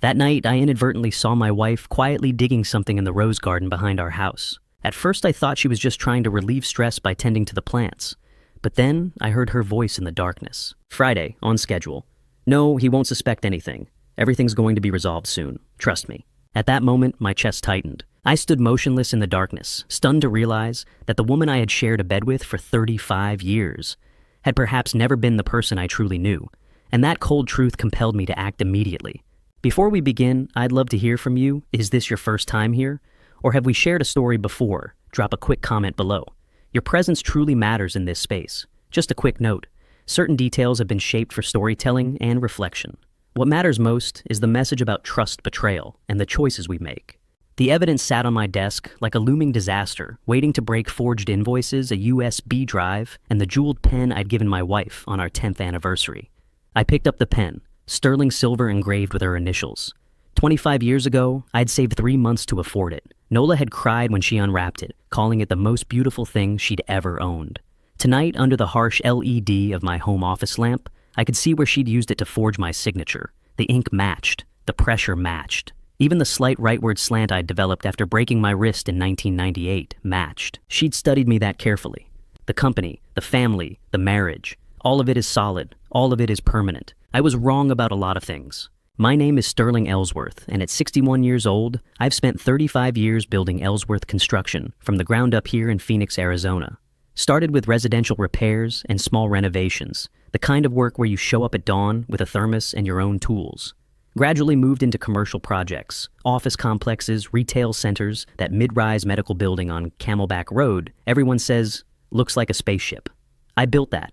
That night, I inadvertently saw my wife quietly digging something in the rose garden behind our house. At first, I thought she was just trying to relieve stress by tending to the plants. But then, I heard her voice in the darkness. Friday, on schedule. No, he won't suspect anything. Everything's going to be resolved soon. Trust me. At that moment, my chest tightened. I stood motionless in the darkness, stunned to realize that the woman I had shared a bed with for 35 years had perhaps never been the person I truly knew. And that cold truth compelled me to act immediately. Before we begin, I'd love to hear from you. Is this your first time here? Or have we shared a story before? Drop a quick comment below. Your presence truly matters in this space. Just a quick note. Certain details have been shaped for storytelling and reflection. What matters most is the message about trust betrayal and the choices we make. The evidence sat on my desk like a looming disaster, waiting to break forged invoices, a USB drive, and the jeweled pen I'd given my wife on our 10th anniversary. I picked up the pen, sterling silver engraved with her initials. 25 years ago, I'd saved 3 months to afford it. Nola had cried when she unwrapped it, calling it the most beautiful thing she'd ever owned. Tonight, under the harsh LED of my home office lamp, I could see where she'd used it to forge my signature. The ink matched. The pressure matched. Even the slight rightward slant I'd developed after breaking my wrist in 1998 matched. She'd studied me that carefully. The company, the family, the marriage. All of it is solid. All of it is permanent. I was wrong about a lot of things. My name is Sterling Ellsworth, and at 61 years old, I've spent 35 years building Ellsworth Construction from the ground up here in Phoenix, Arizona. Started with residential repairs and small renovations, the kind of work where you show up at dawn with a thermos and your own tools. Gradually moved into commercial projects, office complexes, retail centers, that mid-rise medical building on Camelback Road, everyone says, looks like a spaceship. I built that.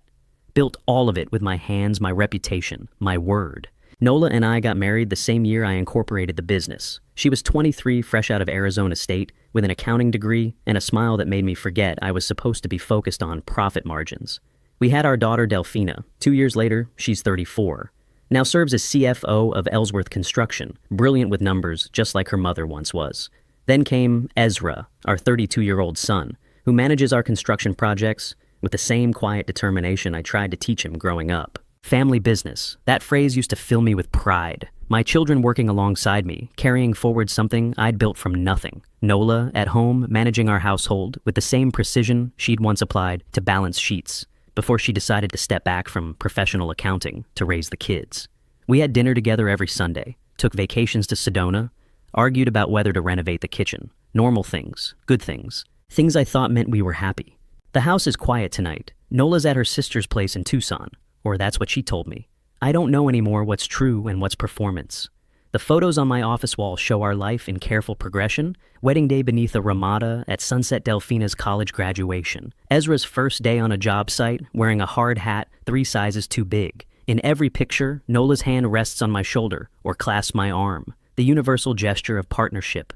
Built all of it with my hands, my reputation, my word. Nola and I got married the same year I incorporated the business. She was 23, fresh out of Arizona State, with an accounting degree and a smile that made me forget I was supposed to be focused on profit margins. We had our daughter Delphina. 2 years later, she's 34. Now serves as CFO of Ellsworth Construction, brilliant with numbers, just like her mother once was. Then came Ezra, our 32-year-old son, who manages our construction projects with the same quiet determination I tried to teach him growing up. Family business. That phrase used to fill me with pride. My children working alongside me, carrying forward something I'd built from nothing. Nola, at home, managing our household with the same precision she'd once applied to balance sheets before she decided to step back from professional accounting to raise the kids. We had dinner together every Sunday, took vacations to Sedona, argued about whether to renovate the kitchen. Normal things, good things, things I thought meant we were happy. The house is quiet tonight. Nola's at her sister's place in Tucson. Or that's what she told me. I don't know anymore what's true and what's performance. The photos on my office wall show our life in careful progression. Wedding day beneath a ramada at Sunset Delphina's college graduation. Ezra's first day on a job site, wearing a hard hat 3 sizes too big. In every picture, Nola's hand rests on my shoulder or clasps my arm. The universal gesture of partnership.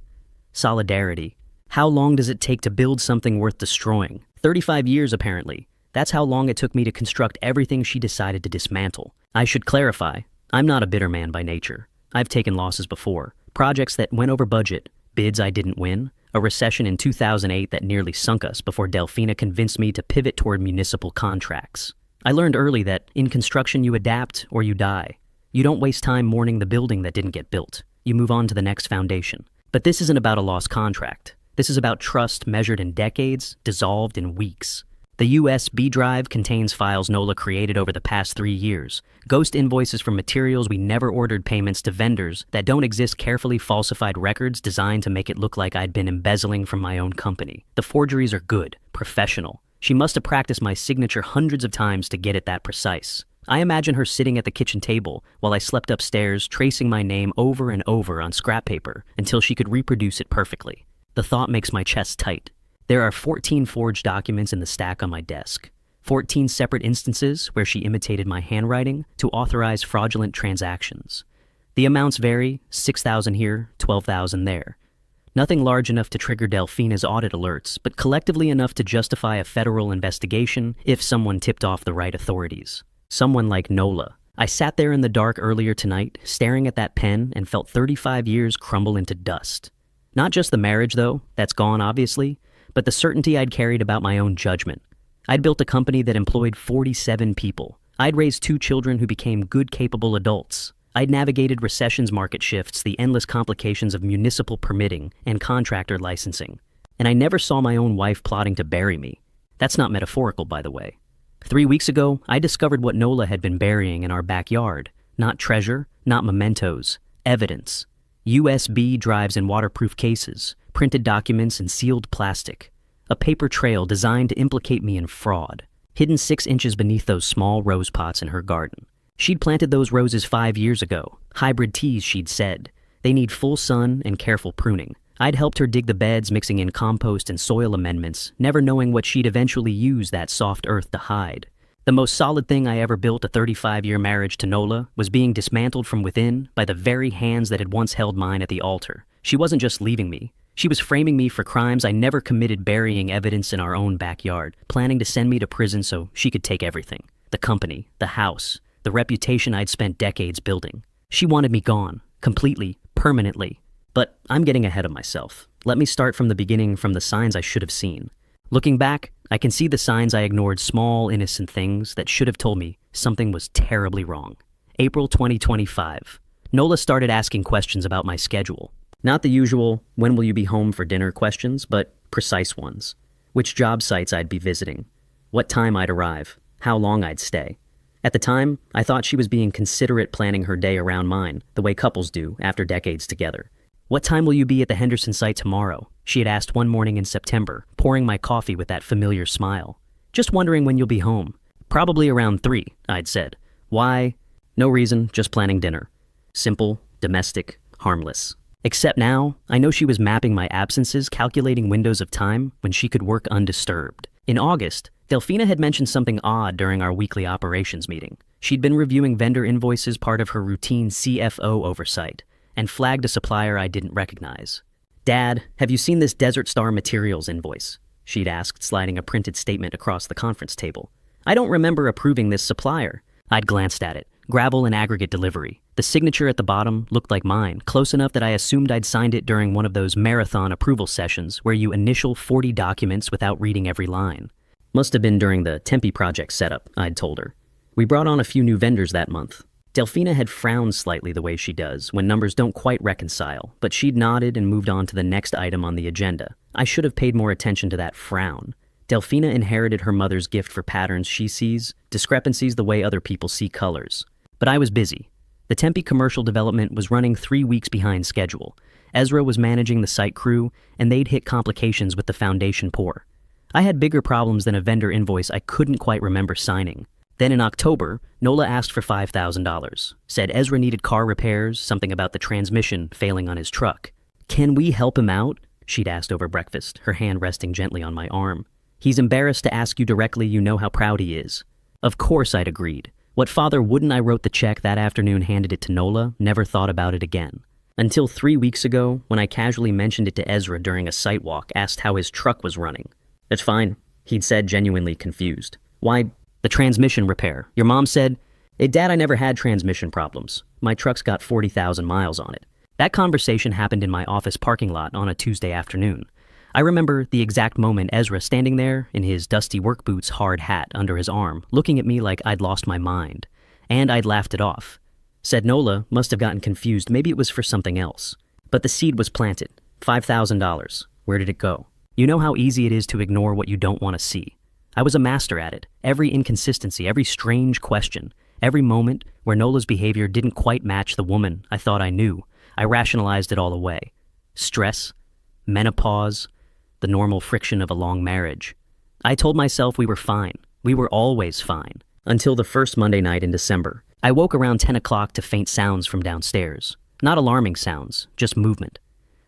Solidarity. How long does it take to build something worth destroying? 35 years, apparently. That's how long it took me to construct everything she decided to dismantle. I should clarify, I'm not a bitter man by nature. I've taken losses before. Projects that went over budget, bids I didn't win, a recession in 2008 that nearly sunk us before Delphina convinced me to pivot toward municipal contracts. I learned early that in construction you adapt or you die. You don't waste time mourning the building that didn't get built. You move on to the next foundation. But this isn't about a lost contract. This is about trust measured in decades, dissolved in weeks. The USB drive contains files Nola created over the past 3 years. Ghost invoices from materials we never ordered, payments to vendors that don't exist, carefully falsified records designed to make it look like I'd been embezzling from my own company. The forgeries are good, professional. She must have practiced my signature hundreds of times to get it that precise. I imagine her sitting at the kitchen table while I slept upstairs, tracing my name over and over on scrap paper until she could reproduce it perfectly. The thought makes my chest tight. There are 14 forged documents in the stack on my desk. 14 separate instances where she imitated my handwriting to authorize fraudulent transactions. The amounts vary, $6,000 here, $12,000 there. Nothing large enough to trigger Delphina's audit alerts, but collectively enough to justify a federal investigation if someone tipped off the right authorities. Someone like Nola. I sat there in the dark earlier tonight, staring at that pen, and felt 35 years crumble into dust. Not just the marriage, though, that's gone obviously, but the certainty I'd carried about my own judgment. I'd built a company that employed 47 people. I'd raised 2 children who became good, capable adults. I'd navigated recessions, market shifts, the endless complications of municipal permitting and contractor licensing. And I never saw my own wife plotting to bury me. That's not metaphorical, by the way. 3 weeks ago, I discovered what Nola had been burying in our backyard. Not treasure, not mementos, evidence. USB drives in waterproof cases, printed documents in sealed plastic. A paper trail designed to implicate me in fraud, hidden 6 inches beneath those small rose pots in her garden. She'd planted those roses 5 years ago. Hybrid teas, she'd said. They need full sun and careful pruning. I'd helped her dig the beds, mixing in compost and soil amendments, never knowing what she'd eventually use that soft earth to hide. The most solid thing I ever built, a 35-year marriage to Nola, was being dismantled from within by the very hands that had once held mine at the altar. She wasn't just leaving me. She was framing me for crimes I never committed, burying evidence in our own backyard, planning to send me to prison so she could take everything. The company, the house, the reputation I'd spent decades building. She wanted me gone, completely, permanently. But I'm getting ahead of myself. Let me start from the beginning, from the signs I should have seen. Looking back, I can see the signs I ignored, small, innocent things that should have told me something was terribly wrong. April 2025. Nola started asking questions about my schedule. Not the usual, when will you be home for dinner questions, but precise ones. Which job sites I'd be visiting. What time I'd arrive. How long I'd stay. At the time, I thought she was being considerate, planning her day around mine, the way couples do after decades together. What time will you be at the Henderson site tomorrow? She had asked one morning in September, pouring my coffee with that familiar smile. Just wondering when you'll be home. Probably around 3, I'd said. Why? No reason, just planning dinner. Simple, domestic, harmless. Except now, I know she was mapping my absences, calculating windows of time when she could work undisturbed. In August, Delphina had mentioned something odd during our weekly operations meeting. She'd been reviewing vendor invoices, part of her routine CFO oversight, and flagged a supplier I didn't recognize. "Dad, have you seen this Desert Star Materials invoice?" she'd asked, sliding a printed statement across the conference table. "I don't remember approving this supplier." I'd glanced at it. Gravel and aggregate delivery. The signature at the bottom looked like mine, close enough that I assumed I'd signed it during one of those marathon approval sessions where you initial 40 documents without reading every line. Must have been during the Tempe project setup, I'd told her. We brought on a few new vendors that month. Delphina had frowned slightly, the way she does when numbers don't quite reconcile, but she'd nodded and moved on to the next item on the agenda. I should have paid more attention to that frown. Delphina inherited her mother's gift for patterns she sees, discrepancies the way other people see colors. But I was busy. The Tempe commercial development was running 3 weeks behind schedule. Ezra was managing the site crew, and they'd hit complications with the foundation pour. I had bigger problems than a vendor invoice I couldn't quite remember signing. Then in October, Nola asked for $5,000, said Ezra needed car repairs, something about the transmission failing on his truck. "Can we help him out?" she'd asked over breakfast, her hand resting gently on my arm. "He's embarrassed to ask you directly, you know how proud he is." Of course I'd agreed. What father wouldn't? I wrote the check that afternoon, handed it to Nola, never thought about it again. Until 3 weeks ago, when I casually mentioned it to Ezra during a site walk, asked how his truck was running. "It's fine," he'd said, genuinely confused. "Why, the transmission repair. Your mom said, Dad, I never had transmission problems. My truck's got 40,000 miles on it." That conversation happened in my office parking lot on a Tuesday afternoon. I remember the exact moment, Ezra standing there in his dusty work boots, hard hat under his arm, looking at me like I'd lost my mind. And I'd laughed it off. Said Nola must have gotten confused, maybe it was for something else. But the seed was planted. $5,000. Where did it go? You know how easy it is to ignore what you don't want to see. I was a master at it. Every inconsistency, every strange question, every moment where Nola's behavior didn't quite match the woman I thought I knew, I rationalized it all away. Stress, menopause, the normal friction of a long marriage. I told myself we were fine. We were always fine. Until the first Monday night in December. I woke around 10 o'clock to faint sounds from downstairs. Not alarming sounds, just movement.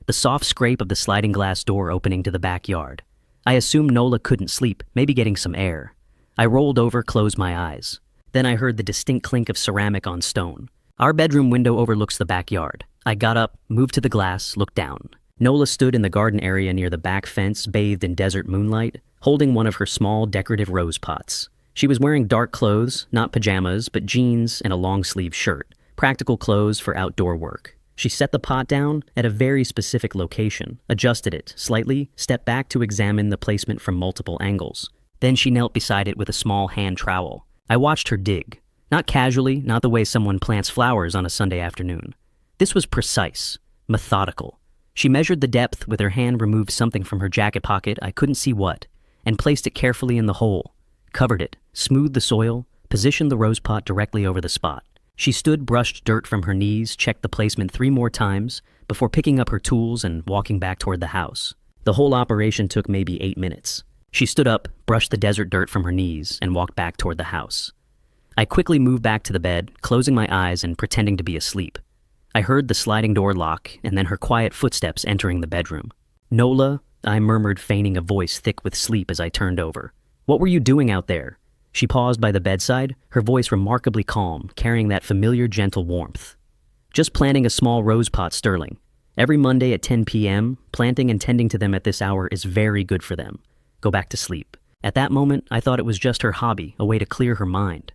The soft scrape of the sliding glass door opening to the backyard. I assumed Nola couldn't sleep, maybe getting some air. I rolled over, closed my eyes. Then I heard the distinct clink of ceramic on stone. Our bedroom window overlooks the backyard. I got up, moved to the glass, looked down. Nola stood in the garden area near the back fence, bathed in desert moonlight, holding one of her small decorative rose pots. She was wearing dark clothes, not pajamas, but jeans and a long-sleeve shirt, practical clothes for outdoor work. She set the pot down at a very specific location, adjusted it slightly, stepped back to examine the placement from multiple angles. Then she knelt beside it with a small hand trowel. I watched her dig. Not casually, not the way someone plants flowers on a Sunday afternoon. This was precise, methodical. She measured the depth with her hand, removed something from her jacket pocket, I couldn't see what, and placed it carefully in the hole, covered it, smoothed the soil, positioned the rose pot directly over the spot. She stood, brushed dirt from her knees, checked the placement 3 more times before picking up her tools and walking back toward the house. The whole operation took maybe 8 minutes. She stood up, brushed the desert dirt from her knees, and walked back toward the house. I quickly moved back to the bed, closing my eyes and pretending to be asleep. I heard the sliding door lock and then her quiet footsteps entering the bedroom. "Nola," I murmured, feigning a voice thick with sleep as I turned over. "What were you doing out there?" She paused by the bedside, her voice remarkably calm, carrying that familiar gentle warmth. "Just planting a small rose pot, Sterling. Every Monday at 10 p.m., planting and tending to them at this hour is very good for them. Go back to sleep." At that moment, I thought it was just her hobby, a way to clear her mind.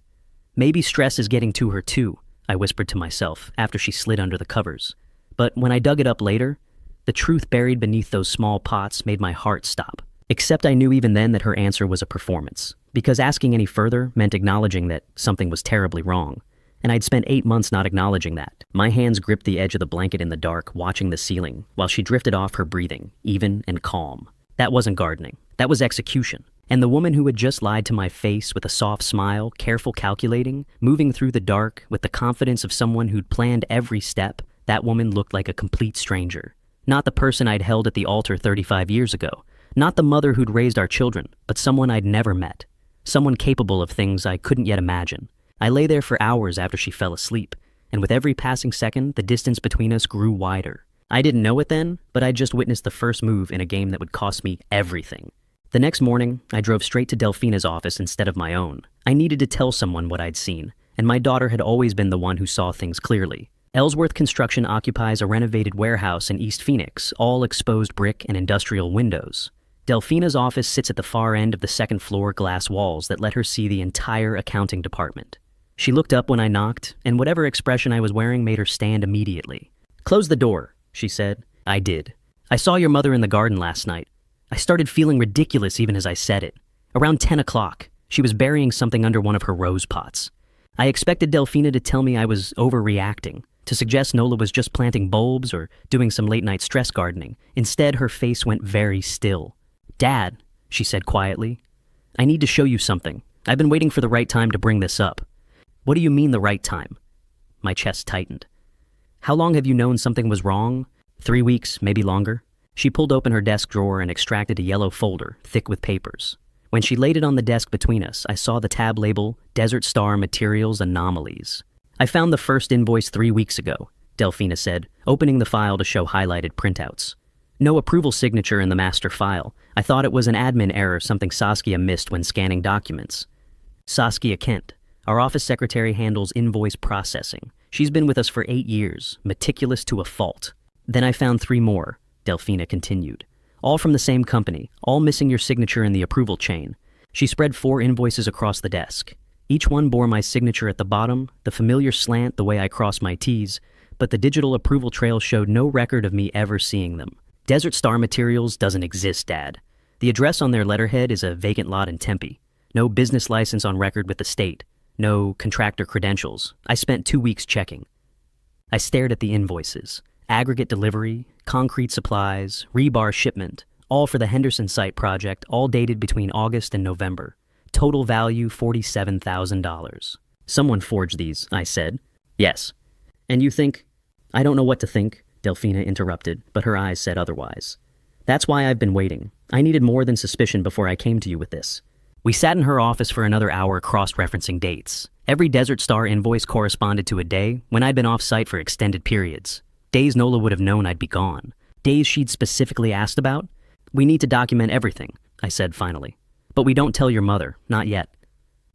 Maybe stress is getting to her too, I whispered to myself after she slid under the covers. But when I dug it up later, the truth buried beneath those small pots made my heart stop. Except I knew even then that her answer was a performance, because asking any further meant acknowledging that something was terribly wrong. And I'd spent 8 months not acknowledging that. My hands gripped the edge of the blanket in the dark, watching the ceiling, while she drifted off, her breathing, even and calm. That wasn't gardening. That was execution. And the woman who had just lied to my face with a soft smile, careful calculating, moving through the dark with the confidence of someone who'd planned every step, that woman looked like a complete stranger. Not the person I'd held at the altar 35 years ago. Not the mother who'd raised our children, but someone I'd never met. Someone capable of things I couldn't yet imagine. I lay there for hours after she fell asleep, and with every passing second, the distance between us grew wider. I didn't know it then, but I'd just witnessed the first move in a game that would cost me everything. The next morning, I drove straight to Delphina's office instead of my own. I needed to tell someone what I'd seen, and my daughter had always been the one who saw things clearly. Ellsworth Construction occupies a renovated warehouse in East Phoenix, all exposed brick and industrial windows. Delphina's office sits at the far end of the second-floor glass walls that let her see the entire accounting department. She looked up when I knocked, and whatever expression I was wearing made her stand immediately. "Close the door," she said. I did. "I saw your mother in the garden last night." I started feeling ridiculous even as I said it. Around 10 o'clock, she was burying something under one of her rose pots. I expected Delphina to tell me I was overreacting, to suggest Nola was just planting bulbs or doing some late-night stress gardening. Instead, her face went very still. "Dad," she said quietly, "I need to show you something. I've been waiting for the right time to bring this up." "What do you mean the right time?" My chest tightened. "How long have you known something was wrong? 3 weeks, maybe longer?" She pulled open her desk drawer and extracted a yellow folder, thick with papers. When she laid it on the desk between us, I saw the tab label, Desert Star Materials Anomalies. "I found the first invoice 3 weeks ago," Delphina said, opening the file to show highlighted printouts. "No approval signature in the master file. I thought it was an admin error, something Saskia missed when scanning documents." "Saskia Kent. Our office secretary handles invoice processing. She's been with us for 8 years, meticulous to a fault." "Then I found 3 more. Delphina continued. "All from the same company, all missing your signature in the approval chain." She spread 4 invoices across the desk. Each one bore my signature at the bottom, the familiar slant the way I crossed my T's, but the digital approval trail showed no record of me ever seeing them. "Desert Star Materials doesn't exist, Dad. The address on their letterhead is a vacant lot in Tempe. No business license on record with the state. No contractor credentials. I spent 2 weeks checking." I stared at the invoices. Aggregate delivery, concrete supplies, rebar shipment, all for the Henderson site project, all dated between August and November. Total value $47,000. "Someone forged these," I said. "Yes." "And you think—" "I don't know what to think," Delphina interrupted, but her eyes said otherwise. "That's why I've been waiting. I needed more than suspicion before I came to you with this." We sat in her office for another hour cross-referencing dates. Every Desert Star invoice corresponded to a day when I'd been off-site for extended periods. Days Nola would have known I'd be gone. Days she'd specifically asked about. "We need to document everything," I said finally. "But we don't tell your mother, not yet."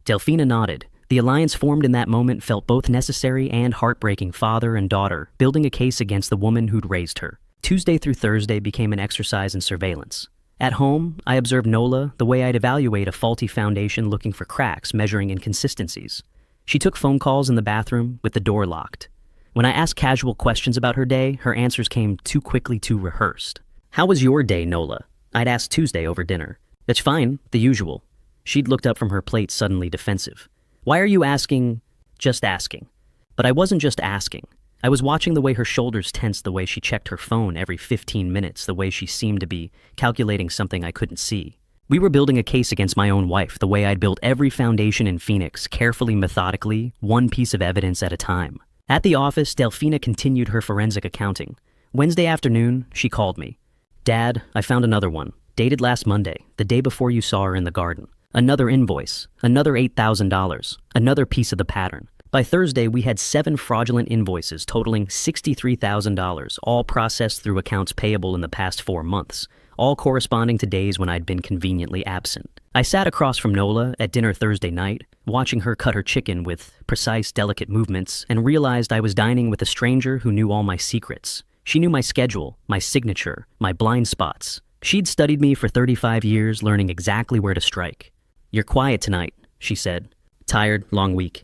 Delphina nodded. The alliance formed in that moment felt both necessary and heartbreaking, father and daughter, building a case against the woman who'd raised her. Tuesday through Thursday became an exercise in surveillance. At home, I observed Nola the way I'd evaluate a faulty foundation, looking for cracks, measuring inconsistencies. She took phone calls in the bathroom with the door locked. When I asked casual questions about her day, her answers came too quickly, too rehearsed. "How was your day, Nola?" I'd asked Tuesday over dinner. "That's fine, the usual." She'd looked up from her plate, suddenly defensive. "Why are you asking—" Just asking. But I wasn't just asking. I was watching the way her shoulders tensed, the way she checked her phone every 15 minutes, the way she seemed to be calculating something I couldn't see. We were building a case against my own wife, the way I'd built every foundation in Phoenix, carefully, methodically, one piece of evidence at a time. At the office, Delphina continued her forensic accounting. Wednesday afternoon, she called me. Dad, I found another one. Dated last Monday, the day before you saw her in the garden. Another invoice, another $8,000, another piece of the pattern. By Thursday, we had 7 fraudulent invoices totaling $63,000, all processed through accounts payable in the past 4 months, all corresponding to days when I'd been conveniently absent. I sat across from Nola at dinner Thursday night, watching her cut her chicken with precise, delicate movements, and realized I was dining with a stranger who knew all my secrets. She knew my schedule, my signature, my blind spots. She'd studied me for 35 years, learning exactly where to strike. You're quiet tonight, she said. Tired, long week.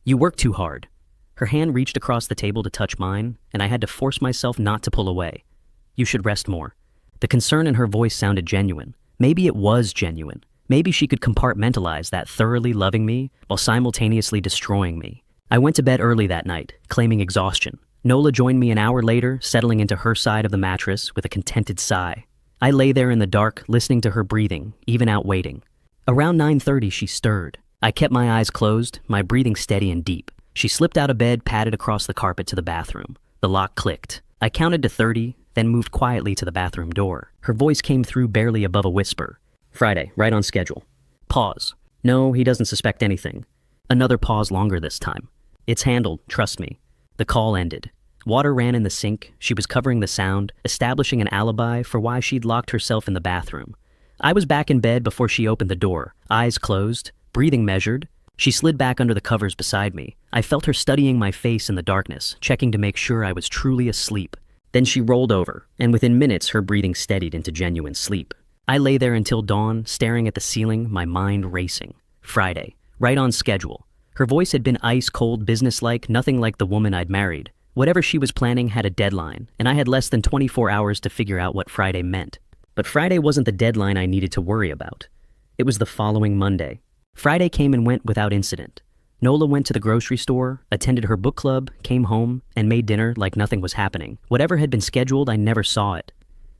You work too hard. Her hand reached across the table to touch mine, and I had to force myself not to pull away. You should rest more. The concern in her voice sounded genuine. Maybe it was genuine. Maybe she could compartmentalize that, thoroughly loving me while simultaneously destroying me. I went to bed early that night, claiming exhaustion. Nola joined me an hour later, settling into her side of the mattress with a contented sigh. I lay there in the dark, listening to her breathing, even out waiting. Around 9:30, she stirred. I kept my eyes closed, my breathing steady and deep. She slipped out of bed, padded across the carpet to the bathroom. The lock clicked. I counted to 30, then moved quietly to the bathroom door. Her voice came through barely above a whisper. Friday, right on schedule. Pause. No, he doesn't suspect anything. Another pause longer this time. It's handled, trust me. The call ended. Water ran in the sink. She was covering the sound, establishing an alibi for why she'd locked herself in the bathroom. I was back in bed before she opened the door, eyes closed, breathing measured. She slid back under the covers beside me. I felt her studying my face in the darkness, checking to make sure I was truly asleep. Then she rolled over, and within minutes her breathing steadied into genuine sleep. I lay there until dawn, staring at the ceiling, my mind racing. Friday, right on schedule. Her voice had been ice-cold, businesslike, nothing like the woman I'd married. Whatever she was planning had a deadline, and I had less than 24 hours to figure out what Friday meant. But Friday wasn't the deadline I needed to worry about. It was the following Monday. Friday came and went without incident. Nola went to the grocery store, attended her book club, came home, and made dinner like nothing was happening. Whatever had been scheduled, I never saw it.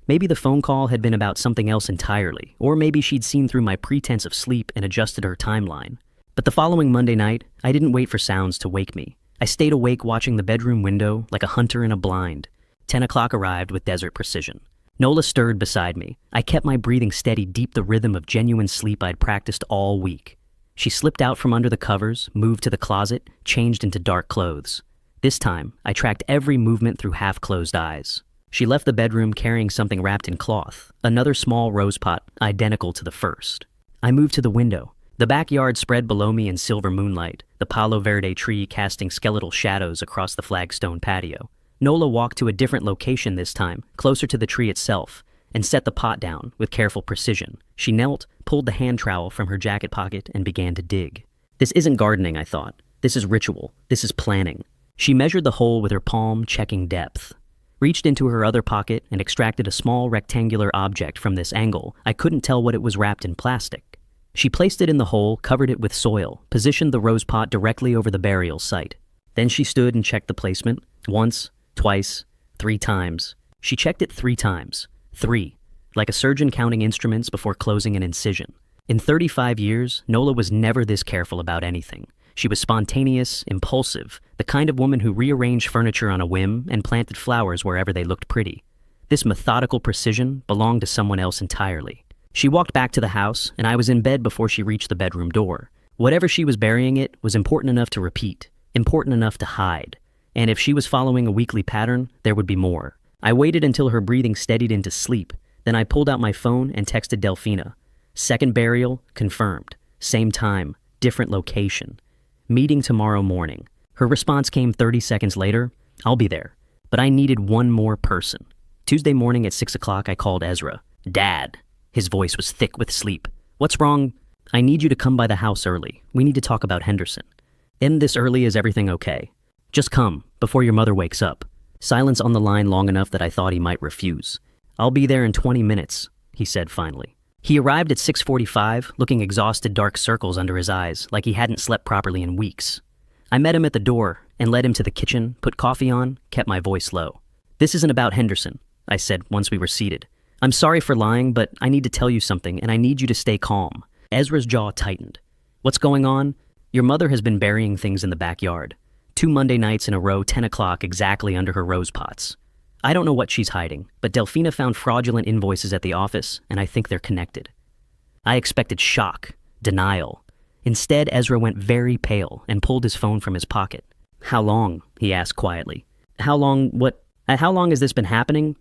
Maybe the phone call had been about something else entirely, or maybe she'd seen through my pretense of sleep and adjusted her timeline. But the following Monday night, I didn't wait for sounds to wake me. I stayed awake watching the bedroom window like a hunter in a blind. 10 o'clock arrived with desert precision. Nola stirred beside me. I kept my breathing steady, deep, the rhythm of genuine sleep I'd practiced all week. She slipped out from under the covers, moved to the closet, changed into dark clothes. This time, I tracked every movement through half-closed eyes. She left the bedroom carrying something wrapped in cloth, another small rose pot, identical to the first. I moved to the window. The backyard spread below me in silver moonlight, the Palo Verde tree casting skeletal shadows across the flagstone patio. Nola walked to a different location this time, closer to the tree itself, and set the pot down with careful precision. She knelt, pulled the hand trowel from her jacket pocket, and began to dig. This isn't gardening, I thought. This is ritual. This is planning. She measured the hole with her palm, checking depth. Reached into her other pocket and extracted a small rectangular object from this angle. I couldn't tell what it was, wrapped in plastic. She placed it in the hole, covered it with soil, positioned the rose pot directly over the burial site. Then she stood and checked the placement. Once, twice, 3 times. She checked it 3 times. 3. Like a surgeon counting instruments before closing an incision. In 35 years, Nola was never this careful about anything. She was spontaneous, impulsive, the kind of woman who rearranged furniture on a whim and planted flowers wherever they looked pretty. This methodical precision belonged to someone else entirely. She walked back to the house, and I was in bed before she reached the bedroom door. Whatever she was burying it was important enough to repeat, important enough to hide. And if she was following a weekly pattern, there would be more. I waited until her breathing steadied into sleep. Then I pulled out my phone and texted Delphina. Second burial, confirmed. Same time, different location. Meeting tomorrow morning. Her response came 30 seconds later. I'll be there. But I needed one more person. Tuesday morning at 6 o'clock, I called Ezra. Dad. His voice was thick with sleep. What's wrong? I need you to come by the house early. We need to talk about Henderson. End this early, is everything okay? Just come, before your mother wakes up. Silence on the line long enough that I thought he might refuse. I'll be there in 20 minutes, he said finally. He arrived at 6:45, looking exhausted, dark circles under his eyes, like he hadn't slept properly in weeks. I met him at the door and led him to the kitchen, put coffee on, kept my voice low. "This isn't about Henderson," I said once we were seated. "I'm sorry for lying, but I need to tell you something, and I need you to stay calm." Ezra's jaw tightened. "What's going on? Your mother has been burying things in the backyard. 2 Monday nights in a row, 10 o'clock exactly under her rose pots. I don't know what she's hiding, but Delphina found fraudulent invoices at the office, and I think they're connected." I expected shock, denial. Instead, Ezra went very pale and pulled his phone from his pocket. "How long?" he asked quietly. How long has this been happening?"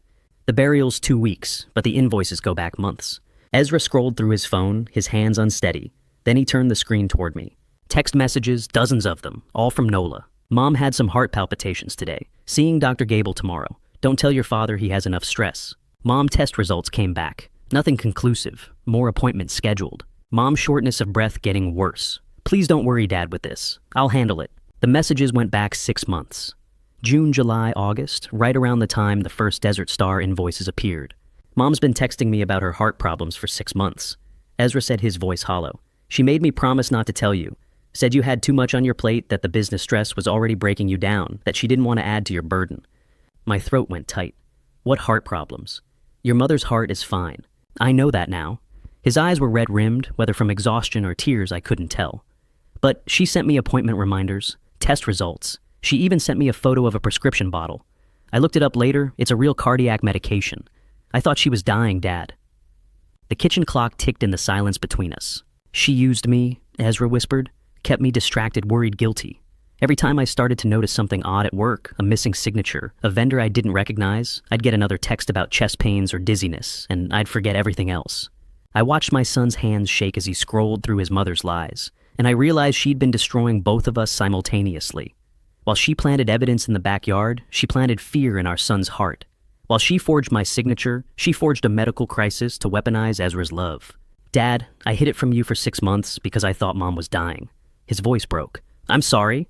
"The burial's 2 weeks, but the invoices go back months." Ezra scrolled through his phone, his hands unsteady. Then he turned the screen toward me. Text messages, dozens of them, all from Nola. "Mom had some heart palpitations today. Seeing Dr. Gable tomorrow. Don't tell your father he has enough stress." Mom test results came back. Nothing conclusive. More appointments scheduled. Mom shortness of breath getting worse. "Please don't worry, Dad, with this. I'll handle it." The messages went back 6 months. June, July, August, right around the time the first Desert Star invoices appeared. "Mom's been texting me about her heart problems for 6 months. Ezra said, his voice hollow. "She made me promise not to tell you. Said you had too much on your plate, that the business stress was already breaking you down, that she didn't want to add to your burden." My throat went tight. "What heart problems?" "Your mother's heart is fine. I know that now." His eyes were red-rimmed, whether from exhaustion or tears I couldn't tell. "But she sent me appointment reminders, test results. She even sent me a photo of a prescription bottle. I looked it up later. It's a real cardiac medication. I thought she was dying, Dad." The kitchen clock ticked in the silence between us. "She used me," Ezra whispered, "kept me distracted, worried, guilty. Every time I started to notice something odd at work, a missing signature, a vendor I didn't recognize, I'd get another text about chest pains or dizziness, and I'd forget everything else." I watched my son's hands shake as he scrolled through his mother's lies, and I realized she'd been destroying both of us simultaneously. While she planted evidence in the backyard, she planted fear in our son's heart. While she forged my signature, she forged a medical crisis to weaponize Ezra's love. "Dad, I hid it from you for 6 months because I thought Mom was dying." His voice broke. "I'm sorry."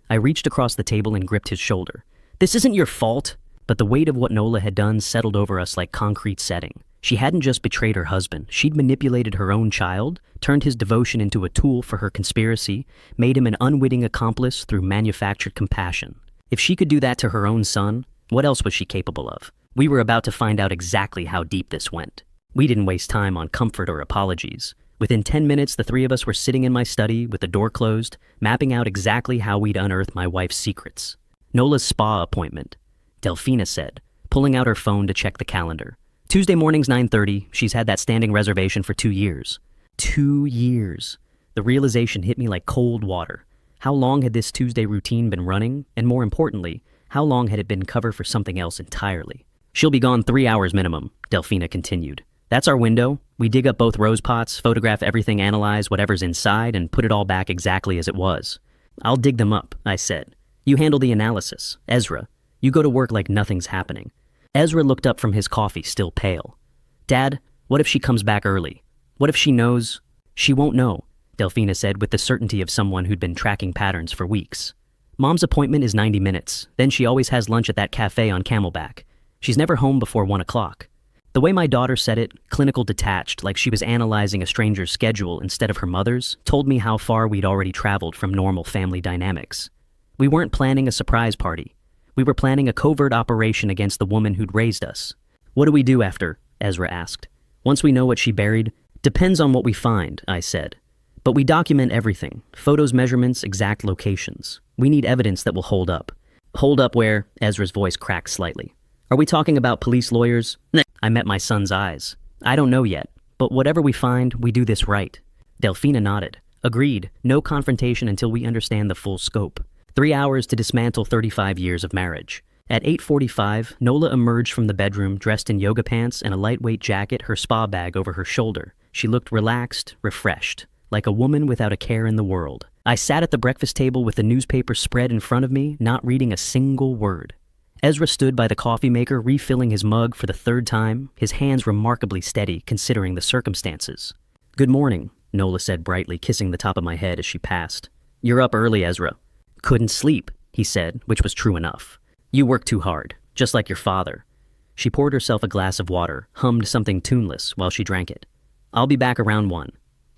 I reached across the table and gripped his shoulder. "This isn't your fault." But the weight of what Nola had done settled over us like concrete setting. She hadn't just betrayed her husband. She'd manipulated her own child, turned his devotion into a tool for her conspiracy, made him an unwitting accomplice through manufactured compassion. If she could do that to her own son, what else was she capable of? We were about to find out exactly how deep this went. We didn't waste time on comfort or apologies. Within 10 minutes, the three of us were sitting in my study with the door closed, mapping out exactly how we'd unearth my wife's secrets. Nola's spa appointment, Delphina said, pulling out her phone to check the calendar. "Tuesday mornings, 9:30. She's had that standing reservation for 2 years. 2 years. The realization hit me like cold water. How long had this Tuesday routine been running? And more importantly, how long had it been cover for something else entirely? "She'll be gone 3 hours minimum," Delphina continued. "That's our window. We dig up both rose pots, photograph everything, analyze whatever's inside, and put it all back exactly as it was." "I'll dig them up," I said. "You handle the analysis. Ezra, you go to work like nothing's happening." Ezra looked up from his coffee, still pale. "Dad, what if she comes back early? What if she knows?" "She won't know," Delphina said with the certainty of someone who'd been tracking patterns for weeks. "Mom's appointment is 90 minutes. Then she always has lunch at that cafe on Camelback. She's never home before 1 o'clock. The way my daughter said it, clinical detached, like she was analyzing a stranger's schedule instead of her mother's, told me how far we'd already traveled from normal family dynamics. We weren't planning a surprise party. We were planning a covert operation against the woman who'd raised us. "What do we do after?" Ezra asked. "Once we know what she buried?" "Depends on what we find," I said. "But we document everything. Photos, measurements, exact locations. We need evidence that will hold up." "Hold up where?" Ezra's voice cracked slightly. "Are we talking about police, lawyers?" I met my son's eyes. "I don't know yet, but whatever we find, we do this right." Delphina nodded. "Agreed. No confrontation until we understand the full scope. 3 hours to dismantle 35 years of marriage." At 8:45, Nola emerged from the bedroom dressed in yoga pants and a lightweight jacket, her spa bag over her shoulder. She looked relaxed, refreshed, like a woman without a care in the world. I sat at the breakfast table with the newspaper spread in front of me, not reading a single word. Ezra stood by the coffee maker, refilling his mug for the 3rd time, his hands remarkably steady considering the circumstances. "Good morning," Nola said brightly, kissing the top of my head as she passed. "You're up early, Ezra." "Couldn't sleep," he said, which was true enough. "You work too hard, just like your father." She poured herself a glass of water, hummed something tuneless while she drank it. "I'll be back around 1.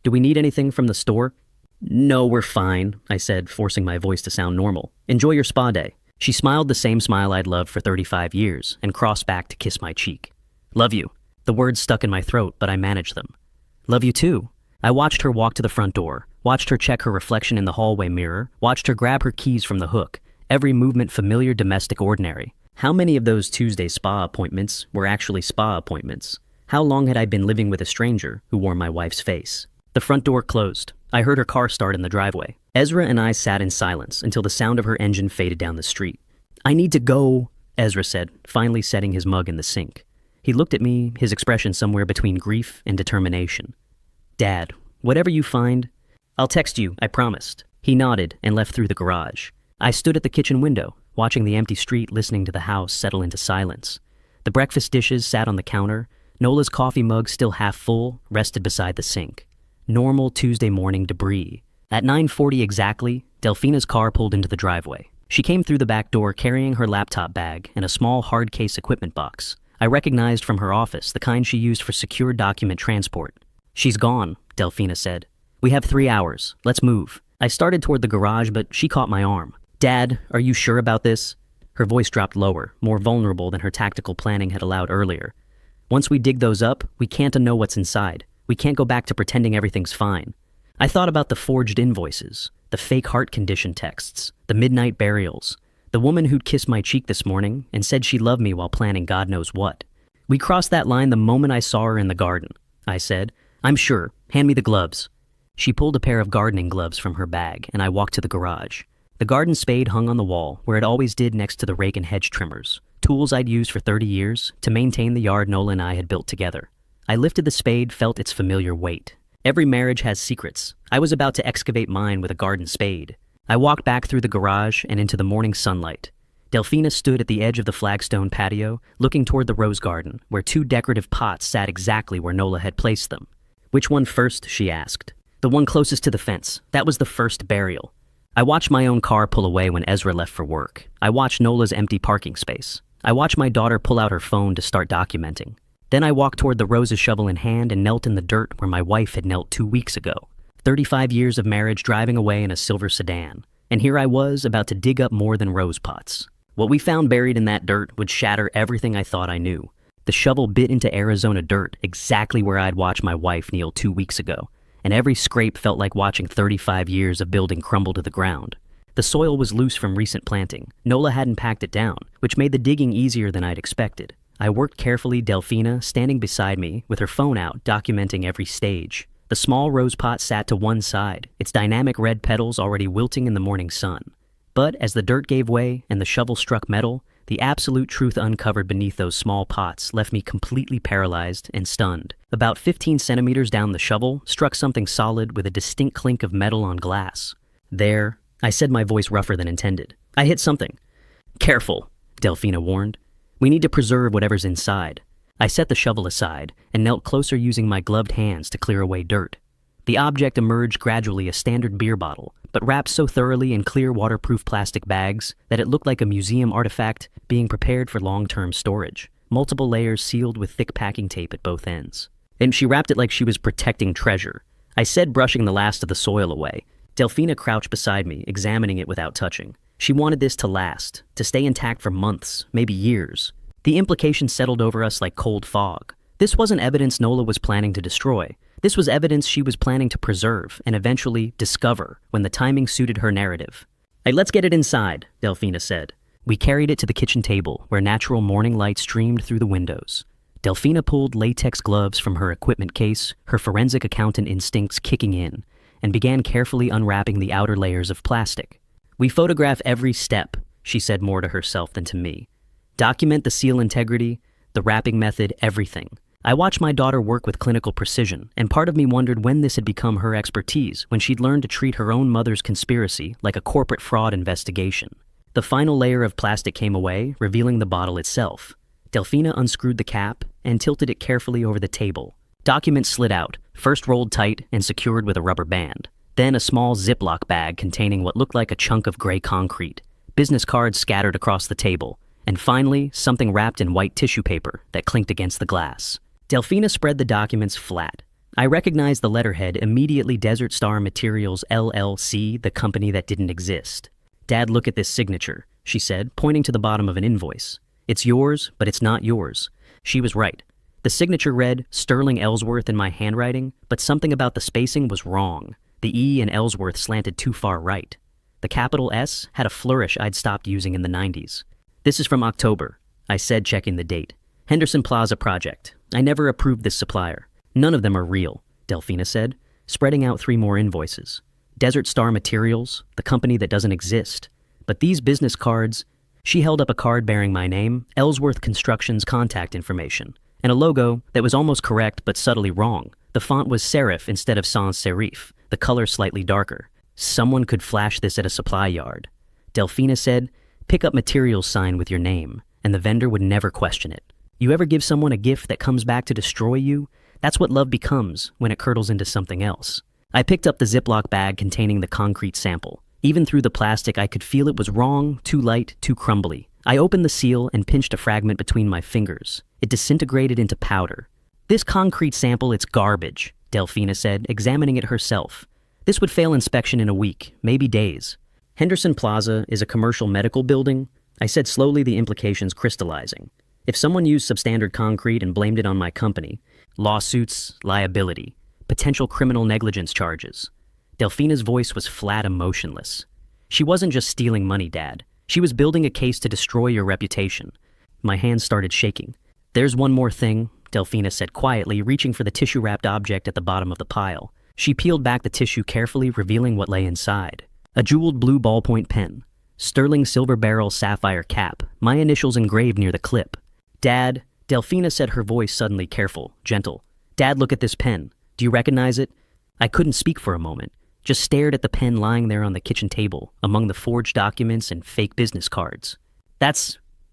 Do we need anything from the store?" No, we're fine, I said, forcing my voice to sound normal. Enjoy your spa day. She smiled the same smile I'd loved for 35 years and crossed back to kiss my cheek. Love you. The words stuck in my throat, but I managed them. Love you too. I watched her walk to the front door, watched her check her reflection in the hallway mirror, watched her grab her keys from the hook, every movement familiar, domestic, ordinary. How many of those Tuesday spa appointments were actually spa appointments? How long had I been living with a stranger who wore my wife's face? The front door closed. I heard her car start in the driveway. Ezra and I sat in silence until the sound of her engine faded down the street. I need to go, Ezra said, finally setting his mug in the sink. He looked at me, his expression somewhere between grief and determination. Dad, whatever you find, I'll text you, I promised. He nodded and left through the garage. I stood at the kitchen window, watching the empty street, listening to the house settle into silence. The breakfast dishes sat on the counter. Nola's coffee mug, still half full, rested beside the sink. Normal Tuesday morning debris. At 9:40 exactly, Delphina's car pulled into the driveway. She came through the back door carrying her laptop bag and a small hard case equipment box. I recognized from her office the kind she used for secure document transport. She's gone, Delphina said. We have 3 hours. Let's move. I started toward the garage, but she caught my arm. Dad, are you sure about this? Her voice dropped lower, more vulnerable than her tactical planning had allowed earlier. Once we dig those up, we can't unknow what's inside. We can't go back to pretending everything's fine. I thought about the forged invoices, the fake heart condition texts, the midnight burials, the woman who'd kissed my cheek this morning and said she loved me while planning God knows what. We crossed that line the moment I saw her in the garden. I said, I'm sure. Hand me the gloves. She pulled a pair of gardening gloves from her bag, and I walked to the garage. The garden spade hung on the wall, where it always did next to the rake and hedge trimmers, tools I'd used for 30 years to maintain the yard Nola and I had built together. I lifted the spade, felt its familiar weight. Every marriage has secrets. I was about to excavate mine with a garden spade. I walked back through the garage and into the morning sunlight. Delphina stood at the edge of the flagstone patio, looking toward the rose garden, where 2 decorative pots sat exactly where Nola had placed them. Which one first, she asked. The one closest to the fence. That was the first burial. I watched my own car pull away when Ezra left for work. I watched Nola's empty parking space. I watched my daughter pull out her phone to start documenting. Then I walked toward the roses, shovel in hand, and knelt in the dirt where my wife had knelt 2 weeks ago. 35 years of marriage driving away in a silver sedan. And here I was, about to dig up more than rose pots. What we found buried in that dirt would shatter everything I thought I knew. The shovel bit into Arizona dirt, exactly where I'd watched my wife kneel 2 weeks ago. And every scrape felt like watching 35 years of building crumble to the ground. The soil was loose from recent planting. Nola hadn't packed it down, which made the digging easier than I'd expected. I worked carefully, Delphina standing beside me with her phone out, documenting every stage. The small rose pot sat to one side, its dynamic red petals already wilting in the morning sun. But as the dirt gave way and the shovel struck metal, the absolute truth uncovered beneath those small pots left me completely paralyzed and stunned. About 15 centimeters down the shovel struck something solid with a distinct clink of metal on glass. There, I said, my voice rougher than intended. I hit something. Careful, Delphina warned. We need to preserve whatever's inside. I set the shovel aside and knelt closer, using my gloved hands to clear away dirt. The object emerged gradually, a standard beer bottle, but wrapped so thoroughly in clear waterproof plastic bags that it looked like a museum artifact being prepared for long-term storage. Multiple layers sealed with thick packing tape at both ends. And she wrapped it like she was protecting treasure. I said, brushing the last of the soil away. Delphina crouched beside me, examining it without touching. She wanted this to last, to stay intact for months, maybe years. The implications settled over us like cold fog. This wasn't evidence Nola was planning to destroy. This was evidence she was planning to preserve and eventually discover when the timing suited her narrative. Hey, let's get it inside, Delphina said. We carried it to the kitchen table, where natural morning light streamed through the windows. Delphina pulled latex gloves from her equipment case, her forensic accountant instincts kicking in, and began carefully unwrapping the outer layers of plastic. We photograph every step, she said, more to herself than to me. Document the seal integrity, the wrapping method, everything. I watched my daughter work with clinical precision, and part of me wondered when this had become her expertise, when she'd learned to treat her own mother's conspiracy like a corporate fraud investigation. The final layer of plastic came away, revealing the bottle itself. Delphina unscrewed the cap and tilted it carefully over the table. Documents slid out, first rolled tight and secured with a rubber band. Then a small Ziploc bag containing what looked like a chunk of gray concrete. Business cards scattered across the table. And finally, something wrapped in white tissue paper that clinked against the glass. Delphina spread the documents flat. I recognized the letterhead immediately. Desert Star Materials LLC, the company that didn't exist. Dad, look at this signature, she said, pointing to the bottom of an invoice. It's yours, but it's not yours. She was right. The signature read Sterling Ellsworth in my handwriting, but something about the spacing was wrong. The E in Ellsworth slanted too far right. The capital S had a flourish I'd stopped using in the 90s. This is from October, I said, checking the date. Henderson Plaza project. I never approved this supplier. None of them are real, Delphina said, spreading out 3 more invoices. Desert Star Materials, the company that doesn't exist. But these business cards, she held up a card bearing my name, Ellsworth Construction's contact information, and a logo that was almost correct but subtly wrong. The font was serif instead of sans serif, the color slightly darker. Someone could flash this at a supply yard. Delphina said, pick up materials sign with your name, and the vendor would never question it. You ever give someone a gift that comes back to destroy you? That's what love becomes when it curdles into something else. I picked up the Ziploc bag containing the concrete sample. Even through the plastic, I could feel it was wrong, too light, too crumbly. I opened the seal and pinched a fragment between my fingers. It disintegrated into powder. This concrete sample, it's garbage, Delphina said, examining it herself. This would fail inspection in a week, maybe days. Henderson Plaza is a commercial medical building, I said slowly, the implications crystallizing. If someone used substandard concrete and blamed it on my company, lawsuits, liability, potential criminal negligence charges. Delphina's voice was flat, emotionless. She wasn't just stealing money, Dad. She was building a case to destroy your reputation. My hands started shaking. There's one more thing, Delphina said quietly, reaching for the tissue-wrapped object at the bottom of the pile. She peeled back the tissue carefully, revealing what lay inside. A jeweled blue ballpoint pen. Sterling silver barrel sapphire cap, my initials engraved near the clip. Dad, Delphina said, her voice suddenly careful, gentle. Dad, look at this pen. Do you recognize it? I couldn't speak for a moment, just stared at the pen lying there on the kitchen table, among the forged documents and fake business cards.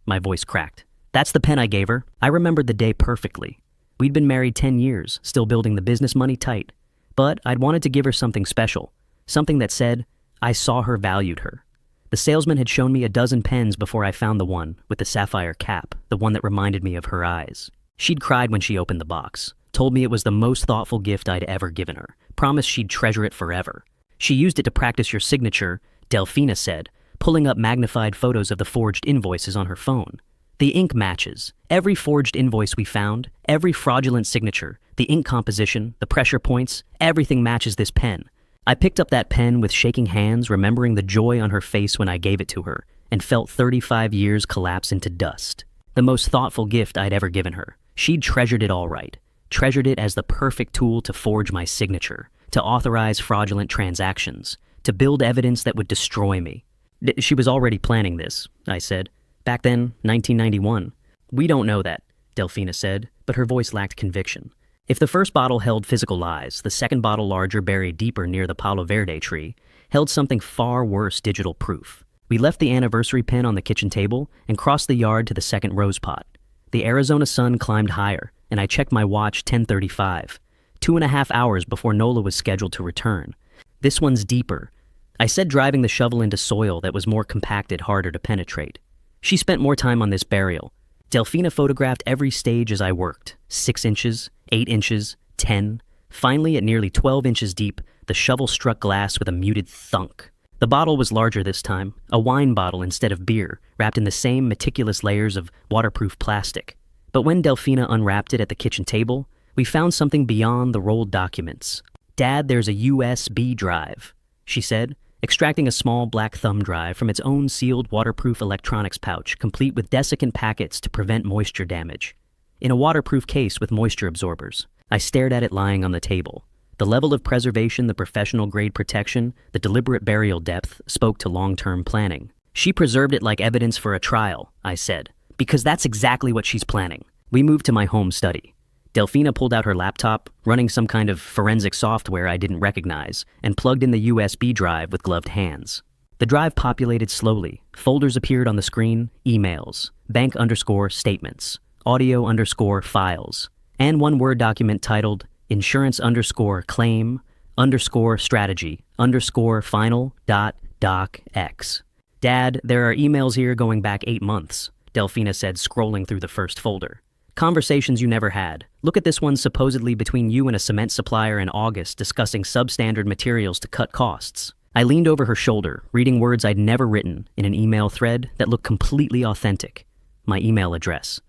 My voice cracked. That's the pen I gave her. I remembered the day perfectly. We'd been married 10 years, still building the business money tight. But I'd wanted to give her something special, something that said, I saw her, valued her. The salesman had shown me a dozen pens before I found the one with the sapphire cap, the one that reminded me of her eyes. She'd cried when she opened the box, told me it was the most thoughtful gift I'd ever given her, promised she'd treasure it forever. She used it to practice your signature, Delphina said, pulling up magnified photos of the forged invoices on her phone. The ink matches. Every forged invoice we found, every fraudulent signature, the ink composition, the pressure points, everything matches this pen. I picked up that pen with shaking hands, remembering the joy on her face when I gave it to her, and felt 35 years collapse into dust. The most thoughtful gift I'd ever given her. She'd treasured it all right. Treasured it as the perfect tool to forge my signature, to authorize fraudulent transactions, to build evidence that would destroy me. She was already planning this, I said. Back then, 1991. We don't know that, Delphina said, but her voice lacked conviction. If the first bottle held physical lies, the second bottle, larger, buried deeper near the Palo Verde tree, held something far worse, digital proof. We left the anniversary pin on the kitchen table and crossed the yard to the second rose pot. The Arizona sun climbed higher, and I checked my watch, 10:35, 2.5 hours before Nola was scheduled to return. This one's deeper, I said, driving the shovel into soil that was more compacted, harder to penetrate. She spent more time on this burial. Delphina photographed every stage as I worked, 6 inches, 8 inches, 10. Finally, at nearly 12 inches deep, the shovel struck glass with a muted thunk. The bottle was larger this time, a wine bottle instead of beer, wrapped in the same meticulous layers of waterproof plastic. But when Delphina unwrapped it at the kitchen table, we found something beyond the rolled documents. Dad, there's a USB drive, she said, extracting a small black thumb drive from its own sealed waterproof electronics pouch, complete with desiccant packets to prevent moisture damage. In a waterproof case with moisture absorbers. I stared at it lying on the table. The level of preservation, the professional-grade protection, the deliberate burial depth spoke to long-term planning. She preserved it like evidence for a trial, I said, because that's exactly what she's planning. We moved to my home study. Delphina pulled out her laptop, running some kind of forensic software I didn't recognize, and plugged in the USB drive with gloved hands. The drive populated slowly. Folders appeared on the screen, emails, bank_statements, audio_files, and one Word document titled insurance_claim_strategy_final.docx. Dad, there are emails here going back 8 months, Delphina said, scrolling through the first folder. Conversations you never had. Look at this one supposedly between you and a cement supplier in August discussing substandard materials to cut costs. I leaned over her shoulder, reading words I'd never written in an email thread that looked completely authentic. My email address.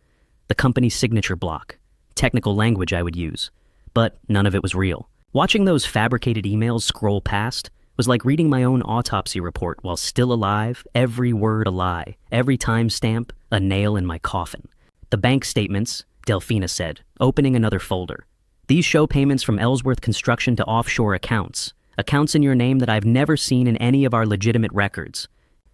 The company's signature block. Technical language I would use. But none of it was real. Watching those fabricated emails scroll past was like reading my own autopsy report while still alive, every word a lie, every timestamp a nail in my coffin. The bank statements, Delphina said, opening another folder. These show payments from Ellsworth Construction to offshore accounts. Accounts in your name that I've never seen in any of our legitimate records.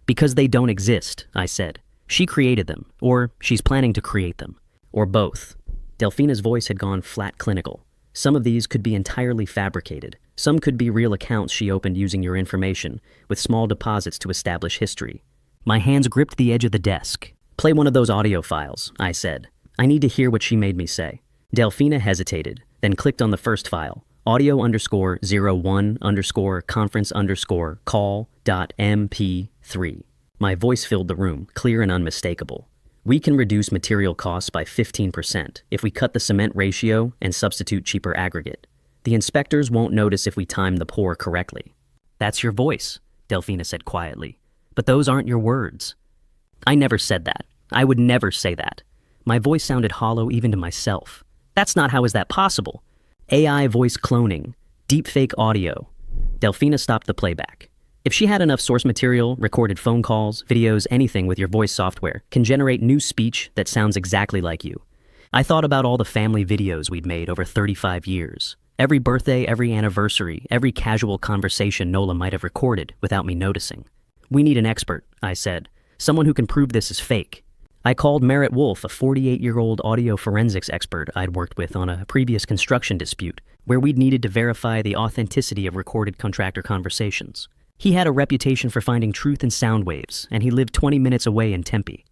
Because they don't exist, I said. She created them, or she's planning to create them. Or both. Delphina's voice had gone flat clinical. Some of these could be entirely fabricated. Some could be real accounts she opened using your information, with small deposits to establish history. My hands gripped the edge of the desk. Play one of those audio files, I said. I need to hear what she made me say. Delphina hesitated, then clicked on the first file, audio_01_conference_call.mp3. My voice filled the room, clear and unmistakable. We can reduce material costs by 15% if we cut the cement ratio and substitute cheaper aggregate. The inspectors won't notice if we time the pour correctly. That's your voice, Delphina said quietly. But those aren't your words. I never said that. I would never say that. My voice sounded hollow even to myself. That's not how is that possible. AI voice cloning, deepfake audio. Delphina stopped the playback. If she had enough source material, recorded phone calls, videos, anything with your voice software can generate new speech that sounds exactly like you. I thought about all the family videos we'd made over 35 years. Every birthday, every anniversary, every casual conversation Nola might have recorded without me noticing. We need an expert, I said. Someone who can prove this is fake. I called Merritt Wolf, a 48-year-old audio forensics expert I'd worked with on a previous construction dispute, where we'd needed to verify the authenticity of recorded contractor conversations. He had a reputation for finding truth in sound waves, and he lived 20 minutes away in Tempe.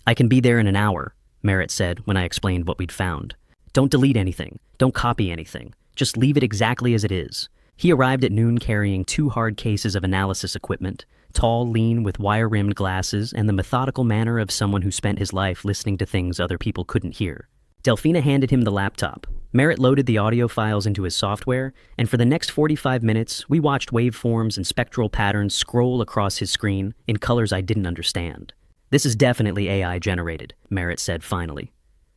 I can be there in an hour, Merritt said when I explained what we'd found. Don't delete anything. Don't copy anything. Just leave it exactly as it is. He arrived at noon carrying 2 hard cases of analysis equipment, tall, lean, with wire-rimmed glasses, and the methodical manner of someone who spent his life listening to things other people couldn't hear. Delphina handed him the laptop. Merritt loaded the audio files into his software, and for the next 45 minutes, we watched waveforms and spectral patterns scroll across his screen in colors I didn't understand. This is definitely AI-generated, Merritt said finally.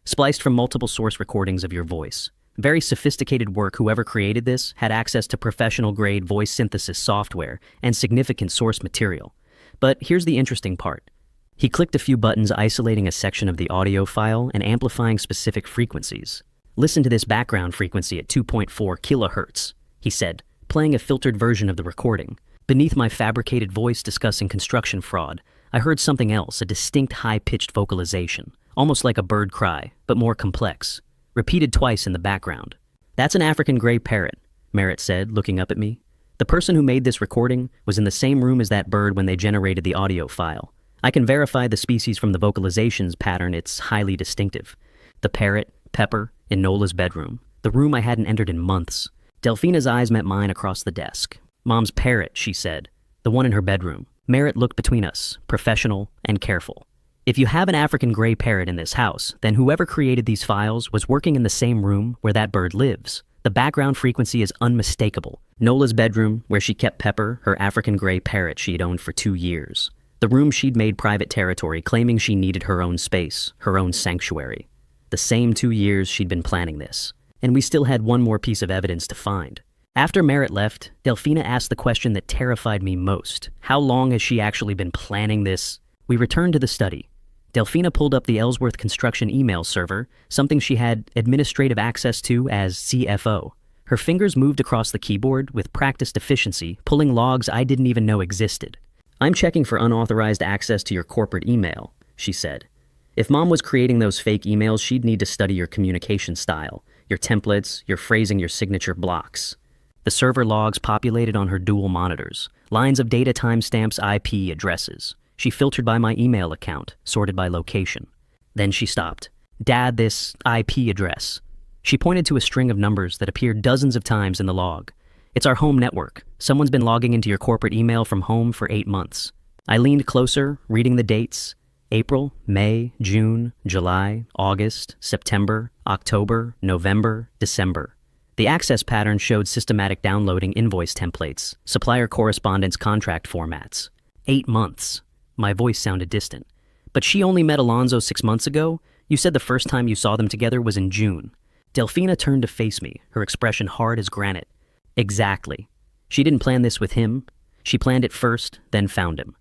Spliced from multiple source recordings of your voice. Very sophisticated work. Whoever created this had access to professional-grade voice synthesis software and significant source material. But here's the interesting part. He clicked a few buttons isolating a section of the audio file and amplifying specific frequencies. Listen to this background frequency at 2.4 kilohertz, he said, playing a filtered version of the recording. Beneath my fabricated voice discussing construction fraud, I heard something else, a distinct high-pitched vocalization, almost like a bird cry, but more complex, repeated twice in the background. That's an African gray parrot, Merritt said, looking up at me. The person who made this recording was in the same room as that bird when they generated the audio file. I can verify the species from the vocalizations pattern. It's highly distinctive. The parrot, Pepper, in Nola's bedroom, the room I hadn't entered in months. Delphina's eyes met mine across the desk. Mom's parrot, she said. The one in her bedroom. Merritt looked between us, professional and careful. If you have an African gray parrot in this house, then whoever created these files was working in the same room where that bird lives. The background frequency is unmistakable. Nola's bedroom, where she kept Pepper, her African gray parrot she'd owned for 2 years. The room she'd made private territory, claiming she needed her own space, her own sanctuary. The same 2 years she'd been planning this. And we still had one more piece of evidence to find. After Merritt left, Delphina asked the question that terrified me most. How long has she actually been planning this? We returned to the study. Delphina pulled up the Ellsworth Construction email server, something she had administrative access to as CFO. Her fingers moved across the keyboard with practiced efficiency, pulling logs I didn't even know existed. I'm checking for unauthorized access to your corporate email, she said. If Mom was creating those fake emails, she'd need to study your communication style, your templates, your phrasing, your signature blocks. The server logs populated on her dual monitors, lines of data, timestamps, IP addresses. She filtered by my email account, sorted by location. Then she stopped. Dad, this IP address. She pointed to a string of numbers that appeared dozens of times in the log. It's our home network. Someone's been logging into your corporate email from home for 8 months. I leaned closer, reading the dates. April, May, June, July, August, September, October, November, December. The access pattern showed systematic downloading invoice templates, supplier correspondence contract formats. 8 months. My voice sounded distant. But she only met Alonzo 6 months ago? You said the first time you saw them together was in June. Delfina turned to face me, her expression hard as granite. Exactly. She didn't plan this with him. She planned it first, then found him.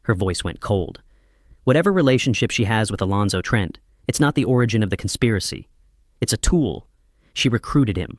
Her voice went cold. Whatever relationship she has with Alonzo Trent, it's not the origin of the conspiracy. It's a tool. She recruited him.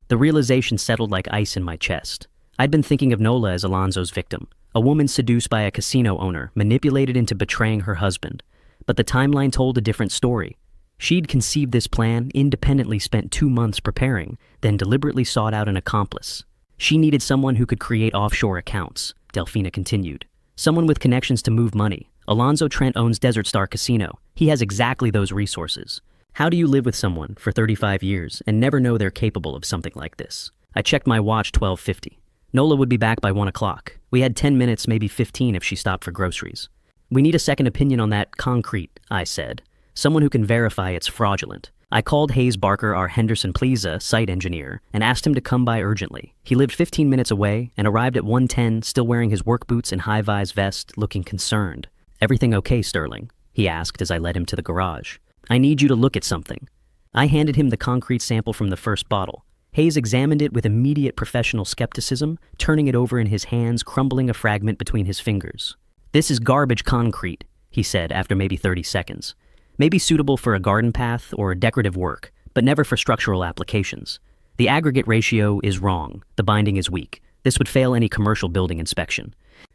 The realization settled like ice in my chest. I'd been thinking of Nola as Alonzo's victim, a woman seduced by a casino owner, manipulated into betraying her husband. But the timeline told a different story. She'd conceived this plan, independently spent 2 months preparing, then deliberately sought out an accomplice. She needed someone who could create offshore accounts, Delfina continued. Someone with connections to move money. Alonzo Trent owns Desert Star Casino. He has exactly those resources. How do you live with someone for 35 years and never know they're capable of something like this? I checked my watch 12:50. Nola would be back by 1 o'clock. We had 10 minutes, maybe 15 if she stopped for groceries. We need a second opinion on that concrete, I said. Someone who can verify it's fraudulent. I called Hayes Barker, our Henderson Plaza site engineer, and asked him to come by urgently. He lived 15 minutes away and arrived at 1:10, still wearing his work boots and high-vis vest, looking concerned. Everything okay, Sterling? He asked as I led him to the garage. I need you to look at something. I handed him the concrete sample from the first bottle. Hayes examined it with immediate professional skepticism, turning it over in his hands, crumbling a fragment between his fingers. This is garbage concrete, he said after maybe 30 seconds. Maybe suitable for a garden path or decorative work, but never for structural applications. The aggregate ratio is wrong. The binding is weak. This would fail any commercial building inspection.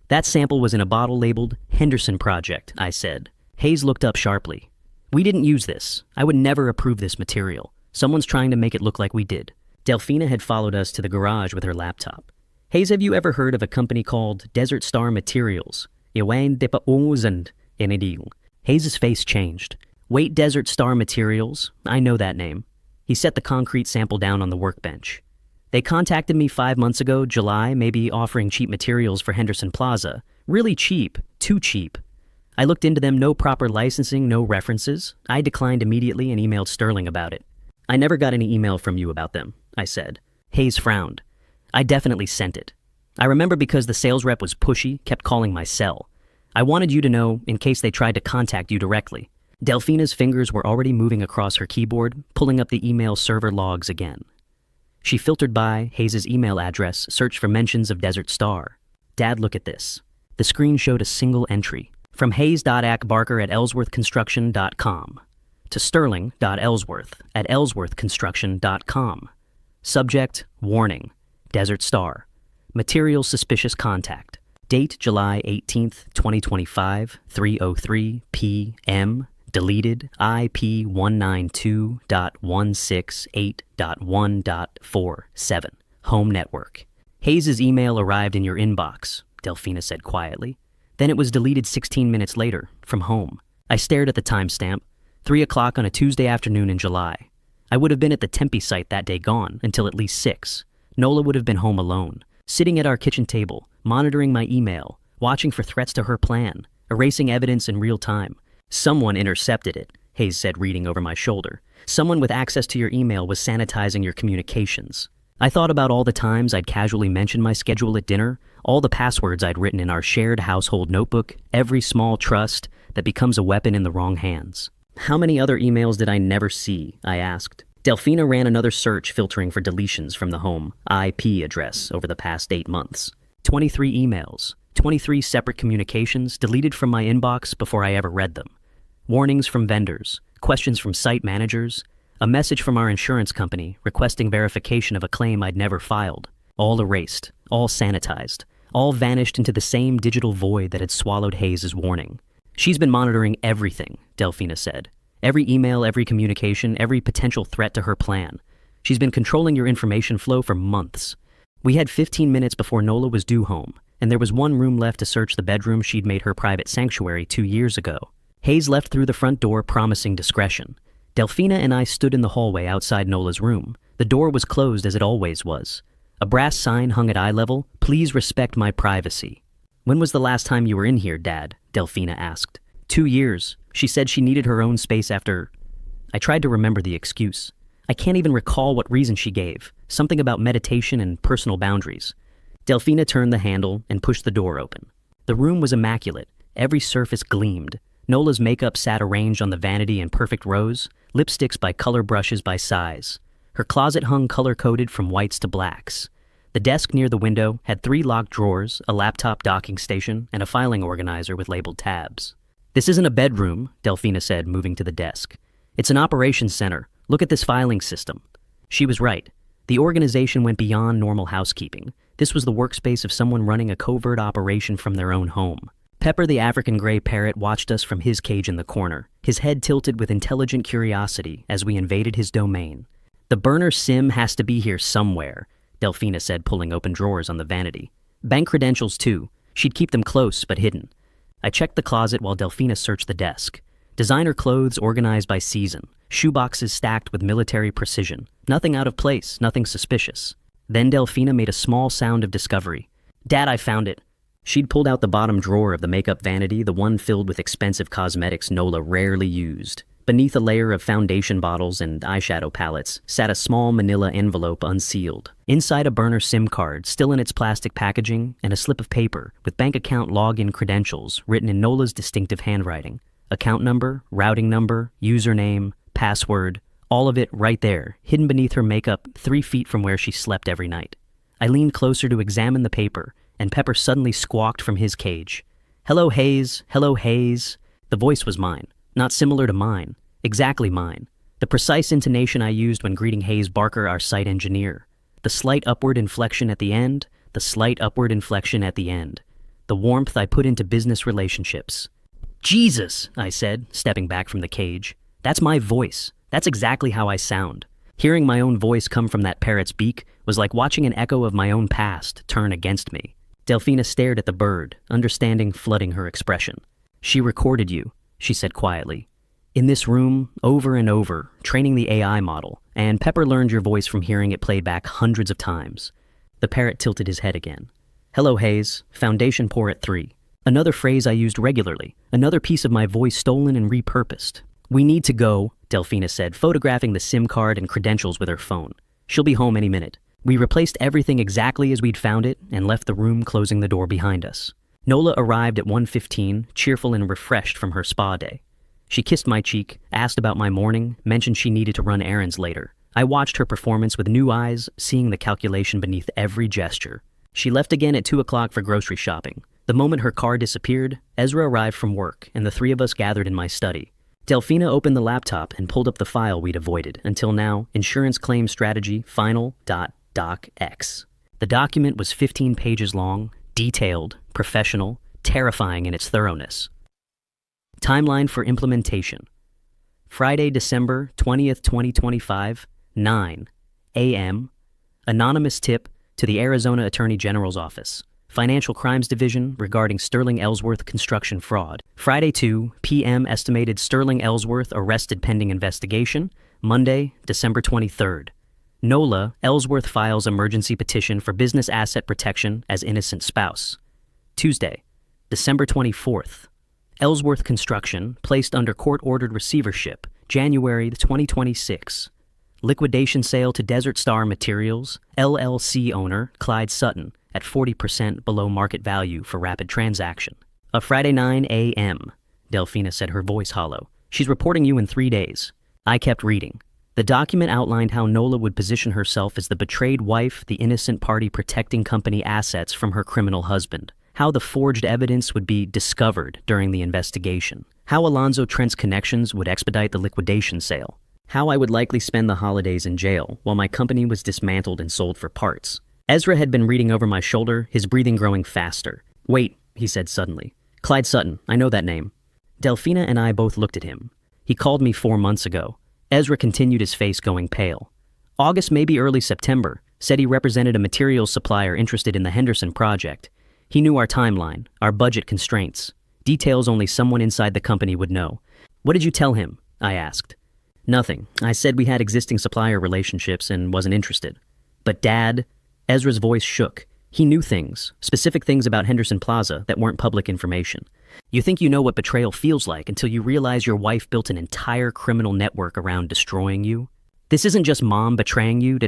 That sample was in a bottle labeled Henderson Project, I said. Hayes looked up sharply. We didn't use this. I would never approve this material. Someone's trying to make it look like we did. Delfina had followed us to the garage with her laptop. Hayes, have you ever heard of a company called Desert Star Materials? Hayes' face changed. Wait, Desert Star Materials? I know that name. He set the concrete sample down on the workbench. They contacted me 5 months ago, July, maybe offering cheap materials for Henderson Plaza. Really cheap. Too cheap. I looked into them, no proper licensing, no references. I declined immediately and emailed Sterling about it. I never got any email from you about them, I said. Hayes frowned. I definitely sent it. I remember because the sales rep was pushy, kept calling my cell. I wanted you to know in case they tried to contact you directly. Delfina's fingers were already moving across her keyboard, pulling up the email server logs again. She filtered by Hayes' email address, searched for mentions of Desert Star. Dad, look at this. The screen showed a single entry. From hayes.acbarker@ellsworthconstruction.com to sterling.ellsworth@ellsworthconstruction.com. Subject, warning, Desert Star. Material suspicious contact. Date, July 18th, 2025, 3:03 p.m. Deleted, IP192.168.1.47. Home network. Hayes' email arrived in your inbox, Delfina said quietly. Then it was deleted 16 minutes later, from home. I stared at the timestamp, 3 o'clock on a Tuesday afternoon in July. I would have been at the Tempe site that day gone until at least 6. Nola would have been home alone, sitting at our kitchen table, monitoring my email, watching for threats to her plan, erasing evidence in real time. Someone intercepted it, Hayes said, reading over my shoulder. Someone with access to your email was sanitizing your communications. I thought about all the times I'd casually mention my schedule at dinner, all the passwords I'd written in our shared household notebook, every small trust that becomes a weapon in the wrong hands. How many other emails did I never see? I asked. Delfina ran another search filtering for deletions from the home IP address over the past 8 months. 23 emails, 23 separate communications deleted from my inbox before I ever read them. Warnings from vendors, questions from site managers, a message from our insurance company requesting verification of a claim I'd never filed. All erased, all sanitized, all vanished into the same digital void that had swallowed Hayes' warning. She's been monitoring everything, Delfina said. Every email, every communication, every potential threat to her plan. She's been controlling your information flow for months. We had 15 minutes before Nola was due home, and there was one room left to search the bedroom she'd made her private sanctuary 2 years ago. Hayes left through the front door promising discretion. Delfina and I stood in the hallway outside Nola's room. The door was closed as it always was. A brass sign hung at eye level, "Please respect my privacy." "When was the last time you were in here, Dad?" Delfina asked. 2 years. She said she needed her own space after... I tried to remember the excuse. I can't even recall what reason she gave. Something about meditation and personal boundaries. Delphina turned the handle and pushed the door open. The room was immaculate. Every surface gleamed. Nola's makeup sat arranged on the vanity in perfect rows, lipsticks by color, brushes by size. Her closet hung color-coded from whites to blacks. The desk near the window had 3 locked drawers, a laptop docking station, and a filing organizer with labeled tabs. "This isn't a bedroom," Delphina said, moving to the desk. "It's an operations center. Look at this filing system." She was right. The organization went beyond normal housekeeping. This was the workspace of someone running a covert operation from their own home. Pepper the African gray parrot watched us from his cage in the corner, his head tilted with intelligent curiosity as we invaded his domain. "The burner SIM has to be here somewhere," Delphina said, pulling open drawers on the vanity. "Bank credentials too. She'd keep them close but hidden." I checked the closet while Delphina searched the desk. Designer clothes organized by season, shoeboxes stacked with military precision. Nothing out of place, nothing suspicious. Then Delphina made a small sound of discovery. "Dad, I found it." She'd pulled out the bottom drawer of the makeup vanity, the one filled with expensive cosmetics Nola rarely used. Beneath a layer of foundation bottles and eyeshadow palettes sat a small manila envelope unsealed. Inside, a burner SIM card, still in its plastic packaging, and a slip of paper with bank account login credentials written in Nola's distinctive handwriting. Account number, routing number, username, password, all of it right there, hidden beneath her makeup 3 feet from where she slept every night. I leaned closer to examine the paper, and Pepper suddenly squawked from his cage. "Hello, Hayes. Hello, Hayes." The voice was mine. Not similar to mine. Exactly mine. The precise intonation I used when greeting Hayes Barker, our site engineer. The slight upward inflection at the end. The slight upward inflection at the end. The warmth I put into business relationships. "Jesus," I said, stepping back from the cage. "That's my voice. That's exactly how I sound." Hearing my own voice come from that parrot's beak was like watching an echo of my own past turn against me. Delphina stared at the bird, understanding flooding her expression. "She recorded you," she said quietly. "In this room, over and over, training the AI model, and Pepper learned your voice from hearing it played back hundreds of times." The parrot tilted his head again. "Hello, Hayes. Foundation pour at 3. Another phrase I used regularly, another piece of my voice stolen and repurposed. "We need to go," Delphina said, photographing the SIM card and credentials with her phone. "She'll be home any minute." We replaced everything exactly as we'd found it and left the room, closing the door behind us. Nola arrived at 1:15, cheerful and refreshed from her spa day. She kissed my cheek, asked about my morning, mentioned she needed to run errands later. I watched her performance with new eyes, seeing the calculation beneath every gesture. She left again at 2 o'clock for grocery shopping. The moment her car disappeared, Ezra arrived from work, and the 3 of us gathered in my study. Delphina opened the laptop and pulled up the file we'd avoided, until now, Insurance Claim Strategy Final.docx. The document was 15 pages long, detailed, professional, terrifying in its thoroughness. Timeline for implementation. Friday, December 20th, 2025, 9 a.m. Anonymous tip to the Arizona Attorney General's Office. Financial Crimes Division regarding Sterling Ellsworth construction fraud. Friday 2 p.m. Estimated Sterling Ellsworth arrested pending investigation. Monday, December 23rd. Nola, Ellsworth files emergency petition for business asset protection as innocent spouse. Tuesday, December 24th. Ellsworth Construction placed under court-ordered receivership, January 2026. Liquidation sale to Desert Star Materials, LLC owner Clyde Sutton at 40% below market value for rapid transaction. A Friday 9 a.m. Delphina said, her voice hollow. She's reporting you in 3 days. I kept reading. The document outlined how Nola would position herself as the betrayed wife, the innocent party protecting company assets from her criminal husband. How the forged evidence would be discovered during the investigation. How Alonzo Trent's connections would expedite the liquidation sale. How I would likely spend the holidays in jail while my company was dismantled and sold for parts. Ezra had been reading over my shoulder, his breathing growing faster. "Wait," he said suddenly. "Clyde Sutton, I know that name." Delphina and I both looked at him. He called me 4 months ago. Ezra continued, his face going pale. "August, maybe early September. Said he represented a materials supplier interested in the Henderson project. He knew our timeline, our budget constraints. Details only someone inside the company would know." "What did you tell him?" I asked. "Nothing. I said we had existing supplier relationships and wasn't interested." "But Dad..." Ezra's voice shook. He knew things, specific things about Henderson Plaza that weren't public information. You think you know what betrayal feels like until you realize your wife built an entire criminal network around destroying you. This isn't just mom betraying you,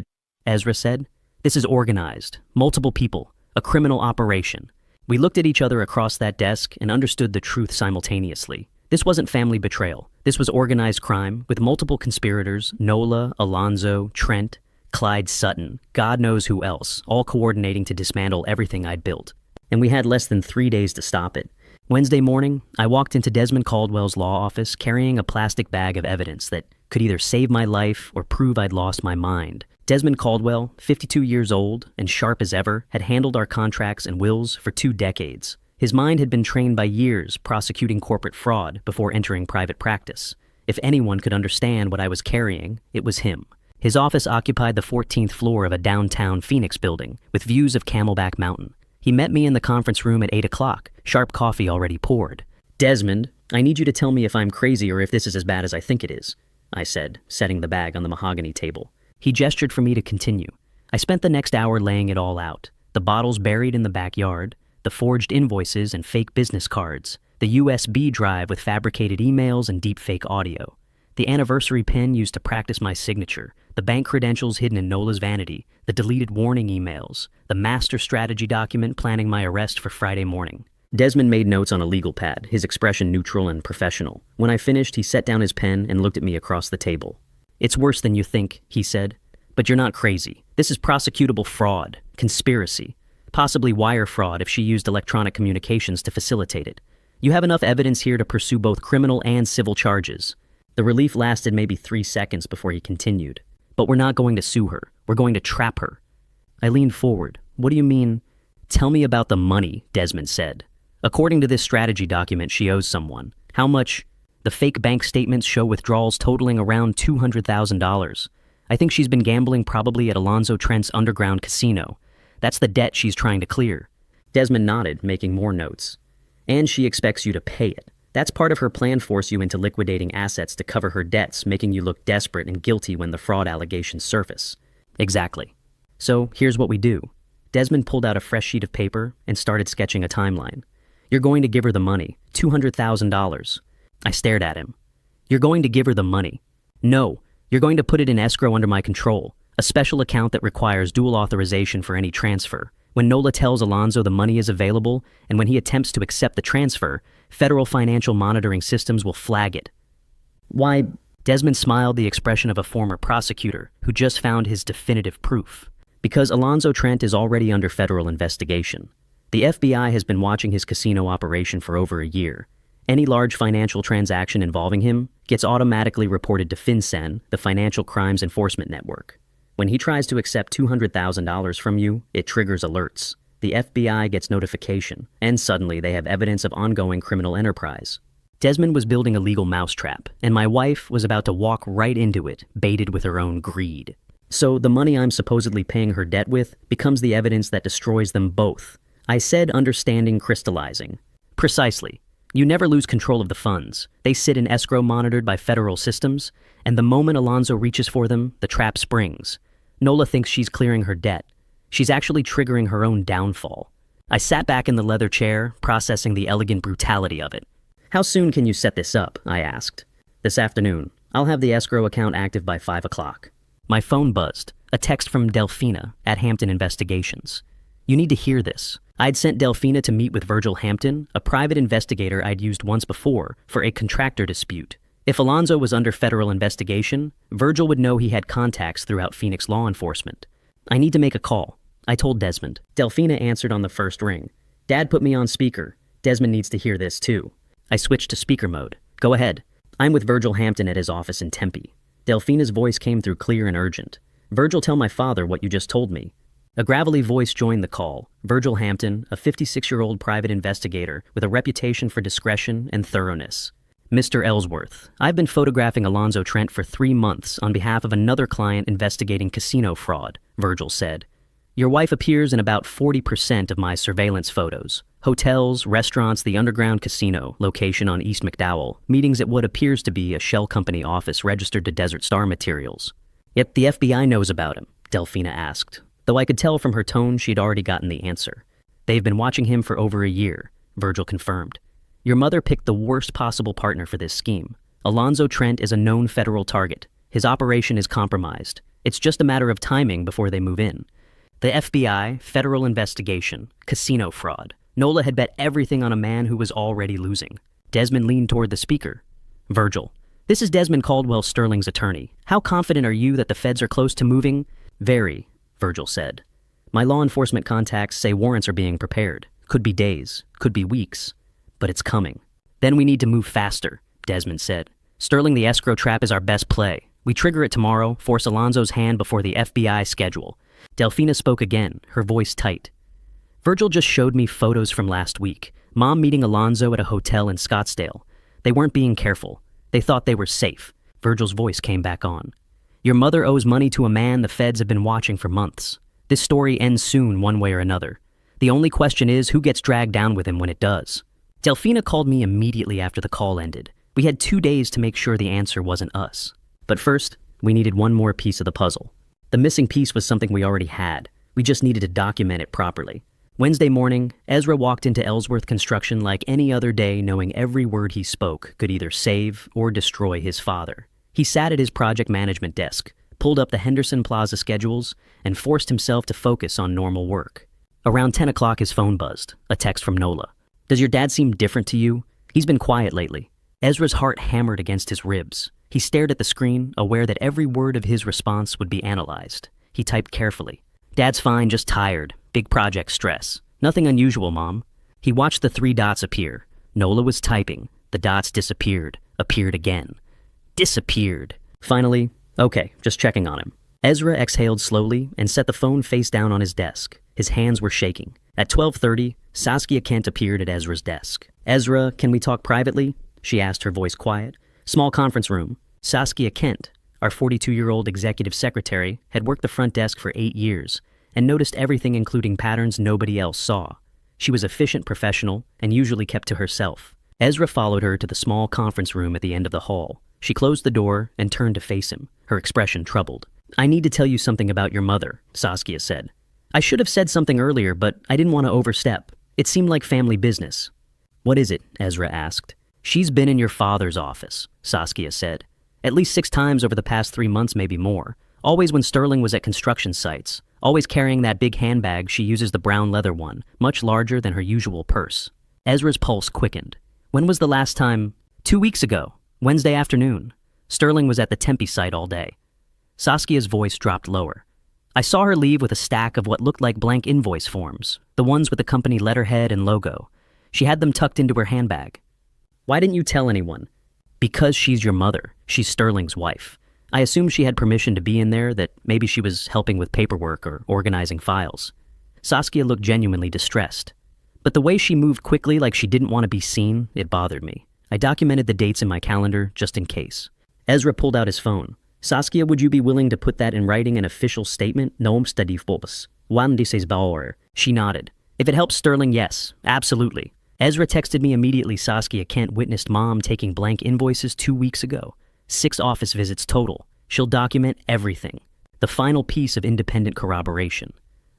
Ezra said. This is organized, multiple people, a criminal operation. We looked at each other across that desk and understood the truth simultaneously. This wasn't family betrayal. This was organized crime with multiple conspirators, Nola, Alonzo, Trent, Clyde Sutton, God knows who else, all coordinating to dismantle everything I'd built. And we had less than 3 days to stop it. Wednesday morning, I walked into Desmond Caldwell's law office carrying a plastic bag of evidence that could either save my life or prove I'd lost my mind. Desmond Caldwell, 52 years old and sharp as ever, had handled our contracts and wills for 2 decades. His mind had been trained by years prosecuting corporate fraud before entering private practice. If anyone could understand what I was carrying, it was him. His office occupied the 14th floor of a downtown Phoenix building with views of Camelback Mountain. He met me in the conference room at 8 o'clock, sharp coffee already poured. "Desmond, I need you to tell me if I'm crazy or if this is as bad as I think it is," I said, setting the bag on the mahogany table. He gestured for me to continue. I spent the next hour laying it all out. The bottles buried in the backyard, the forged invoices and fake business cards, the USB drive with fabricated emails and deepfake audio, the anniversary pin used to practice my signature, the bank credentials hidden in Nola's vanity, the deleted warning emails, the master strategy document planning my arrest for Friday morning. Desmond made notes on a legal pad, his expression neutral and professional. When I finished, he set down his pen and looked at me across the table. "It's worse than you think," he said. "But you're not crazy. This is prosecutable fraud, conspiracy, possibly wire fraud if she used electronic communications to facilitate it. You have enough evidence here to pursue both criminal and civil charges." The relief lasted maybe 3 seconds before he continued. "But we're not going to sue her. We're going to trap her." I leaned forward. "What do you mean?" "Tell me about the money," Desmond said. "According to this strategy document, she owes someone. How much?" "The fake bank statements show withdrawals totaling around $200,000. I think she's been gambling probably at Alonzo Trent's underground casino. That's the debt she's trying to clear." Desmond nodded, making more notes. "And she expects you to pay it. That's part of her plan, force you into liquidating assets to cover her debts, making you look desperate and guilty when the fraud allegations surface." "Exactly. So here's what we do." Desmond pulled out a fresh sheet of paper and started sketching a timeline. "You're going to give her the money, $200,000. I stared at him. "You're going to give her the money." "No, you're going to put it in escrow under my control, a special account that requires dual authorization for any transfer. When Nola tells Alonzo the money is available, and when he attempts to accept the transfer, federal financial monitoring systems will flag it." "Why?" Desmond smiled, the expression of a former prosecutor who just found his definitive proof. "Because Alonzo Trent is already under federal investigation. The FBI has been watching his casino operation for over a year. Any large financial transaction involving him gets automatically reported to FinCEN, the Financial Crimes Enforcement Network. When he tries to accept $200,000 from you, it triggers alerts. The FBI gets notification, and suddenly they have evidence of ongoing criminal enterprise." Desmond was building a legal mousetrap, and my wife was about to walk right into it, baited with her own greed. "So the money I'm supposedly paying her debt with becomes the evidence that destroys them both," I said, understanding crystallizing. "Precisely. You never lose control of the funds. They sit in escrow monitored by federal systems, and the moment Alonzo reaches for them, the trap springs. Nola thinks she's clearing her debt. She's actually triggering her own downfall." I sat back in the leather chair, processing the elegant brutality of it. "How soon can you set this up?" I asked. "This afternoon. I'll have the escrow account active by 5 o'clock. My phone buzzed. A text from Delphina at Hampton Investigations. "You need to hear this." I'd sent Delphina to meet with Virgil Hampton, a private investigator I'd used once before for a contractor dispute. If Alonzo was under federal investigation, Virgil would know he had contacts throughout Phoenix law enforcement. "I need to make a call," I told Desmond. Delphina answered on the first ring. "Dad put me on speaker. Desmond needs to hear this too." I switched to speaker mode. "Go ahead." "I'm with Virgil Hampton at his office in Tempe." Delphina's voice came through clear and urgent. "Virgil, tell my father what you just told me." A gravelly voice joined the call. Virgil Hampton, a 56-year-old private investigator with a reputation for discretion and thoroughness. "Mr. Ellsworth, I've been photographing Alonzo Trent for 3 months on behalf of another client investigating casino fraud," Virgil said. "Your wife appears in about 40% of my surveillance photos. Hotels, restaurants, the underground casino, location on East McDowell, meetings at what appears to be a shell company office registered to Desert Star Materials." "Yet the FBI knows about him," Delphina asked, though I could tell from her tone she'd already gotten the answer. "They've been watching him for over a year," Virgil confirmed. Your mother picked the worst possible partner for this scheme. Alonzo Trent is a known federal target. His operation is compromised. It's just a matter of timing before they move in. The FBI, federal investigation, casino fraud. Nola had bet everything on a man who was already losing. Desmond leaned toward the speaker. Virgil, this is Desmond Caldwell Sterling's attorney. How confident are you that the feds are close to moving? Very, Virgil said. My law enforcement contacts say warrants are being prepared. Could be days, could be weeks. But it's coming. Then we need to move faster, Desmond said. Sterling the escrow trap is our best play. We trigger it tomorrow, force Alonzo's hand before the FBI schedule. Delphina spoke again, her voice tight. Virgil just showed me photos from last week. Mom meeting Alonzo at a hotel in Scottsdale. They weren't being careful. They thought they were safe. Virgil's voice came back on. Your mother owes money to a man the feds have been watching for months. This story ends soon one way or another. The only question is who gets dragged down with him when it does. Delphina called me immediately after the call ended. We had 2 days to make sure the answer wasn't us. But first, we needed one more piece of the puzzle. The missing piece was something we already had. We just needed to document it properly. Wednesday morning, Ezra walked into Ellsworth Construction like any other day, knowing every word he spoke could either save or destroy his father. He sat at his project management desk, pulled up the Henderson Plaza schedules, and forced himself to focus on normal work. Around 10 o'clock, his phone buzzed, a text from Nola. Does your dad seem different to you? He's been quiet lately. Ezra's heart hammered against his ribs. He stared at the screen, aware that every word of his response would be analyzed. He typed carefully. Dad's fine, just tired. Big project stress. Nothing unusual, Mom. He watched the 3 dots appear. Nola was typing. The dots disappeared. Appeared again. Disappeared. Finally, okay, just checking on him. Ezra exhaled slowly and set the phone face down on his desk. His hands were shaking. At 12:30, Saskia Kent appeared at Ezra's desk. Ezra, can we talk privately? She asked, her voice quiet. Small conference room. Saskia Kent, our 42-year-old executive secretary, had worked the front desk for 8 years and noticed everything, including patterns nobody else saw. She was efficient, professional, and usually kept to herself. Ezra followed her to the small conference room at the end of the hall. She closed the door and turned to face him, her expression troubled. I need to tell you something about your mother, Saskia said. I should have said something earlier, but I didn't want to overstep. It seemed like family business. What is it? Ezra asked. She's been in your father's office, Saskia said. At least 6 times over the past 3 months, maybe more. Always when Sterling was at construction sites. Always carrying that big handbag. She uses the brown leather one, much larger than her usual purse. Ezra's pulse quickened. When was the last time? 2 weeks ago, Wednesday afternoon. Sterling was at the Tempe site all day. Saskia's voice dropped lower. I saw her leave with a stack of what looked like blank invoice forms, the ones with the company letterhead and logo. She had them tucked into her handbag. Why didn't you tell anyone? Because she's your mother. She's Sterling's wife. I assumed she had permission to be in there, that maybe she was helping with paperwork or organizing files. Saskia looked genuinely distressed. But the way she moved quickly like she didn't want to be seen, it bothered me. I documented the dates in my calendar just in case. Ezra pulled out his phone. Saskia, would you be willing to put that in writing, an official statement? She nodded. If it helps Sterling, yes, absolutely. Ezra texted me immediately. Saskia Kent witnessed Mom taking blank invoices 2 weeks ago. 6 office visits total. She'll document everything. The final piece of independent corroboration.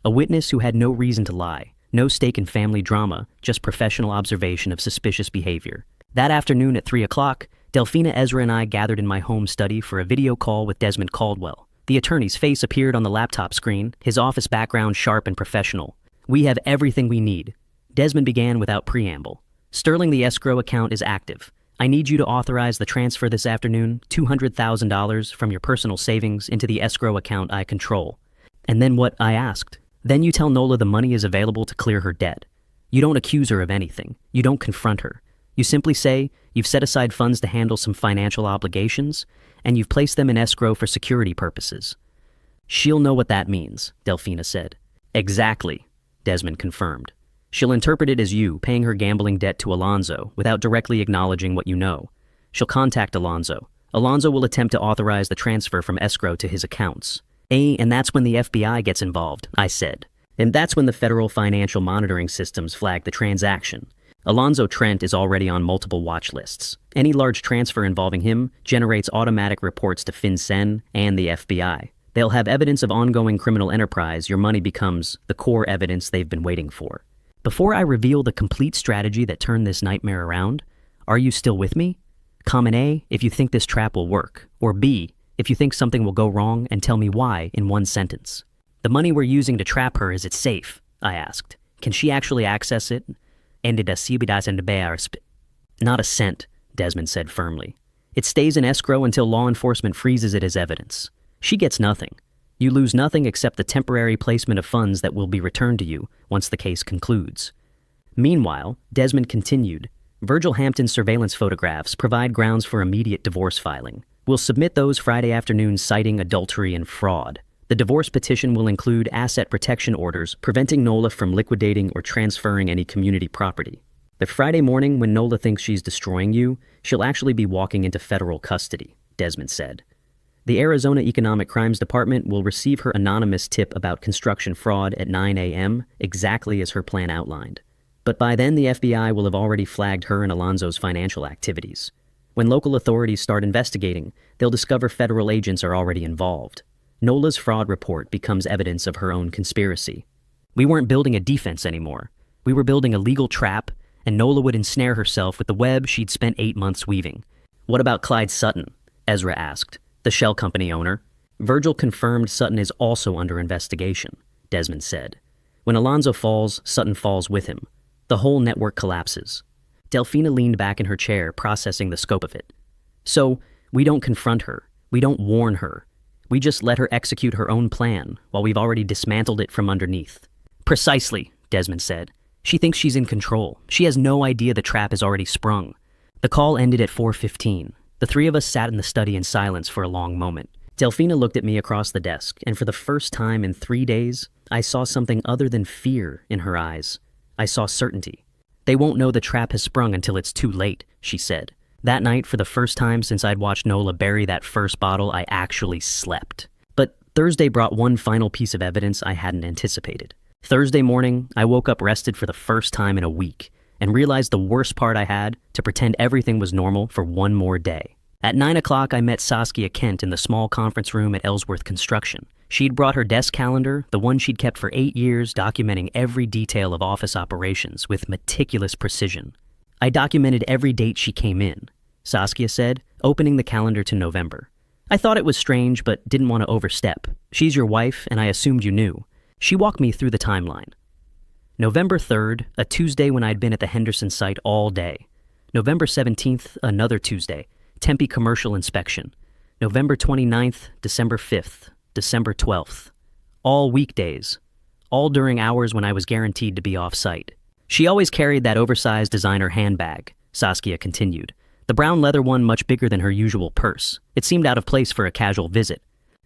A witness who had no reason to lie. No stake in family drama, just professional observation of suspicious behavior. That afternoon at 3 o'clock, Delphina, Ezra, and I gathered in my home study for a video call with Desmond Caldwell. The attorney's face appeared on the laptop screen, his office background sharp and professional. We have everything we need. Desmond began without preamble. Sterling, the escrow account is active. I need you to authorize the transfer this afternoon, $200,000 from your personal savings into the escrow account I control. And then what? I asked. Then you tell Nola the money is available to clear her debt. You don't accuse her of anything. You don't confront her. You simply say you've set aside funds to handle some financial obligations, and you've placed them in escrow for security purposes. She'll know what that means, Delphina said. Exactly, Desmond confirmed. She'll interpret it as you paying her gambling debt to Alonzo without directly acknowledging what you know. She'll contact Alonzo. Alonzo will attempt to authorize the transfer from escrow to his accounts. And that's when the FBI gets involved, I said. And that's when the federal financial monitoring systems flag the transaction. Alonzo Trent is already on multiple watch lists. Any large transfer involving him generates automatic reports to FinCEN and the FBI. They'll have evidence of ongoing criminal enterprise. Your money becomes the core evidence they've been waiting for. Before I reveal the complete strategy that turned this nightmare around, are you still with me? Comment A if you think this trap will work, or B if you think something will go wrong, and tell me why in one sentence. The money we're using to trap her, is it safe? I asked. Can she actually access it? Not a cent, Desmond said firmly. It stays in escrow until law enforcement freezes it as evidence. She gets nothing. You lose nothing except the temporary placement of funds that will be returned to you once the case concludes. Meanwhile, Desmond continued, Virgil Hampton's surveillance photographs provide grounds for immediate divorce filing. We'll submit those Friday afternoon citing adultery and fraud. The divorce petition will include asset protection orders preventing Nola from liquidating or transferring any community property. But Friday morning, when Nola thinks she's destroying you, she'll actually be walking into federal custody, Desmond said. The Arizona Economic Crimes Department will receive her anonymous tip about construction fraud at 9 a.m., exactly as her plan outlined. But by then, the FBI will have already flagged her and Alonzo's financial activities. When local authorities start investigating, they'll discover federal agents are already involved. Nola's fraud report becomes evidence of her own conspiracy. We weren't building a defense anymore. We were building a legal trap, and Nola would ensnare herself with the web she'd spent 8 months weaving. What about Clyde Sutton? Ezra asked, the shell company owner. Virgil confirmed Sutton is also under investigation, Desmond said. When Alonzo falls, Sutton falls with him. The whole network collapses. Delphina leaned back in her chair, processing the scope of it. So, we don't confront her. We don't warn her. We just let her execute her own plan, while we've already dismantled it from underneath. Precisely, Desmond said. She thinks she's in control. She has no idea the trap is already sprung. The call ended at 4:15. The three of us sat in the study in silence for a long moment. Delphina looked at me across the desk, and for the first time in 3 days, I saw something other than fear in her eyes. I saw certainty. They won't know the trap has sprung until it's too late, she said. That night, for the first time since I'd watched Nola bury that first bottle, I actually slept. But Thursday brought one final piece of evidence I hadn't anticipated. Thursday morning, I woke up rested for the first time in a week, and realized the worst part I had, to pretend everything was normal for one more day. At 9 o'clock, I met Saskia Kent in the small conference room at Ellsworth Construction. She'd brought her desk calendar, the one she'd kept for 8 years, documenting every detail of office operations with meticulous precision. I documented every date she came in, Saskia said, opening the calendar to November. I thought it was strange, but didn't want to overstep. She's your wife, and I assumed you knew. She walked me through the timeline. November 3rd, a Tuesday when I'd been at the Henderson site all day. November 17th, another Tuesday, Tempe commercial inspection. November 29th, December 5th, December 12th. All weekdays. All during hours when I was guaranteed to be off-site. She always carried that oversized designer handbag, Saskia continued. The brown leather one much bigger than her usual purse. It seemed out of place for a casual visit.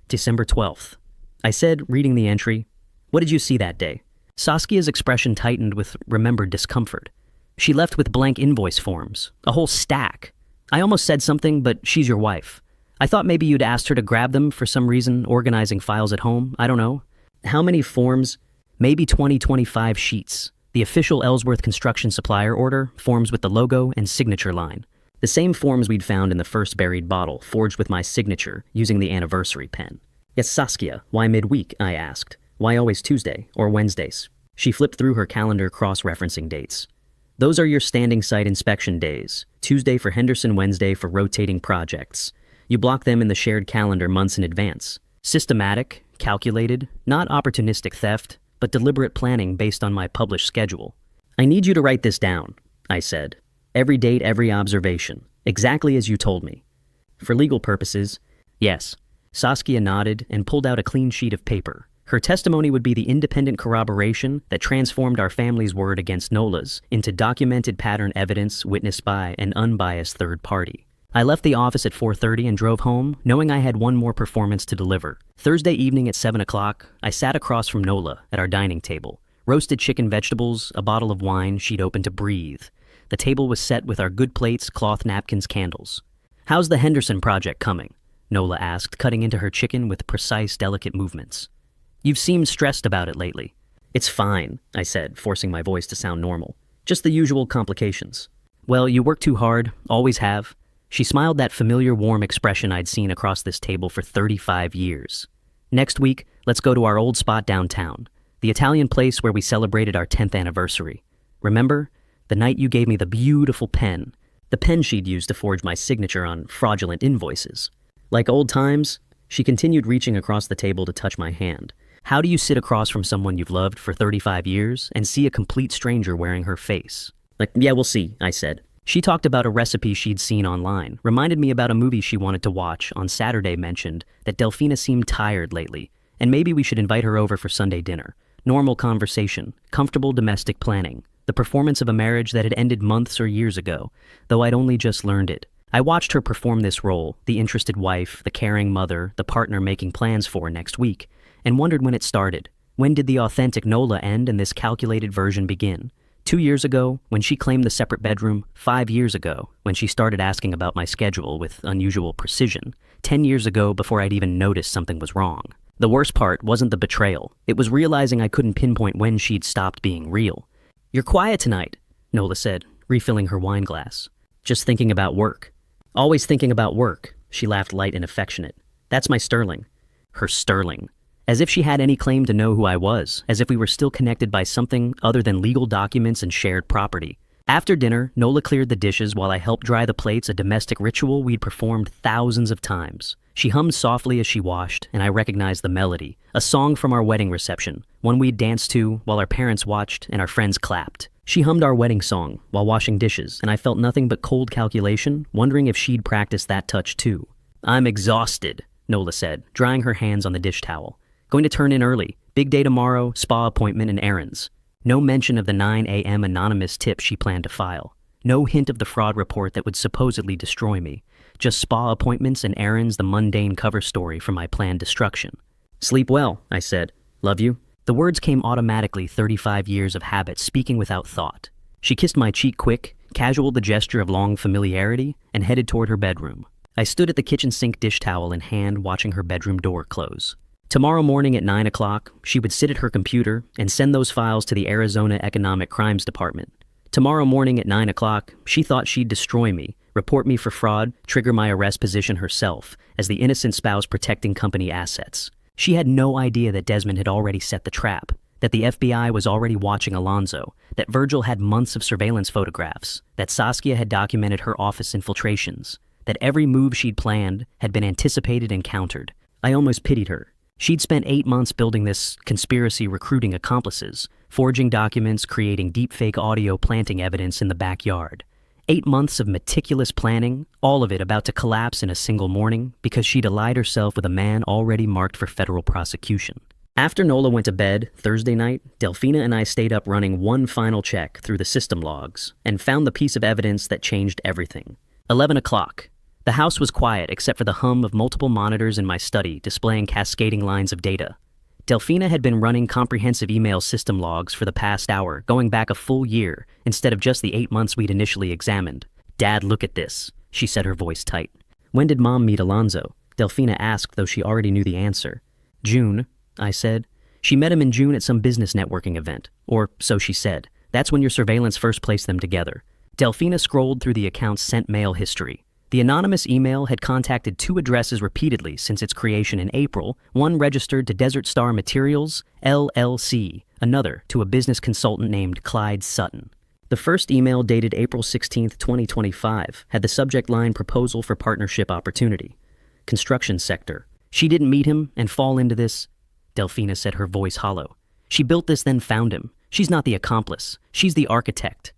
December 12th. I said, reading the entry, "What did you see that day?" Saskia's expression tightened with remembered discomfort. She left with blank invoice forms, a whole stack. I almost said something, but she's your wife. I thought maybe you'd asked her to grab them for some reason, organizing files at home. I don't know. How many forms? Maybe 25 sheets. The official Ellsworth Construction supplier order, forms with the logo and signature line. The same forms we'd found in the first buried bottle, forged with my signature, using the anniversary pen. Yes, Saskia, why midweek? I asked. Why always Tuesday or Wednesdays? She flipped through her calendar, cross-referencing dates. Those are your standing site inspection days. Tuesday for Henderson, Wednesday for rotating projects. You block them in the shared calendar months in advance. Systematic, calculated, not opportunistic theft, but deliberate planning based on my published schedule. I need you to write this down, I said. Every date, every observation. Exactly as you told me. For legal purposes, yes. Saskia nodded and pulled out a clean sheet of paper. Her testimony would be the independent corroboration that transformed our family's word against Nola's into documented pattern evidence witnessed by an unbiased third party. I left the office at 4:30 and drove home, knowing I had one more performance to deliver. Thursday evening at 7 o'clock, I sat across from Nola at our dining table. Roasted chicken vegetables, a bottle of wine she'd opened to breathe. The table was set with our good plates, cloth napkins, candles. "How's the Henderson project coming?" Nola asked, cutting into her chicken with precise, delicate movements. "You've seemed stressed about it lately." "It's fine," I said, forcing my voice to sound normal. "Just the usual complications." "Well, you work too hard, always have." She smiled that familiar warm expression I'd seen across this table for 35 years. "Next week, let's go to our old spot downtown. The Italian place where we celebrated our 10th anniversary. Remember? The night you gave me the beautiful pen. The pen she'd used to forge my signature on fraudulent invoices. Like old times, she continued reaching across the table to touch my hand. How do you sit across from someone you've loved for 35 years and see a complete stranger wearing her face? Yeah, we'll see, I said. She talked about a recipe she'd seen online, reminded me about a movie she wanted to watch, on Saturday mentioned that Delfina seemed tired lately, and maybe we should invite her over for Sunday dinner. Normal conversation, comfortable domestic planning, the performance of a marriage that had ended months or years ago, though I'd only just learned it. I watched her perform this role, the interested wife, the caring mother, the partner making plans for next week, and wondered when it started. When did the authentic Nola end and this calculated version begin? 2 years ago, when she claimed the separate bedroom. 5 years ago, when she started asking about my schedule with unusual precision. 10 years ago, before I'd even noticed something was wrong. The worst part wasn't the betrayal. It was realizing I couldn't pinpoint when she'd stopped being real. "You're quiet tonight," Nola said, refilling her wine glass. "Just thinking about work." "Always thinking about work," she laughed light and affectionate. "That's my Sterling." Her Sterling. As if she had any claim to know who I was, as if we were still connected by something other than legal documents and shared property. After dinner, Nola cleared the dishes while I helped dry the plates, a domestic ritual we'd performed thousands of times. She hummed softly as she washed, and I recognized the melody, a song from our wedding reception, one we'd danced to while our parents watched and our friends clapped. She hummed our wedding song while washing dishes, and I felt nothing but cold calculation, wondering if she'd practiced that touch too. "I'm exhausted," Nola said, drying her hands on the dish towel. "Going to turn in early. Big day tomorrow, spa appointment and errands." No mention of the 9 a.m. anonymous tip she planned to file. No hint of the fraud report that would supposedly destroy me. Just spa appointments and errands, the mundane cover story for my planned destruction. "Sleep well," I said. "Love you." The words came automatically, 35 years of habit, speaking without thought. She kissed my cheek quick, casual the gesture of long familiarity, and headed toward her bedroom. I stood at the kitchen sink, dish towel in hand, watching her bedroom door close. Tomorrow morning at 9 o'clock, she would sit at her computer and send those files to the Arizona Economic Crimes Department. Tomorrow morning at 9 o'clock, she thought she'd destroy me, report me for fraud, trigger my arrest position herself, as the innocent spouse protecting company assets. She had no idea that Desmond had already set the trap, that the FBI was already watching Alonzo, that Virgil had months of surveillance photographs, that Saskia had documented her office infiltrations, that every move she'd planned had been anticipated and countered. I almost pitied her. She'd spent 8 months building this conspiracy, recruiting accomplices, forging documents, creating deepfake audio, planting evidence in the backyard. 8 months of meticulous planning, all of it about to collapse in a single morning because she'd allied herself with a man already marked for federal prosecution. After Nola went to bed Thursday night, Delfina and I stayed up running one final check through the system logs and found the piece of evidence that changed everything. 11 o'clock. The house was quiet except for the hum of multiple monitors in my study displaying cascading lines of data. Delfina had been running comprehensive email system logs for the past hour, going back a full year, instead of just the 8 months we'd initially examined. "Dad, look at this," she said, her voice tight. "When did Mom meet Alonzo?" Delfina asked, though she already knew the answer. "June," I said. "She met him in June at some business networking event. Or so she said. That's when your surveillance first placed them together." Delfina scrolled through the account's sent mail history. The anonymous email had contacted 2 addresses repeatedly since its creation in April, one registered to Desert Star Materials, LLC, another to a business consultant named Clyde Sutton. The first email, dated April 16, 2025, had the subject line "Proposal for Partnership Opportunity." Construction sector. "She didn't meet him and fall into this," Delfina said, her voice hollow. "She built this, then found him. She's not the accomplice. She's the architect."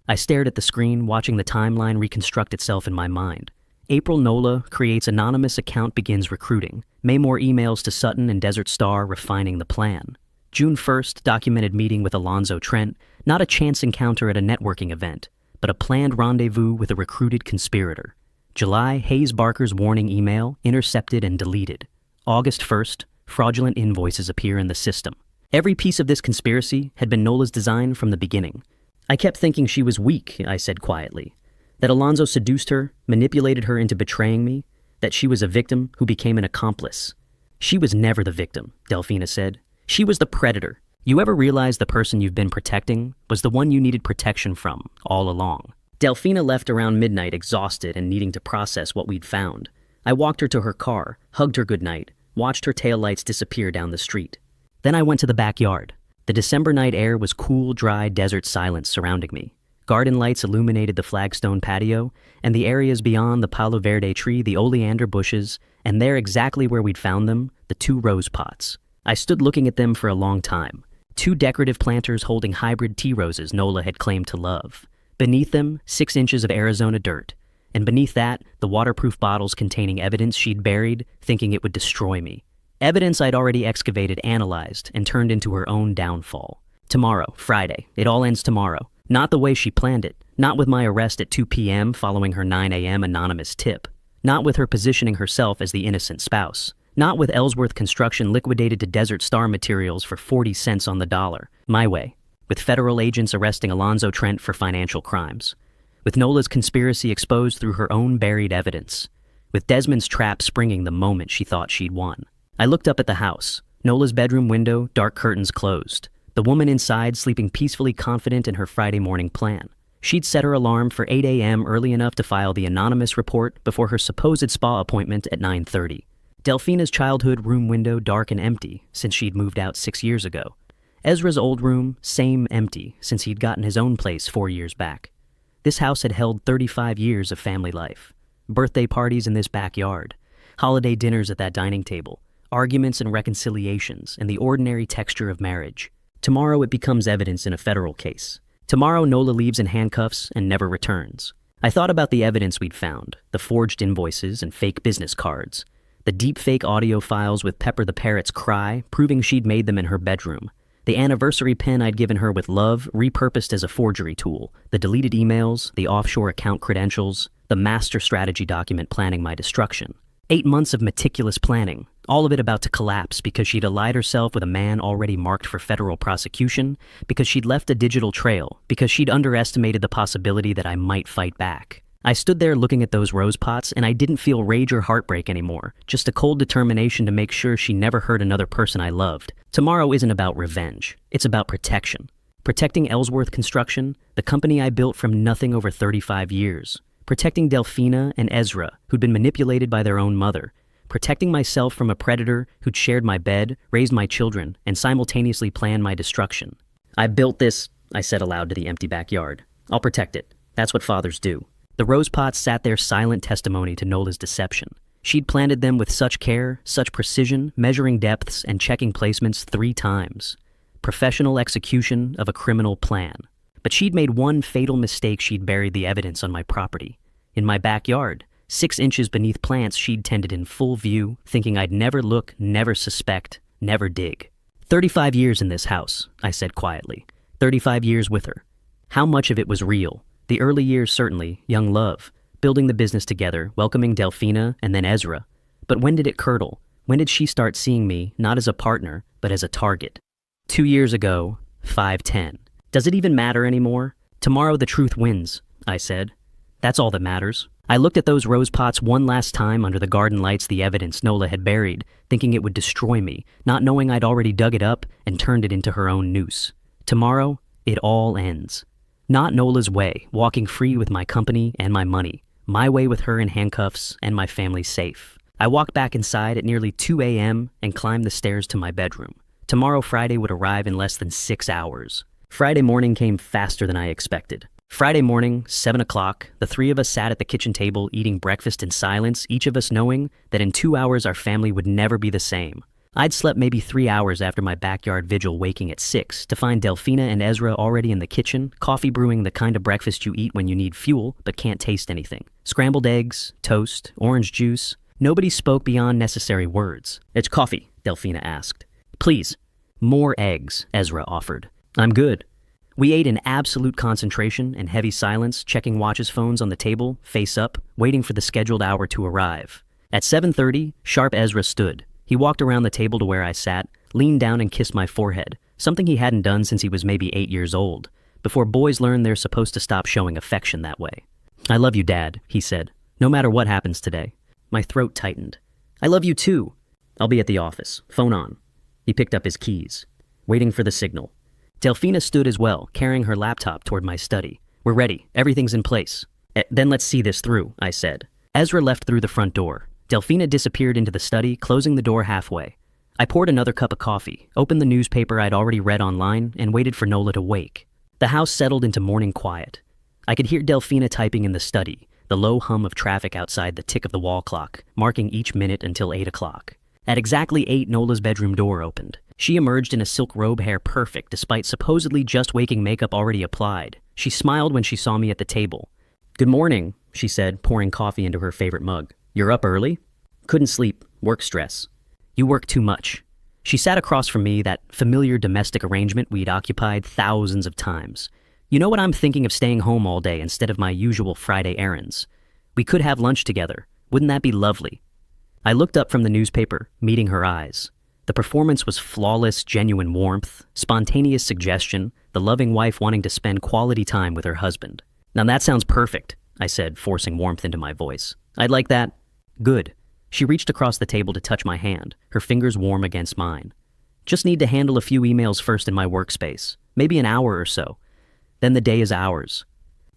I stared at the screen, watching the timeline reconstruct itself in my mind. April, Nola creates anonymous account, begins recruiting. May, more emails to Sutton and Desert Star, refining the plan. June 1st, documented meeting with Alonzo Trent, not a chance encounter at a networking event, but a planned rendezvous with a recruited conspirator. July, Hayes Barker's warning email, intercepted and deleted. August 1st, fraudulent invoices appear in the system. Every piece of this conspiracy had been Nola's design from the beginning. "I kept thinking she was weak," I said quietly. "That Alonzo seduced her, manipulated her into betraying me, that she was a victim who became an accomplice." "She was never the victim," Delfina said. "She was the predator. You ever realize the person you've been protecting was the one you needed protection from all along?" Delfina left around midnight, exhausted and needing to process what we'd found. I walked her to her car, hugged her goodnight, watched her taillights disappear down the street. Then I went to the backyard. The December night air was cool, dry desert silence surrounding me. Garden lights illuminated the flagstone patio, and the areas beyond the Palo Verde tree, the oleander bushes, and there exactly where we'd found them, the 2 rose pots. I stood looking at them for a long time. 2 decorative planters holding hybrid tea roses Nola had claimed to love. Beneath them, 6 inches of Arizona dirt. And beneath that, the waterproof bottles containing evidence she'd buried, thinking it would destroy me. Evidence I'd already excavated, analyzed, and turned into her own downfall. Tomorrow, Friday, it all ends tomorrow. Not the way she planned it. Not with my arrest at 2 p.m. following her 9 a.m. anonymous tip. Not with her positioning herself as the innocent spouse. Not with Ellsworth Construction liquidated to Desert Star materials for 40 cents on the dollar. My way. With federal agents arresting Alonzo Trent for financial crimes. With Nola's conspiracy exposed through her own buried evidence. With Desmond's trap springing the moment she thought she'd won. I looked up at the house. Nola's bedroom window, dark curtains closed. The woman inside sleeping peacefully confident in her Friday morning plan. She'd set her alarm for 8 a.m. early enough to file the anonymous report before her supposed spa appointment at 9:30. Delphina's childhood room window dark and empty since she'd moved out 6 years ago. Ezra's old room, same empty since he'd gotten his own place 4 years back. This house had held 35 years of family life. Birthday parties in this backyard. Holiday dinners at that dining table. Arguments and reconciliations and the ordinary texture of marriage. Tomorrow it becomes evidence in a federal case. Tomorrow Nola leaves in handcuffs and never returns. I thought about the evidence we'd found, the forged invoices and fake business cards, the deep-fake audio files with Pepper the Parrot's cry, proving she'd made them in her bedroom, the anniversary pen I'd given her with love, repurposed as a forgery tool, the deleted emails, the offshore account credentials, the master strategy document planning my destruction. 8 months of meticulous planning, all of it about to collapse because she'd allied herself with a man already marked for federal prosecution, because she'd left a digital trail, because she'd underestimated the possibility that I might fight back. I stood there looking at those rose pots, and I didn't feel rage or heartbreak anymore, just a cold determination to make sure she never hurt another person I loved. Tomorrow isn't about revenge. It's about protection. Protecting Ellsworth Construction, the company I built from nothing over 35 years. Protecting Delphina and Ezra, who'd been manipulated by their own mother. Protecting myself from a predator who'd shared my bed, raised my children, and simultaneously planned my destruction. I built this, I said aloud to the empty backyard. I'll protect it. That's what fathers do. The rose pots sat there silent testimony to Nola's deception. She'd planted them with such care, such precision, measuring depths and checking placements 3 times. Professional execution of a criminal plan. But she'd made one fatal mistake. She'd buried the evidence on my property. In my backyard, 6 inches beneath plants she'd tended in full view, thinking I'd never look, never suspect, never dig. 35 years in this house, I said quietly. 35 years with her. How much of it was real? The early years certainly, young love, building the business together, welcoming Delphina and then Ezra. But when did it curdle? When did she start seeing me, not as a partner, but as a target? 2 years ago, 5:10. Does it even matter anymore? Tomorrow the truth wins, I said. That's all that matters. I looked at those rose pots one last time under the garden lights, the evidence Nola had buried, thinking it would destroy me, not knowing I'd already dug it up and turned it into her own noose. Tomorrow, it all ends. Not Nola's way, walking free with my company and my money. My way with her in handcuffs and my family safe. I walked back inside at nearly 2 a.m. and climbed the stairs to my bedroom. Tomorrow, Friday, would arrive in less than 6 hours. Friday morning came faster than I expected. Friday morning, 7 o'clock, the 3 of us sat at the kitchen table eating breakfast in silence, each of us knowing that in 2 hours our family would never be the same. I'd slept maybe 3 hours after my backyard vigil, waking at 6 to find Delphina and Ezra already in the kitchen, coffee brewing, the kind of breakfast you eat when you need fuel but can't taste anything. Scrambled eggs, toast, orange juice. Nobody spoke beyond necessary words. "It's coffee," Delphina asked. "Please." "More eggs," Ezra offered. "I'm good." We ate in absolute concentration and heavy silence, checking watches, phones on the table, face up, waiting for the scheduled hour to arrive. At 7:30, sharp Ezra stood. He walked around the table to where I sat, leaned down and kissed my forehead, something he hadn't done since he was maybe 8 years old, before boys learn they're supposed to stop showing affection that way. "I love you, Dad," he said, "no matter what happens today." My throat tightened. "I love you too." "I'll be at the office. Phone on." He picked up his keys, waiting for the signal. Delphina stood as well, carrying her laptop toward my study. "We're ready. Everything's in place." Then let's see this through," I said. Ezra left through the front door. Delphina disappeared into the study, closing the door halfway. I poured another cup of coffee, opened the newspaper I'd already read online, and waited for Nola to wake. The house settled into morning quiet. I could hear Delphina typing in the study, the low hum of traffic outside the tick of the wall clock, marking each minute until 8 o'clock. At exactly 8, Nola's bedroom door opened. She emerged in a silk robe, hair perfect, despite supposedly just waking makeup already applied. She smiled when she saw me at the table. "Good morning," she said, pouring coffee into her favorite mug. "You're up early?" "Couldn't sleep. Work stress." "You work too much." She sat across from me, that familiar domestic arrangement we'd occupied thousands of times. "You know what, I'm thinking of staying home all day instead of my usual Friday errands. We could have lunch together. Wouldn't that be lovely?" I looked up from the newspaper, meeting her eyes. The performance was flawless, genuine warmth, spontaneous suggestion, the loving wife wanting to spend quality time with her husband. "Now that sounds perfect," I said, forcing warmth into my voice. "I'd like that." "Good." She reached across the table to touch my hand, her fingers warm against mine. "Just need to handle a few emails first in my workspace, maybe an hour or so. Then the day is ours."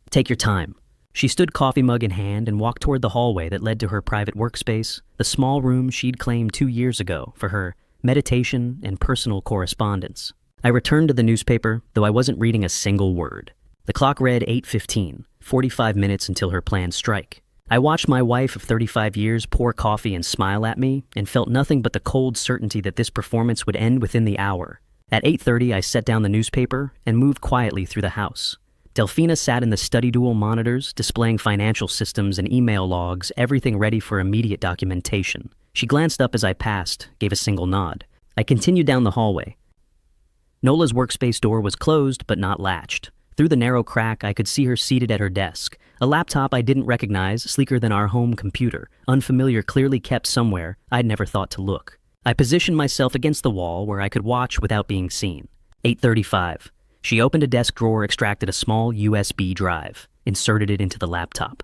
"Take your time." She stood, coffee mug in hand, and walked toward the hallway that led to her private workspace, the small room she'd claimed 2 years ago for her meditation and personal correspondence. I returned to the newspaper, though I wasn't reading a single word. The clock read 8:15, 45 minutes until her planned strike. I watched my wife of 35 years pour coffee and smile at me, and felt nothing but the cold certainty that this performance would end within the hour. At 8:30, I set down the newspaper and moved quietly through the house. Delphina sat in the study dual monitors, displaying financial systems and email logs, everything ready for immediate documentation. She glanced up as I passed, gave a single nod. I continued down the hallway. Nola's workspace door was closed but not latched. Through the narrow crack, I could see her seated at her desk, a laptop I didn't recognize, sleeker than our home computer, unfamiliar, clearly kept somewhere I'd never thought to look. I positioned myself against the wall where I could watch without being seen. 8:35. She opened a desk drawer, extracted a small USB drive, inserted it into the laptop,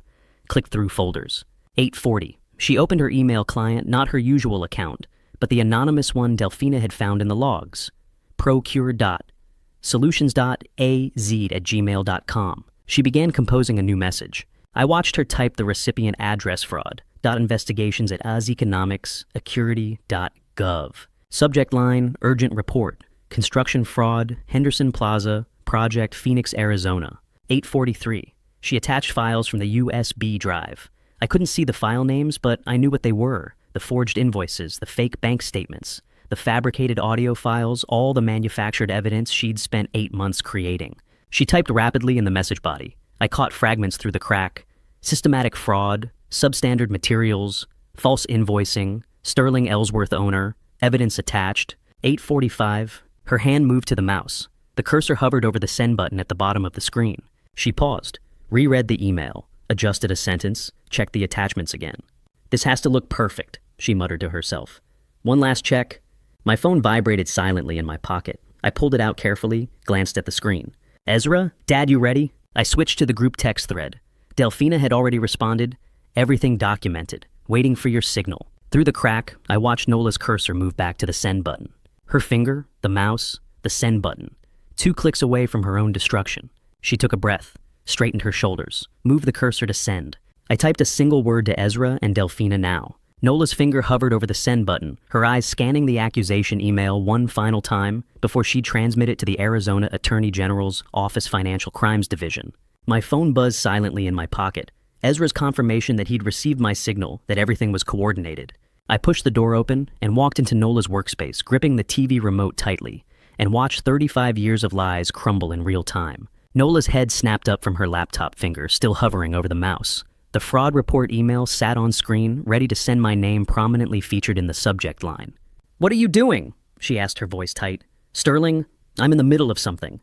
clicked through folders. 8:40. She opened her email client, not her usual account, but the anonymous one Delphina had found in the logs. procure.solutions.az@gmail.com. She began composing a new message. I watched her type the recipient address fraud. .investigations@azeconomics.acurity.gov. Subject line, urgent report. Construction fraud, Henderson Plaza, Project Phoenix, Arizona. 8:43. She attached files from the USB drive. I couldn't see the file names, but I knew what they were. The forged invoices, the fake bank statements, the fabricated audio files, all the manufactured evidence she'd spent 8 months creating. She typed rapidly in the message body. I caught fragments through the crack. Systematic fraud, substandard materials, false invoicing, Sterling Ellsworth owner, evidence attached. 8:45. Her hand moved to the mouse. The cursor hovered over the send button at the bottom of the screen. She paused, reread the email, adjusted a sentence, checked the attachments again. "This has to look perfect," she muttered to herself. "One last check." My phone vibrated silently in my pocket. I pulled it out carefully, glanced at the screen. "Ezra, Dad, you ready?" I switched to the group text thread. Delphina had already responded. "Everything documented. Waiting for your signal." Through the crack, I watched Nola's cursor move back to the send button. Her finger, the mouse, the send button. 2 clicks away from her own destruction. She took a breath, straightened her shoulders, moved the cursor to send. I typed a single word to Ezra and Delphina now. Nola's finger hovered over the send button, her eyes scanning the accusation email one final time before she transmitted it to the Arizona Attorney General's Office Financial Crimes Division. My phone buzzed silently in my pocket. Ezra's confirmation that he'd received my signal, that everything was coordinated. I pushed the door open and walked into Nola's workspace, gripping the TV remote tightly, and watched 35 years of lies crumble in real time. Nola's head snapped up from her laptop finger, still hovering over the mouse. The fraud report email sat on screen, ready to send, my name prominently featured in the subject line. "What are you doing?" she asked, her voice tight. "Sterling, I'm in the middle of something."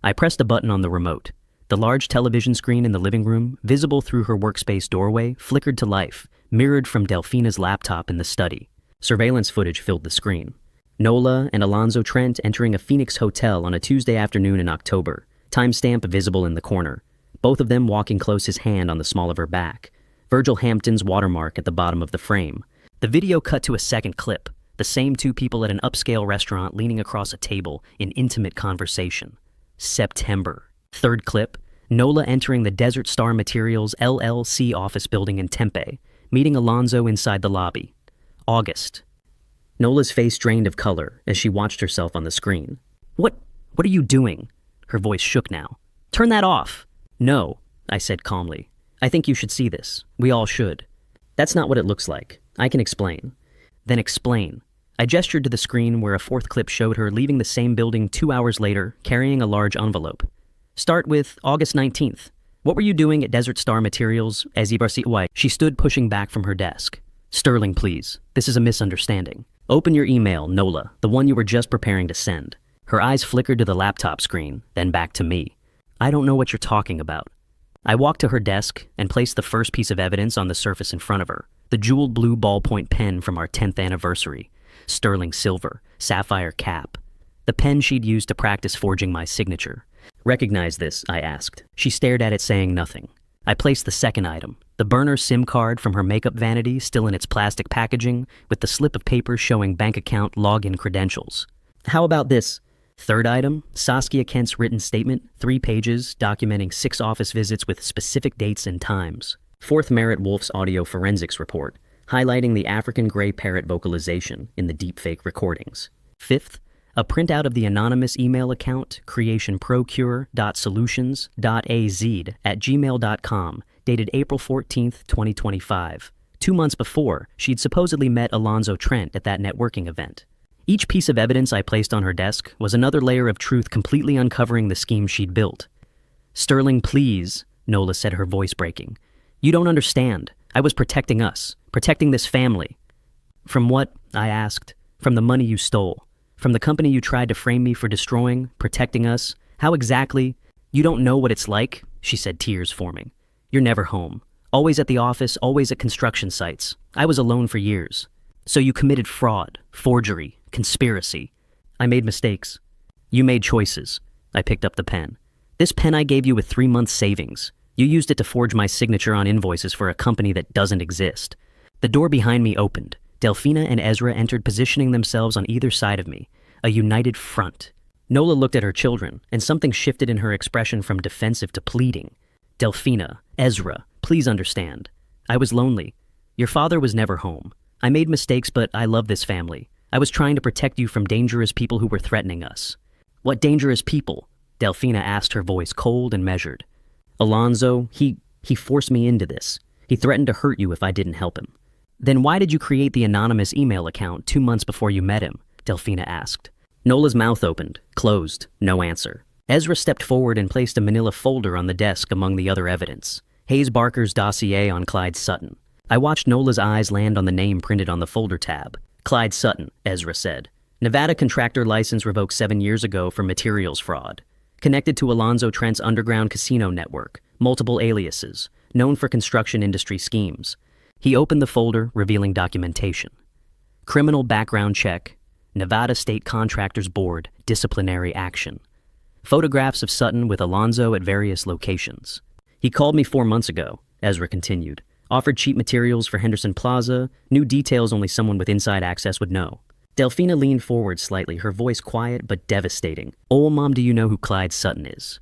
I pressed a button on the remote. The large television screen in the living room, visible through her workspace doorway, flickered to life, mirrored from Delphina's laptop in the study. Surveillance footage filled the screen. Nola and Alonzo Trent entering a Phoenix hotel on a Tuesday afternoon in October. Timestamp visible in the corner. Both of them walking close, his hand on the small of her back. Virgil Hampton's watermark at the bottom of the frame. The video cut to a second clip. The same 2 people at an upscale restaurant leaning across a table in intimate conversation. September. Third clip. Nola entering the Desert Star Materials LLC office building in Tempe, meeting Alonzo inside the lobby. August. Nola's face drained of color as she watched herself on the screen. What are you doing? Her voice shook now. Turn that off. No, I said calmly. I think you should see this. We all should. That's not what it looks like. I can explain. Then explain. I gestured to the screen where a fourth clip showed her leaving the same building 2 hours later, carrying a large envelope. Start with August 19th. What were you doing at Desert Star Materials as Ibarsi? She stood pushing back from her desk. Sterling, please. This is a misunderstanding. Open your email, Nola, the one you were just preparing to send. Her eyes flickered to the laptop screen, then back to me. I don't know what you're talking about. I walked to her desk and placed the first piece of evidence on the surface in front of her, the jeweled blue ballpoint pen from our 10th anniversary, sterling silver, sapphire cap, the pen she'd used to practice forging my signature. Recognize this, I asked. She stared at it saying nothing. I placed the second item, the burner SIM card from her makeup vanity still in its plastic packaging with the slip of paper showing bank account login credentials. How about this? Third item, Saskia Kent's written statement, 3 pages, documenting 6 office visits with specific dates and times. Fourth, Merritt Wolf's audio forensics report, highlighting the African gray parrot vocalization in the deepfake recordings. Fifth, a printout of the anonymous email account creationprocure.solutions.az@gmail.com, dated April 14th, 2025. 2 months before, she'd supposedly met Alonzo Trent at that networking event. Each piece of evidence I placed on her desk was another layer of truth completely uncovering the scheme she'd built. Sterling, please, Nola said, her voice breaking. You don't understand. I was protecting us, protecting this family. From what? I asked. From the money you stole. From the company you tried to frame me for destroying, protecting us. How exactly? You don't know what it's like, she said, tears forming. You're never home. Always at the office, always at construction sites. I was alone for years. So you committed fraud, forgery, conspiracy. I made mistakes. You made choices. I picked up the pen. This pen I gave you with 3 months' savings. You used it to forge my signature on invoices for a company that doesn't exist. The door behind me opened. Delphina and Ezra entered, positioning themselves on either side of me, a united front. Nola looked at her children, and something shifted in her expression from defensive to pleading. Delphina, Ezra, please understand. I was lonely. Your father was never home. I made mistakes, but I love this family. I was trying to protect you from dangerous people who were threatening us. What dangerous people? Delphina asked, her voice cold and measured. Alonzo, he forced me into this. He threatened to hurt you if I didn't help him. Then why did you create the anonymous email account 2 months before you met him? Delphina asked. Nola's mouth opened, closed, no answer. Ezra stepped forward and placed a manila folder on the desk among the other evidence. Hayes Barker's dossier on Clyde Sutton. I watched Nola's eyes land on the name printed on the folder tab. Clyde Sutton, Ezra said. Nevada contractor license revoked 7 years ago for materials fraud. Connected to Alonzo Trent's underground casino network. Multiple aliases. Known for construction industry schemes. He opened the folder, revealing documentation. Criminal background check. Nevada State Contractors Board, disciplinary action. Photographs of Sutton with Alonzo at various locations. He called me 4 months ago, Ezra continued. Offered cheap materials for Henderson Plaza, new details only someone with inside access would know. Delphina leaned forward slightly, her voice quiet but devastating. Oh, Mom, do you know who Clyde Sutton is?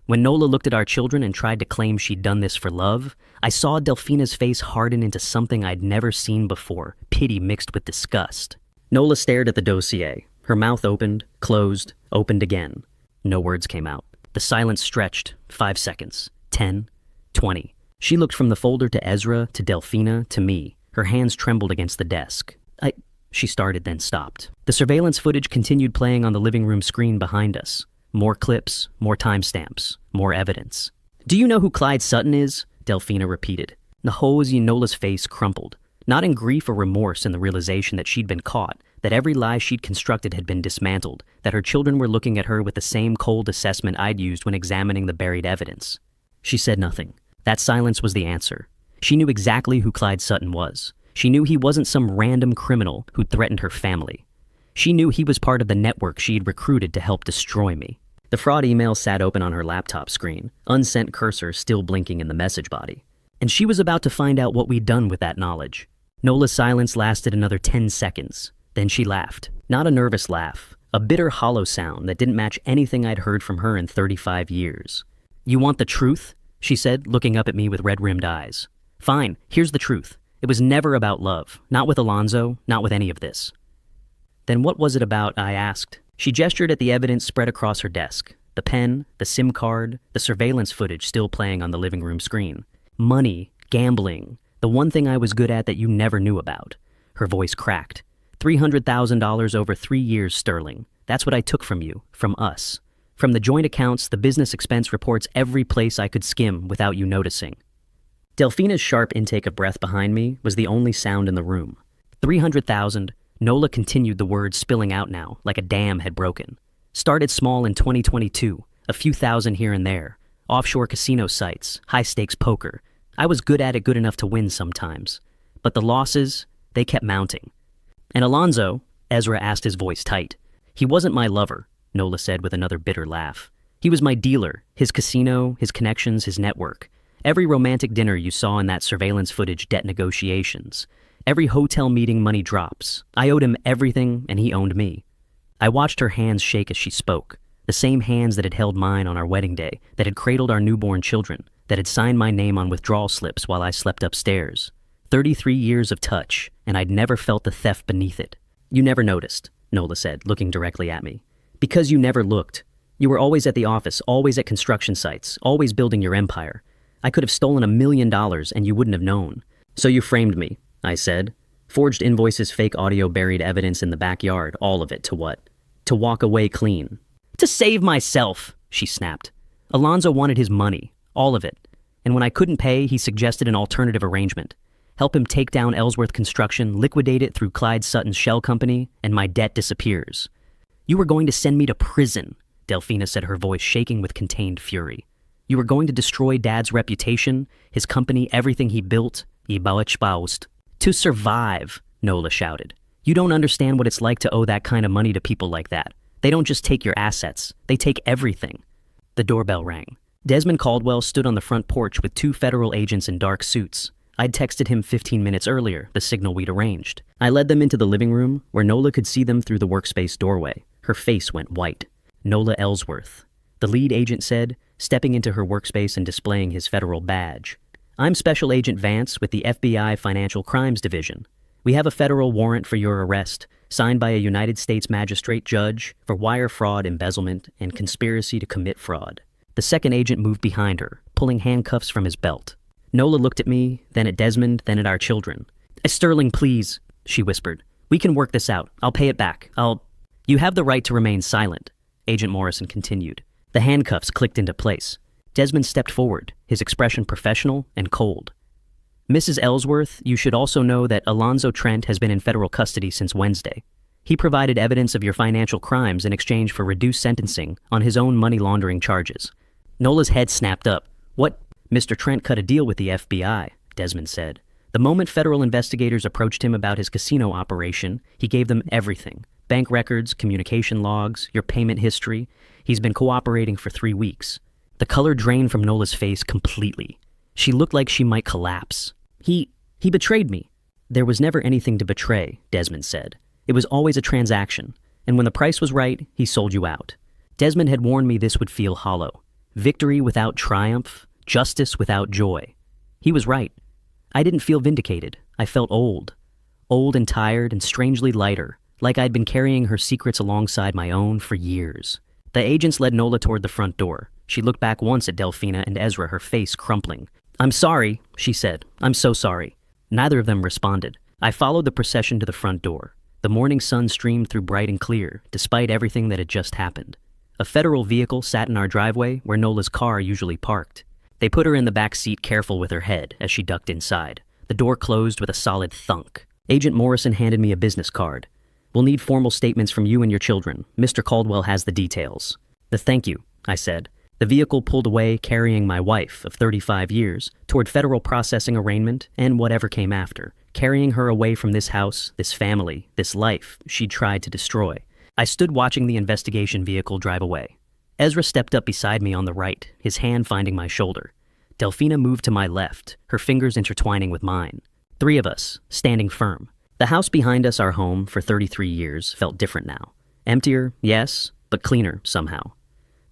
When Nola looked at our children and tried to claim she'd done this for love, I saw Delphina's face harden into something I'd never seen before, pity mixed with disgust. Nola stared at the dossier. Her mouth opened, closed, opened again. No words came out. The silence stretched. 5 seconds. 10. 20. She looked from the folder to Ezra, to Delphina, to me. Her hands trembled against the desk. She started, then stopped. The surveillance footage continued playing on the living room screen behind us. More clips, more timestamps, more evidence. Do you know who Clyde Sutton is? Delphina repeated. Nola's face crumpled. Not in grief or remorse in the realization that she'd been caught, that every lie she'd constructed had been dismantled, that her children were looking at her with the same cold assessment I'd used when examining the buried evidence. She said nothing. That silence was the answer. She knew exactly who Clyde Sutton was. She knew he wasn't some random criminal who'd threatened her family. She knew he was part of the network she'd recruited to help destroy me. The fraud email sat open on her laptop screen, unsent cursor still blinking in the message body. And she was about to find out what we'd done with that knowledge. Nola's silence lasted another 10 seconds. Then she laughed. Not a nervous laugh. A bitter, hollow sound that didn't match anything I'd heard from her in 35 years. You want the truth? She said, looking up at me with red-rimmed eyes. Fine, here's the truth. It was never about love. Not with Alonzo, not with any of this. Then what was it about, I asked. She gestured at the evidence spread across her desk. The pen, the SIM card, the surveillance footage still playing on the living room screen. Money, gambling, the one thing I was good at that you never knew about. Her voice cracked. $300,000 over 3 years sterling. That's what I took from you, from us. From the joint accounts, the business expense reports, every place I could skim without you noticing. Delphina's sharp intake of breath behind me was the only sound in the room. 300,000, Nola continued, the words spilling out now, like a dam had broken. Started small in 2022, a few thousand here and there. Offshore casino sites, high-stakes poker. I was good at it, good enough to win sometimes. But the losses, they kept mounting. And Alonzo, Ezra asked, his voice tight. He wasn't my lover, Nola said with another bitter laugh. He was my dealer, his casino, his connections, his network. Every romantic dinner you saw in that surveillance footage, debt negotiations. Every hotel meeting, money drops. I owed him everything, and he owned me. I watched her hands shake as she spoke. The same hands that had held mine on our wedding day, that had cradled our newborn children, that had signed my name on withdrawal slips while I slept upstairs. 33 years of touch, and I'd never felt the theft beneath it. You never noticed, Nola said, looking directly at me. Because you never looked. You were always at the office, always at construction sites, always building your empire. I could have stolen $1 million and you wouldn't have known. So you framed me, I said. Forged invoices, fake audio, buried evidence in the backyard, all of it to what? To walk away clean. To save myself, she snapped. Alonzo wanted his money, all of it. And when I couldn't pay, he suggested an alternative arrangement. Help him take down Ellsworth Construction, liquidate it through Clyde Sutton's shell company, and my debt disappears. You were going to send me to prison, Delphina said, her voice shaking with contained fury. You were going to destroy Dad's reputation, his company, everything he built, to survive, Nola shouted. You don't understand what it's like to owe that kind of money to people like that. They don't just take your assets, they take everything. The doorbell rang. Desmond Caldwell stood on the front porch with 2 federal agents in dark suits. I'd texted him 15 minutes earlier, the signal we'd arranged. I led them into the living room, where Nola could see them through the workspace doorway. Her face went white. Nola Ellsworth, the lead agent said, stepping into her workspace and displaying his federal badge. I'm Special Agent Vance with the FBI Financial Crimes Division. We have a federal warrant for your arrest, signed by a United States magistrate judge for wire fraud, embezzlement, and conspiracy to commit fraud. The second agent moved behind her, pulling handcuffs from his belt. Nola looked at me, then at Desmond, then at our children. Sterling, please, she whispered. We can work this out. I'll pay it back. You have the right to remain silent, Agent Morrison continued. The handcuffs clicked into place. Desmond stepped forward, his expression professional and cold. Mrs. Ellsworth, you should also know that Alonzo Trent has been in federal custody since Wednesday. He provided evidence of your financial crimes in exchange for reduced sentencing on his own money laundering charges. Nola's head snapped up. What? Mr. Trent cut a deal with the FBI, Desmond said. The moment federal investigators approached him about his casino operation, he gave them everything. Bank records, communication logs, your payment history. He's been cooperating for 3 weeks. The color drained from Nola's face completely. She looked like she might collapse. He betrayed me. There was never anything to betray, Desmond said. It was always a transaction, and when the price was right, he sold you out. Desmond had warned me this would feel hollow. Victory without triumph, justice without joy. He was right. I didn't feel vindicated. I felt old. Old and tired and strangely lighter, like I'd been carrying her secrets alongside my own for years. The agents led Nola toward the front door. She looked back once at Delphina and Ezra, her face crumpling. I'm sorry, she said. I'm so sorry. Neither of them responded. I followed the procession to the front door. The morning sun streamed through bright and clear, despite everything that had just happened. A federal vehicle sat in our driveway where Nola's car usually parked. They put her in the back seat, careful with her head, as she ducked inside. The door closed with a solid thunk. Agent Morrison handed me a business card. We'll need formal statements from you and your children. Mr. Caldwell has the details. Thank you, I said. The vehicle pulled away, carrying my wife of 35 years toward federal processing arraignment and whatever came after, carrying her away from this house, this family, this life she'd tried to destroy. I stood watching the investigation vehicle drive away. Ezra stepped up beside me on the right, his hand finding my shoulder. Delphina moved to my left, her fingers intertwining with mine. 3 of us, standing firm. The house behind us, our home for 33 years, felt different now. Emptier, yes, but cleaner somehow.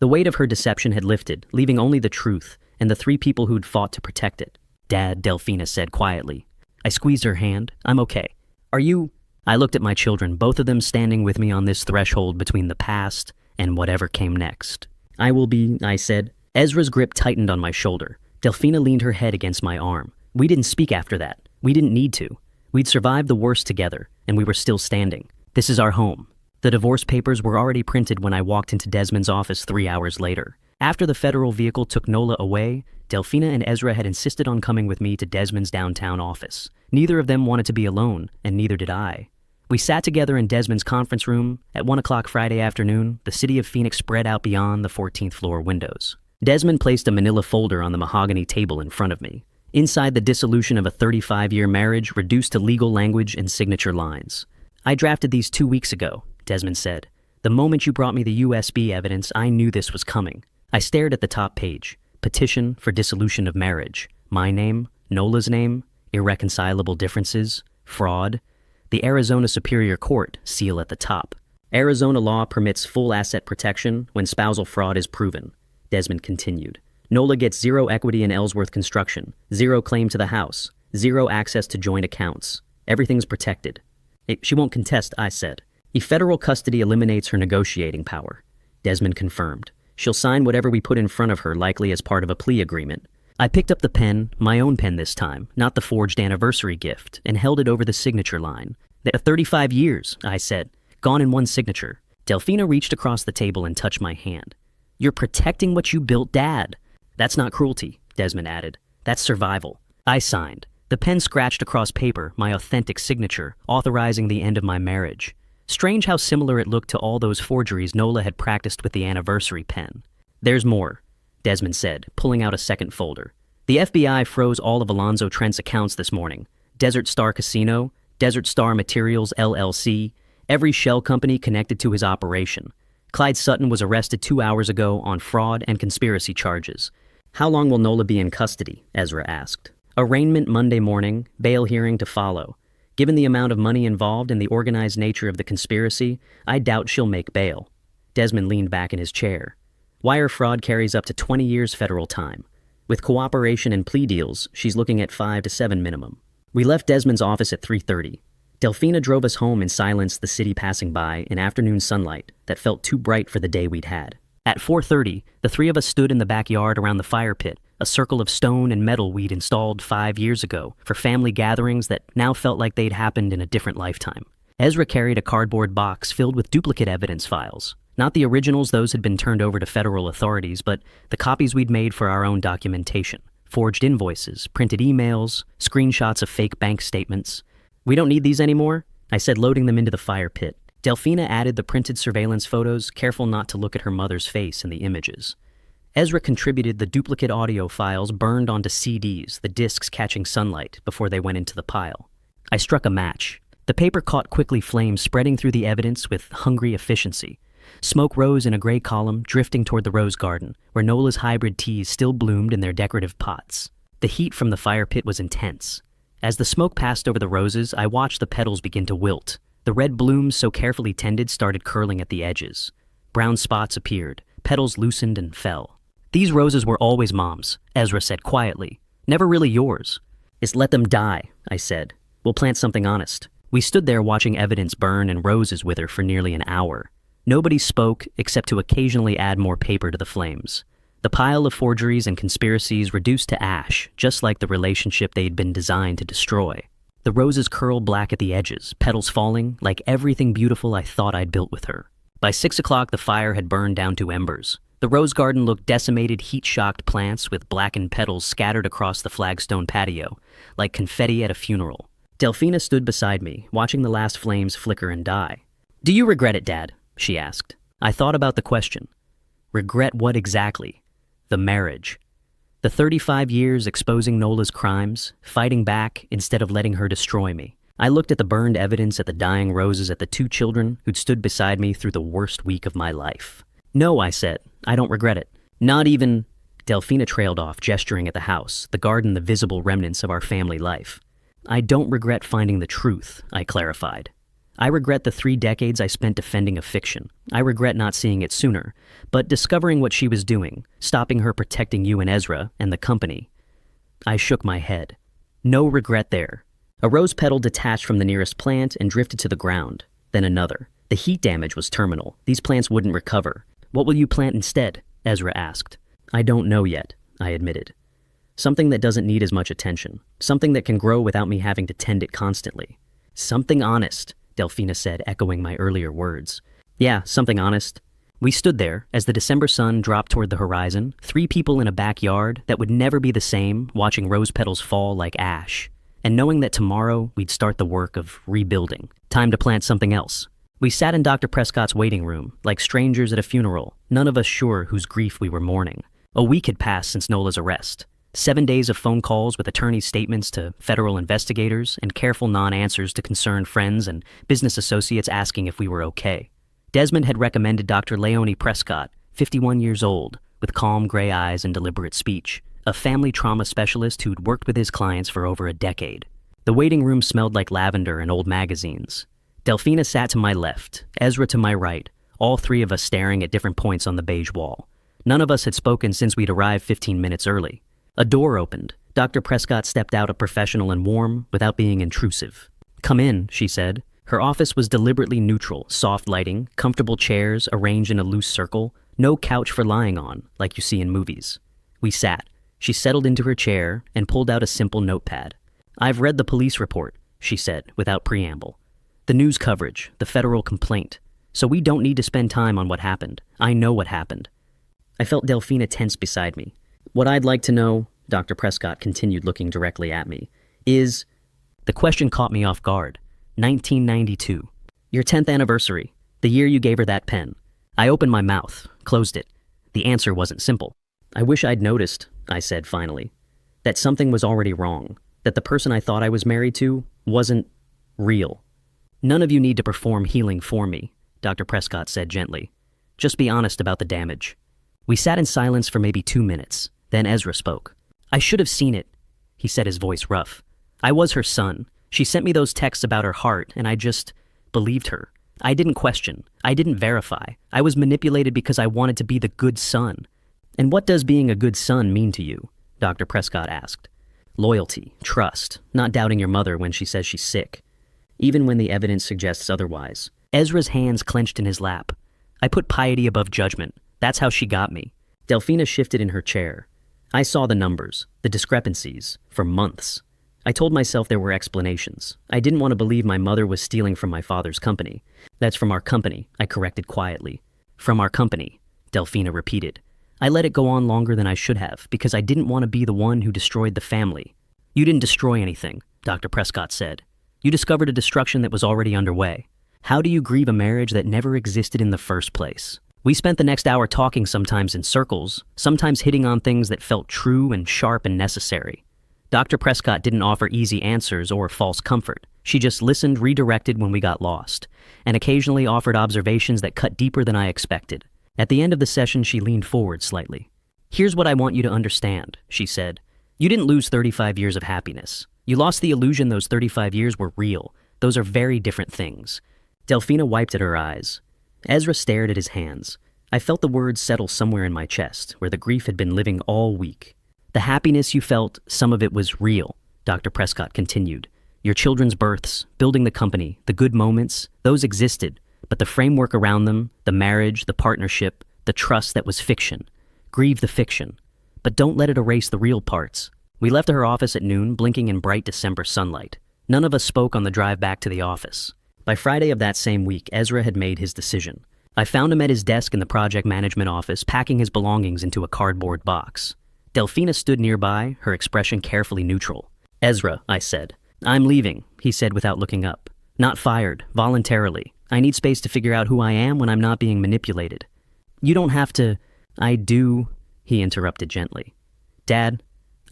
The weight of her deception had lifted, leaving only the truth and the 3 people who'd fought to protect it. Dad, Delphina said quietly. I squeezed her hand. I'm okay. Are you? I looked at my children, both of them standing with me on this threshold between the past and whatever came next. I will be, I said. Ezra's grip tightened on my shoulder. Delphina leaned her head against my arm. We didn't speak after that. We didn't need to. We'd survived the worst together, and we were still standing. This is our home. The divorce papers were already printed when I walked into Desmond's office 3 hours later. After the federal vehicle took Nola away, Delphina and Ezra had insisted on coming with me to Desmond's downtown office. Neither of them wanted to be alone, and neither did I. We sat together in Desmond's conference room. At 1 o'clock Friday afternoon, the city of Phoenix spread out beyond the 14th floor windows. Desmond placed a manila folder on the mahogany table in front of me. Inside, the dissolution of a 35-year marriage reduced to legal language and signature lines. I drafted these 2 weeks ago, Desmond said. The moment you brought me the USB evidence, I knew this was coming. I stared at the top page. Petition for dissolution of marriage. My name, Nola's name, irreconcilable differences, fraud. The Arizona Superior Court seal at the top. Arizona law permits full asset protection when spousal fraud is proven, Desmond continued. Nola gets 0 equity in Ellsworth Construction, 0 claim to the house, 0 access to joint accounts. Everything's protected. She won't contest, I said. If federal custody eliminates her negotiating power, Desmond confirmed. She'll sign whatever we put in front of her, likely as part of a plea agreement. I picked up the pen, my own pen this time, not the forged anniversary gift, and held it over the signature line. 35 years, I said, gone in one signature. Delphina reached across the table and touched my hand. You're protecting what you built, Dad. That's not cruelty, Desmond added. That's survival. I signed. The pen scratched across paper, my authentic signature, authorizing the end of my marriage. Strange how similar it looked to all those forgeries Nola had practiced with the anniversary pen. There's more, Desmond said, pulling out a second folder. The FBI froze all of Alonzo Trent's accounts this morning. Desert Star Casino, Desert Star Materials LLC, every shell company connected to his operation. Clyde Sutton was arrested 2 hours ago on fraud and conspiracy charges. How long will Nola be in custody? Ezra asked. Arraignment Monday morning, bail hearing to follow. Given the amount of money involved and the organized nature of the conspiracy, I doubt she'll make bail. Desmond leaned back in his chair. Wire fraud carries up to 20 years federal time. With cooperation and plea deals, she's looking at 5 to 7 minimum. We left Desmond's office at 3:30. Delphina drove us home and silenced the city passing by in afternoon sunlight that felt too bright for the day we'd had. At 4:30, the three of us stood in the backyard around the fire pit, a circle of stone and metal we'd installed 5 years ago for family gatherings that now felt like they'd happened in a different lifetime. Ezra carried a cardboard box filled with duplicate evidence files. Not the originals, those had been turned over to federal authorities, but the copies we'd made for our own documentation. Forged invoices, printed emails, screenshots of fake bank statements. We don't need these anymore, I said, loading them into the fire pit. Delphina added the printed surveillance photos, careful not to look at her mother's face in the images. Ezra contributed the duplicate audio files burned onto CDs, the discs catching sunlight before they went into the pile. I struck a match. The paper caught quickly flame spreading through the evidence with hungry efficiency. Smoke rose in a gray column, drifting toward the rose garden, where Nola's hybrid teas still bloomed in their decorative pots. The heat from the fire pit was intense. As the smoke passed over the roses, I watched the petals begin to wilt. The red blooms, so carefully tended, started curling at the edges. Brown spots appeared. Petals loosened and fell. These roses were always Mom's, Ezra said quietly. Never really yours. Just let them die, I said. We'll plant something honest. We stood there watching evidence burn and roses wither for nearly an hour. Nobody spoke except to occasionally add more paper to the flames. The pile of forgeries and conspiracies reduced to ash, just like the relationship they'd been designed to destroy. The roses curled black at the edges, petals falling, like everything beautiful I thought I'd built with her. By 6 o'clock, the fire had burned down to embers. The rose garden looked decimated, heat-shocked plants with blackened petals scattered across the flagstone patio, like confetti at a funeral. Delphina stood beside me, watching the last flames flicker and die. Do you regret it, Dad? She asked. I thought about the question. Regret what exactly? The marriage. The 35 years exposing Nola's crimes, fighting back instead of letting her destroy me. I looked at the burned evidence, at the dying roses, at the 2 children who'd stood beside me through the worst week of my life. No, I said. I don't regret it. Not even... Delphina trailed off, gesturing at the house, the garden, the visible remnants of our family life. I don't regret finding the truth, I clarified. I regret the 3 decades I spent defending a fiction. I regret not seeing it sooner, but discovering what she was doing, stopping her protecting you and Ezra and the company. I shook my head. No regret there. A rose petal detached from the nearest plant and drifted to the ground. Then another. The heat damage was terminal. These plants wouldn't recover. What will you plant instead? Ezra asked. I don't know yet, I admitted. Something that doesn't need as much attention. Something that can grow without me having to tend it constantly. Something honest, Delphina said, echoing my earlier words. Yeah, something honest. We stood there as the December sun dropped toward the horizon, 3 people in a backyard that would never be the same, watching rose petals fall like ash, and knowing that tomorrow we'd start the work of rebuilding. Time to plant something else. We sat in Dr. Prescott's waiting room, like strangers at a funeral, none of us sure whose grief we were mourning. A week had passed since Nola's arrest. 7 days of phone calls with attorneys' statements to federal investigators and careful non-answers to concerned friends and business associates asking if we were okay. Desmond had recommended Dr. Leonie Prescott, 51 years old, with calm gray eyes and deliberate speech, a family trauma specialist who'd worked with his clients for over a decade. The waiting room smelled like lavender and old magazines. Delphina sat to my left, Ezra to my right, all 3 of us staring at different points on the beige wall. None of us had spoken since we'd arrived 15 minutes early. A door opened. Dr. Prescott stepped out, a professional and warm, without being intrusive. Come in, she said. Her office was deliberately neutral, soft lighting, comfortable chairs arranged in a loose circle, no couch for lying on, like you see in movies. We sat. She settled into her chair and pulled out a simple notepad. I've read the police report, she said, without preamble. The news coverage, the federal complaint. So we don't need to spend time on what happened. I know what happened. I felt Delphina tense beside me. What I'd like to know, Dr. Prescott continued looking directly at me, is... The question caught me off guard. 1992. Your 10th anniversary, the year you gave her that pen. I opened my mouth, closed it. The answer wasn't simple. I wish I'd noticed, I said finally, that something was already wrong, that the person I thought I was married to wasn't real. None of you need to perform healing for me, Dr. Prescott said gently. Just be honest about the damage. We sat in silence for maybe 2 minutes. Then Ezra spoke. I should have seen it, he said, his voice rough. I was her son. She sent me those texts about her heart, and I just believed her. I didn't question. I didn't verify. I was manipulated because I wanted to be the good son. And what does being a good son mean to you? Dr. Prescott asked. Loyalty, trust, not doubting your mother when she says she's sick, even when the evidence suggests otherwise. Ezra's hands clenched in his lap. I put piety above judgment. That's how she got me. Delphina shifted in her chair. I saw the numbers, the discrepancies, for months. I told myself there were explanations. I didn't want to believe my mother was stealing from my father's company. That's from our company, I corrected quietly. From our company, Delphina repeated. I let it go on longer than I should have because I didn't want to be the one who destroyed the family. You didn't destroy anything, Dr. Prescott said. You discovered a destruction that was already underway. How do you grieve a marriage that never existed in the first place? We spent the next hour talking, sometimes in circles, sometimes hitting on things that felt true and sharp and necessary. Dr. Prescott didn't offer easy answers or false comfort. She just listened, redirected when we got lost, and occasionally offered observations that cut deeper than I expected. At the end of the session, she leaned forward slightly. Here's what I want you to understand, she said. You didn't lose 35 years of happiness. You lost the illusion those 35 years were real. Those are very different things. Delphina wiped at her eyes. Ezra stared at his hands. I felt the words settle somewhere in my chest, where the grief had been living all week. The happiness you felt, some of it was real, Dr. Prescott continued. Your children's births, building the company, the good moments, those existed, but the framework around them, the marriage, the partnership, the trust, that was fiction. Grieve the fiction, but don't let it erase the real parts. We left her office at noon, blinking in bright December sunlight. None of us spoke on the drive back to the office. By Friday of that same week, Ezra had made his decision. I found him at his desk in the project management office, packing his belongings into a cardboard box. Delphina stood nearby, her expression carefully neutral. Ezra, I said. I'm leaving, he said without looking up. Not fired, voluntarily. I need space to figure out who I am when I'm not being manipulated. You don't have to... I do, he interrupted gently. Dad,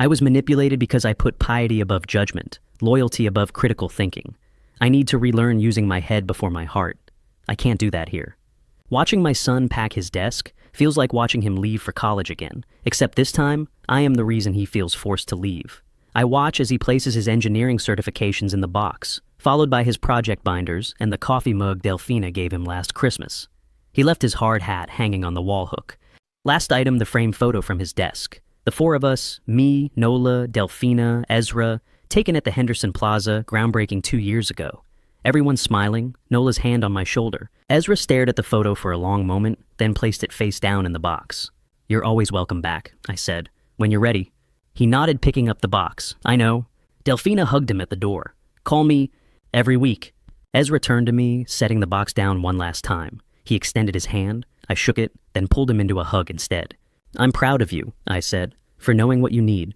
I was manipulated because I put piety above judgment, loyalty above critical thinking. I need to relearn using my head before my heart. I can't do that here. Watching my son pack his desk feels like watching him leave for college again, except this time, I am the reason he feels forced to leave. I watch as he places his engineering certifications in the box, followed by his project binders and the coffee mug Delphina gave him last Christmas. He left his hard hat hanging on the wall hook. Last item, the framed photo from his desk. The 4 of us, me, Nola, Delphina, Ezra, Taken at the Henderson Plaza, groundbreaking 2 years ago. Everyone's smiling, Nola's hand on my shoulder. Ezra stared at the photo for a long moment, then placed it face down in the box. "You're always welcome back," I said. "When you're ready." He nodded, picking up the box. "I know." Delphina hugged him at the door. "Call me every week." Ezra turned to me, setting the box down one last time. He extended his hand. I shook it, then pulled him into a hug instead. "I'm proud of you," I said, "for knowing what you need."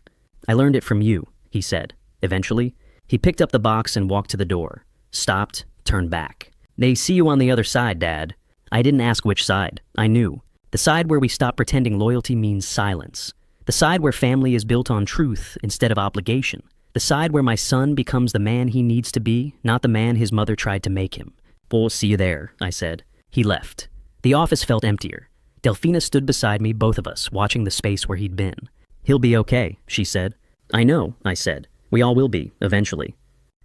"I learned it from you," he said. Eventually, he picked up the box and walked to the door. Stopped, turned back. "They see you on the other side, Dad." I didn't ask which side. I knew. The side where we stop pretending loyalty means silence. The side where family is built on truth instead of obligation. The side where my son becomes the man he needs to be, not the man his mother tried to make him. "We'll see you there," I said. He left. The office felt emptier. Delphina stood beside me, both of us, watching the space where he'd been. "He'll be okay," she said. "I know," I said. "We all will be, eventually."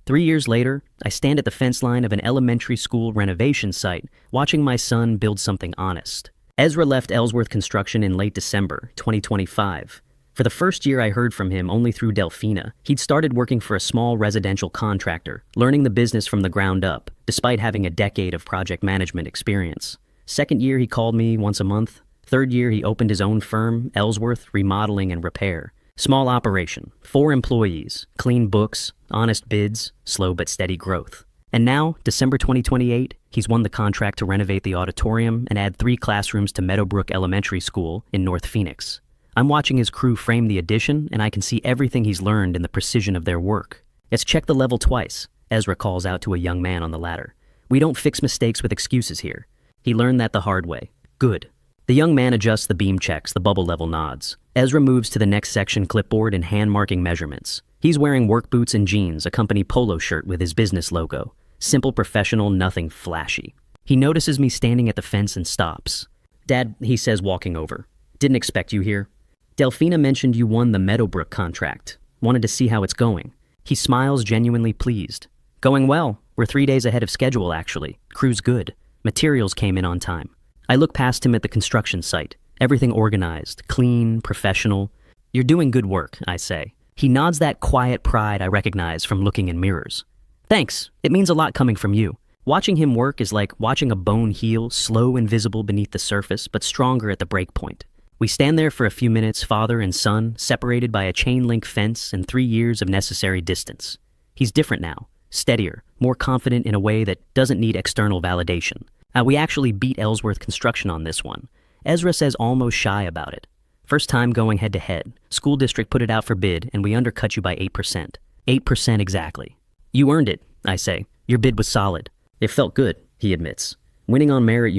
3 years later, I stand at the fence line of an elementary school renovation site, watching my son build something honest. Ezra left Ellsworth Construction in late December 2025. For the first year, I heard from him only through Delphina. He'd started working for a small residential contractor, learning the business from the ground up, despite having a decade of project management experience. Second year, he called me once a month. Third year, he opened his own firm, Ellsworth Remodeling and Repair. Small operation, 4 employees, clean books, honest bids, slow but steady growth. And now, December 2028, he's won the contract to renovate the auditorium and add 3 classrooms to Meadowbrook Elementary School in North Phoenix. I'm watching his crew frame the addition, and I can see everything he's learned in the precision of their work. "It's checked the level twice," Ezra calls out to a young man on the ladder. "We don't fix mistakes with excuses here." He learned that the hard way. Good. The young man adjusts the beam checks, the bubble level nods. Ezra moves to the next section clipboard and hand-marking measurements. He's wearing work boots and jeans, a company polo shirt with his business logo. Simple, professional, nothing flashy. He notices me standing at the fence and stops. "Dad," he says, walking over. "Didn't expect you here." "Delphina mentioned you won the Meadowbrook contract. Wanted to see how it's going." He smiles, genuinely pleased. "Going well. We're 3 days ahead of schedule, actually. Crew's good. Materials came in on time." I look past him at the construction site. Everything organized, clean, professional. "You're doing good work," I say. He nods, that quiet pride I recognize from looking in mirrors. "Thanks. It means a lot coming from you." Watching him work is like watching a bone heal, slow and visible beneath the surface, but stronger at the break point. We stand there for a few minutes, father and son, separated by a chain-link fence and 3 years of necessary distance. He's different now, steadier, more confident in a way that doesn't need external validation. We actually beat Ellsworth Construction on this one. Ezra says almost shy about it. First time going head-to-head. School district put it out for bid, and we undercut you by 8%. 8% exactly. "You earned it," I say. "Your bid was solid." "It felt good," he admits. "Winning on merit,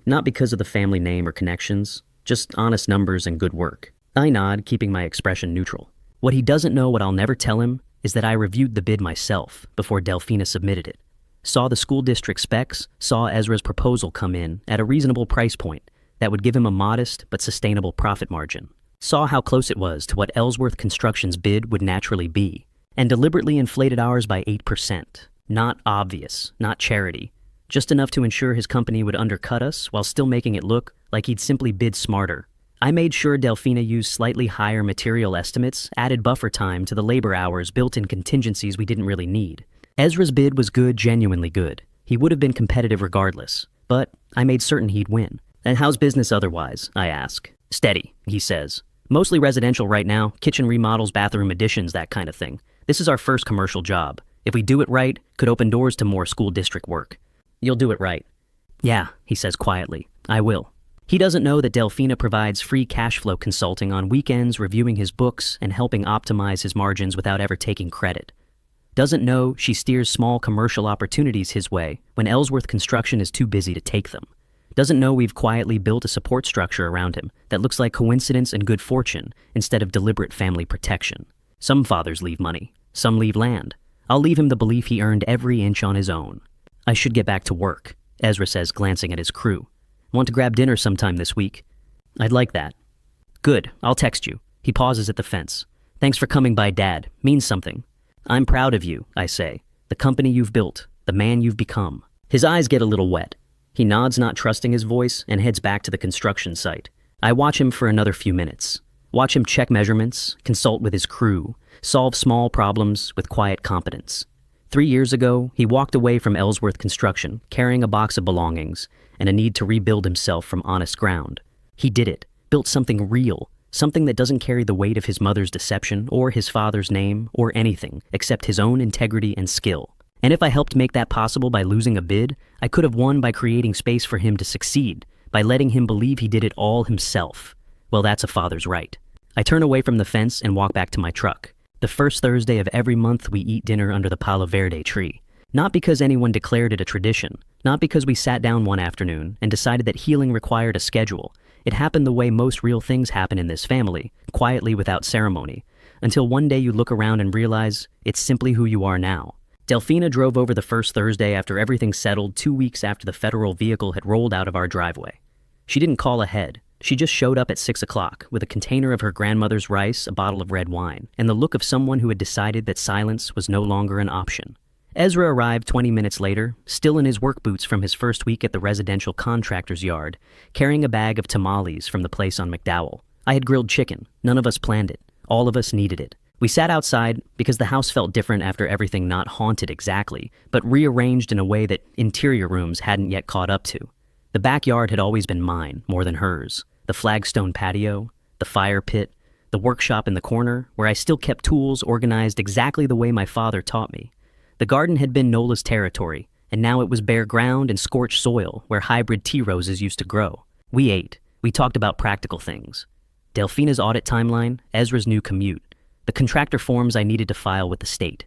not because of the family name or connections, just honest numbers and good work." I nod, keeping my expression neutral. What he doesn't know, what I'll never tell him, is that I reviewed the bid myself before Delphina submitted it. Saw the school district specs, saw Ezra's proposal come in at a reasonable price point that would give him a modest but sustainable profit margin. Saw how close it was to what Ellsworth Construction's bid would naturally be, and deliberately inflated ours by 8%. Not obvious, not charity, just enough to ensure his company would undercut us while still making it look like he'd simply bid smarter. I made sure Delphina used slightly higher material estimates, added buffer time to the labor hours, built-in contingencies we didn't really need. Ezra's bid was good, genuinely good. He would have been competitive regardless, but I made certain he'd win. "And how's business otherwise?" I ask. "Steady," he says. "Mostly residential right now, kitchen remodels, bathroom additions, that kind of thing. This is our first commercial job. If we do it right, could open doors to more school district work." "You'll do it right." "Yeah," he says quietly. "I will." He doesn't know that Delphina provides free cash flow consulting on weekends, reviewing his books and helping optimize his margins without ever taking credit. Doesn't know she steers small commercial opportunities his way when Ellsworth Construction is too busy to take them. Doesn't know we've quietly built a support structure around him that looks like coincidence and good fortune instead of deliberate family protection. Some fathers leave money, some leave land. I'll leave him the belief he earned every inch on his own. "I should get back to work," Ezra says, glancing at his crew. "Want to grab dinner sometime this week?" "I'd like that." "Good, I'll text you." He pauses at the fence. "Thanks for coming by, Dad. Means something." "I'm proud of you," I say. "The company you've built, the man you've become." His eyes get a little wet. He nods, not trusting his voice, and heads back to the construction site. I watch him for another few minutes. Watch him check measurements, consult with his crew, solve small problems with quiet competence. 3 years ago, he walked away from Ellsworth Construction, carrying a box of belongings and a need to rebuild himself from honest ground. He did it, built something real, something that doesn't carry the weight of his mother's deception or his father's name or anything except his own integrity and skill. And if I helped make that possible by losing a bid, I could have won by creating space for him to succeed, by letting him believe he did it all himself. Well, that's a father's right. I turn away from the fence and walk back to my truck. The first Thursday of every month we eat dinner under the Palo Verde tree. Not because anyone declared it a tradition, not because we sat down one afternoon and decided that healing required a schedule. It happened the way most real things happen in this family, quietly without ceremony, until one day you look around and realize it's simply who you are now. Delphina drove over the first Thursday after everything settled 2 weeks after the federal vehicle had rolled out of our driveway. She didn't call ahead. She just showed up at 6 o'clock with a container of her grandmother's rice, a bottle of red wine, and the look of someone who had decided that silence was no longer an option. Ezra arrived 20 minutes later, still in his work boots from his first week at the residential contractor's yard, carrying a bag of tamales from the place on McDowell. I had grilled chicken. None of us planned it. All of us needed it. We sat outside because the house felt different after everything not haunted exactly, but rearranged in a way that interior rooms hadn't yet caught up to. The backyard had always been mine, more than hers. The flagstone patio, the fire pit, the workshop in the corner, where I still kept tools organized exactly the way my father taught me. The garden had been Nola's territory, and now it was bare ground and scorched soil where hybrid tea roses used to grow. We ate. We talked about practical things. Delphina's audit timeline, Ezra's new commute, the contractor forms I needed to file with the state.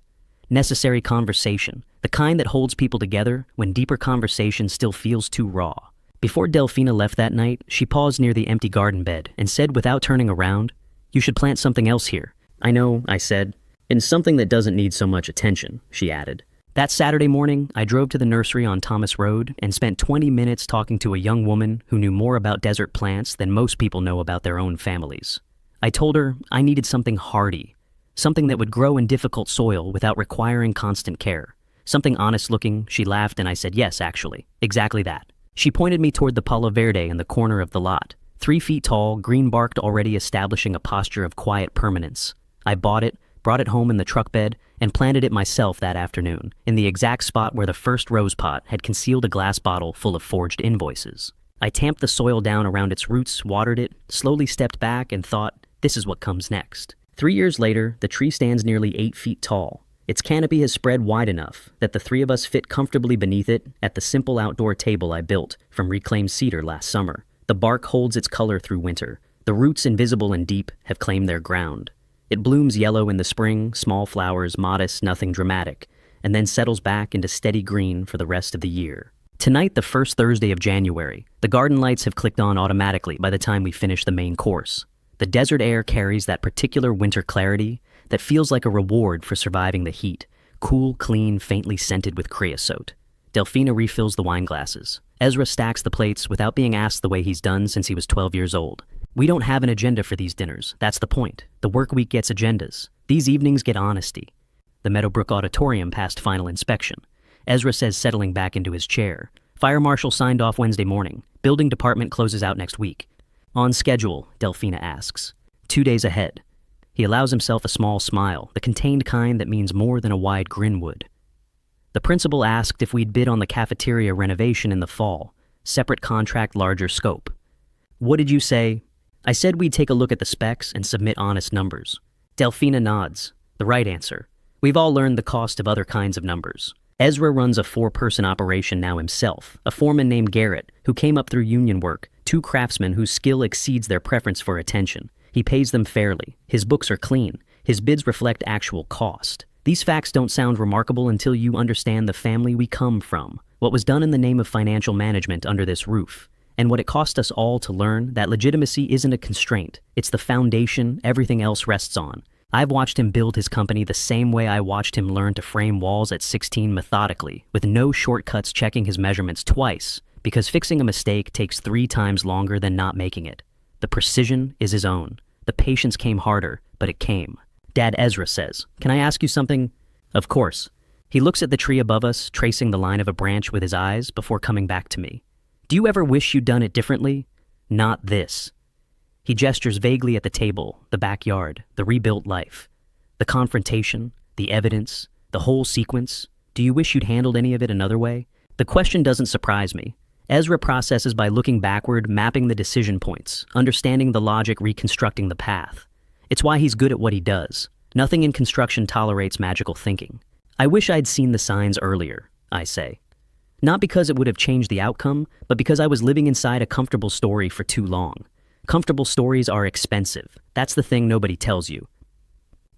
Necessary conversation, the kind that holds people together when deeper conversation still feels too raw. Before Delphina left that night, she paused near the empty garden bed and said without turning around, "You should plant something else here." "I know," I said. "And something that doesn't need so much attention," she added. That Saturday morning, I drove to the nursery on Thomas Road and spent 20 minutes talking to a young woman who knew more about desert plants than most people know about their own families. I told her I needed something hardy, something that would grow in difficult soil without requiring constant care. Something honest-looking. She laughed and I said, "Yes, actually, exactly that." She pointed me toward the Palo Verde in the corner of the lot, 3 feet tall, green-barked, already establishing a posture of quiet permanence. I bought it, brought it home in the truck bed, and planted it myself that afternoon, in the exact spot where the first rose pot had concealed a glass bottle full of forged invoices. I tamped the soil down around its roots, watered it, slowly stepped back, and thought, this is what comes next. 3 years later, the tree stands nearly 8 feet tall. Its canopy has spread wide enough that the 3 of us fit comfortably beneath it at the simple outdoor table I built from reclaimed cedar last summer. The bark holds its color through winter. The roots, invisible and deep, have claimed their ground. It blooms yellow in the spring, small flowers, modest, nothing dramatic, and then settles back into steady green for the rest of the year. Tonight, the first Thursday of January, the garden lights have clicked on automatically by the time we finish the main course. The desert air carries that particular winter clarity that feels like a reward for surviving the heat, cool, clean, faintly scented with creosote. Delphina refills the wine glasses. Ezra stacks the plates without being asked the way he's done since he was 12 years old. We don't have an agenda for these dinners. That's the point. The work week gets agendas. These evenings get honesty. The Meadowbrook Auditorium passed final inspection. Ezra says, settling back into his chair. Fire marshal signed off Wednesday morning. Building department closes out next week. On schedule, Delphina asks. 2 days ahead. He allows himself a small smile, the contained kind that means more than a wide grin would. The principal asked if we'd bid on the cafeteria renovation in the fall. Separate contract, larger scope. What did you say? I said we'd take a look at the specs and submit honest numbers. Delphina nods. The right answer. We've all learned the cost of other kinds of numbers. Ezra runs a 4-person operation now himself, a foreman named Garrett, who came up through union work, 2 craftsmen whose skill exceeds their preference for attention. He pays them fairly. His books are clean. His bids reflect actual cost. These facts don't sound remarkable until you understand the family we come from, what was done in the name of financial management under this roof, and what it cost us all to learn that legitimacy isn't a constraint. It's the foundation everything else rests on. I've watched him build his company the same way I watched him learn to frame walls at 16 methodically, with no shortcuts, checking his measurements twice, because fixing a mistake takes 3 times longer than not making it. The precision is his own. The patience came harder, but it came. Dad, Ezra says, "Can I ask you something?" Of course. He looks at the tree above us, tracing the line of a branch with his eyes before coming back to me. Do you ever wish you'd done it differently? Not this. He gestures vaguely at the table, the backyard, the rebuilt life. The confrontation, the evidence, the whole sequence. Do you wish you'd handled any of it another way? The question doesn't surprise me. Ezra processes by looking backward, mapping the decision points, understanding the logic, reconstructing the path. It's why he's good at what he does. Nothing in construction tolerates magical thinking. I wish I'd seen the signs earlier, I say. Not because it would have changed the outcome, but because I was living inside a comfortable story for too long. Comfortable stories are expensive. That's the thing nobody tells you.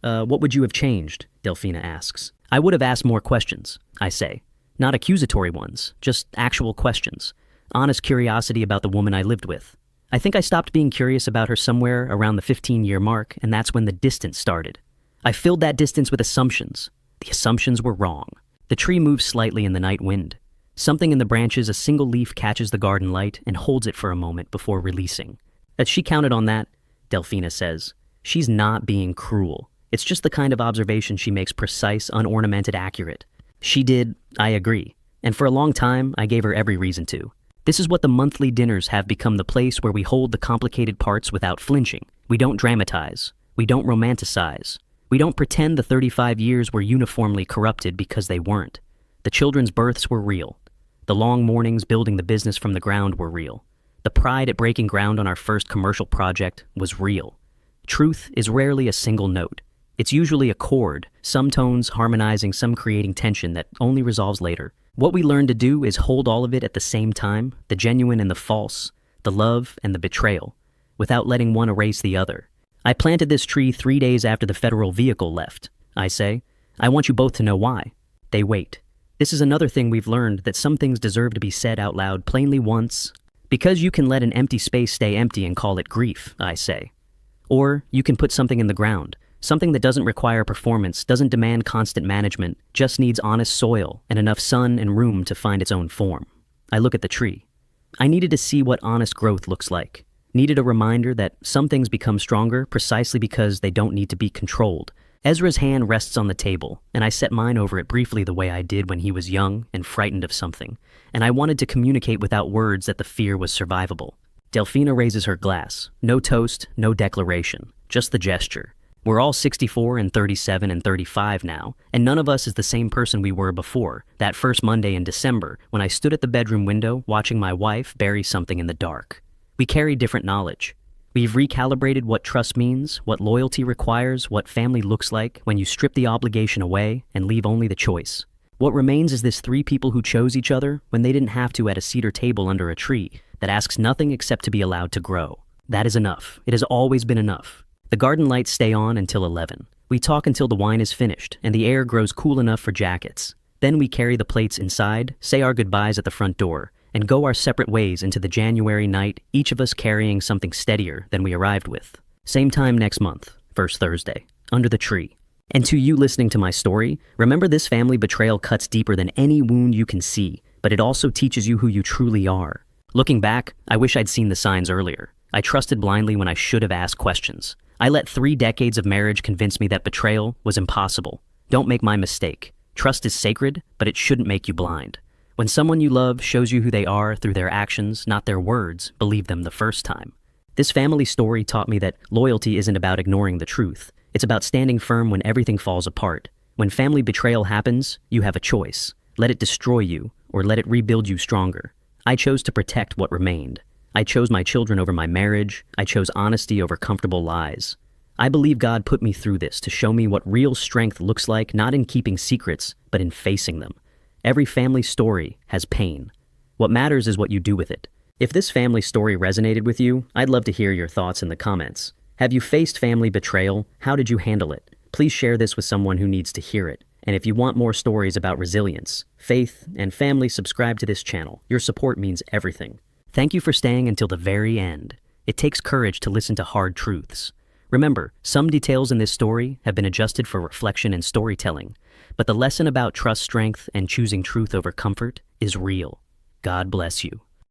What would you have changed? Delphina asks. I would have asked more questions, I say. Not accusatory ones, just actual questions. Honest curiosity about the woman I lived with. I think I stopped being curious about her somewhere around the 15-year mark, and that's when the distance started. I filled that distance with assumptions. The assumptions were wrong. The tree moves slightly in the night wind. Something in the branches, a single leaf catches the garden light and holds it for a moment before releasing. As she counted on that, Delphina says, she's not being cruel. It's just the kind of observation she makes precise, unornamented, accurate. She did, I agree. And for a long time, I gave her every reason to. This is what the monthly dinners have become, the place where we hold the complicated parts without flinching. We don't dramatize. We don't romanticize. We don't pretend the 35 years were uniformly corrupted because they weren't. The children's births were real. The long mornings building the business from the ground were real. The pride at breaking ground on our first commercial project was real. Truth is rarely a single note. It's usually a chord, some tones harmonizing, some creating tension that only resolves later. What we learn to do is hold all of it at the same time, the genuine and the false, the love and the betrayal, without letting one erase the other. I planted this tree 3 days after the federal vehicle left, I say. I want you both to know why. They wait. This is another thing we've learned, that some things deserve to be said out loud plainly once. Because you can let an empty space stay empty and call it grief, I say. Or you can put something in the ground. Something that doesn't require performance, doesn't demand constant management, just needs honest soil and enough sun and room to find its own form. I look at the tree. I needed to see what honest growth looks like. Needed a reminder that some things become stronger precisely because they don't need to be controlled. Ezra's hand rests on the table, and I set mine over it briefly the way I did when he was young and frightened of something, and I wanted to communicate without words that the fear was survivable. Delphina raises her glass. No toast, no declaration, just the gesture. We're all 64 and 37 and 35 now, and none of us is the same person we were before, that first Monday in December when I stood at the bedroom window watching my wife bury something in the dark. We carry different knowledge. We've recalibrated what trust means, what loyalty requires, what family looks like when you strip the obligation away and leave only the choice. What remains is this 3 people who chose each other when they didn't have to at a cedar table under a tree that asks nothing except to be allowed to grow. That is enough. It has always been enough. The garden lights stay on until 11. We talk until the wine is finished and the air grows cool enough for jackets. Then we carry the plates inside, say our goodbyes at the front door, and go our separate ways into the January night, each of us carrying something steadier than we arrived with. Same time next month, first Thursday, under the tree. And to you listening to my story, remember this family betrayal cuts deeper than any wound you can see, but it also teaches you who you truly are. Looking back, I wish I'd seen the signs earlier. I trusted blindly when I should have asked questions. I let 3 decades of marriage convince me that betrayal was impossible. Don't make my mistake. Trust is sacred, but it shouldn't make you blind. When someone you love shows you who they are through their actions, not their words, believe them the first time. This family story taught me that loyalty isn't about ignoring the truth. It's about standing firm when everything falls apart. When family betrayal happens, you have a choice. Let it destroy you, or let it rebuild you stronger. I chose to protect what remained. I chose my children over my marriage. I chose honesty over comfortable lies. I believe God put me through this to show me what real strength looks like, not in keeping secrets, but in facing them. Every family story has pain. What matters is what you do with it. If this family story resonated with you, I'd love to hear your thoughts in the comments. Have you faced family betrayal? How did you handle it? Please share this with someone who needs to hear it. And if you want more stories about resilience, faith, and family, subscribe to this channel. Your support means everything. Thank you for staying until the very end. It takes courage to listen to hard truths. Remember, some details in this story have been adjusted for reflection and storytelling, but the lesson about trust, strength, and choosing truth over comfort is real. God bless you.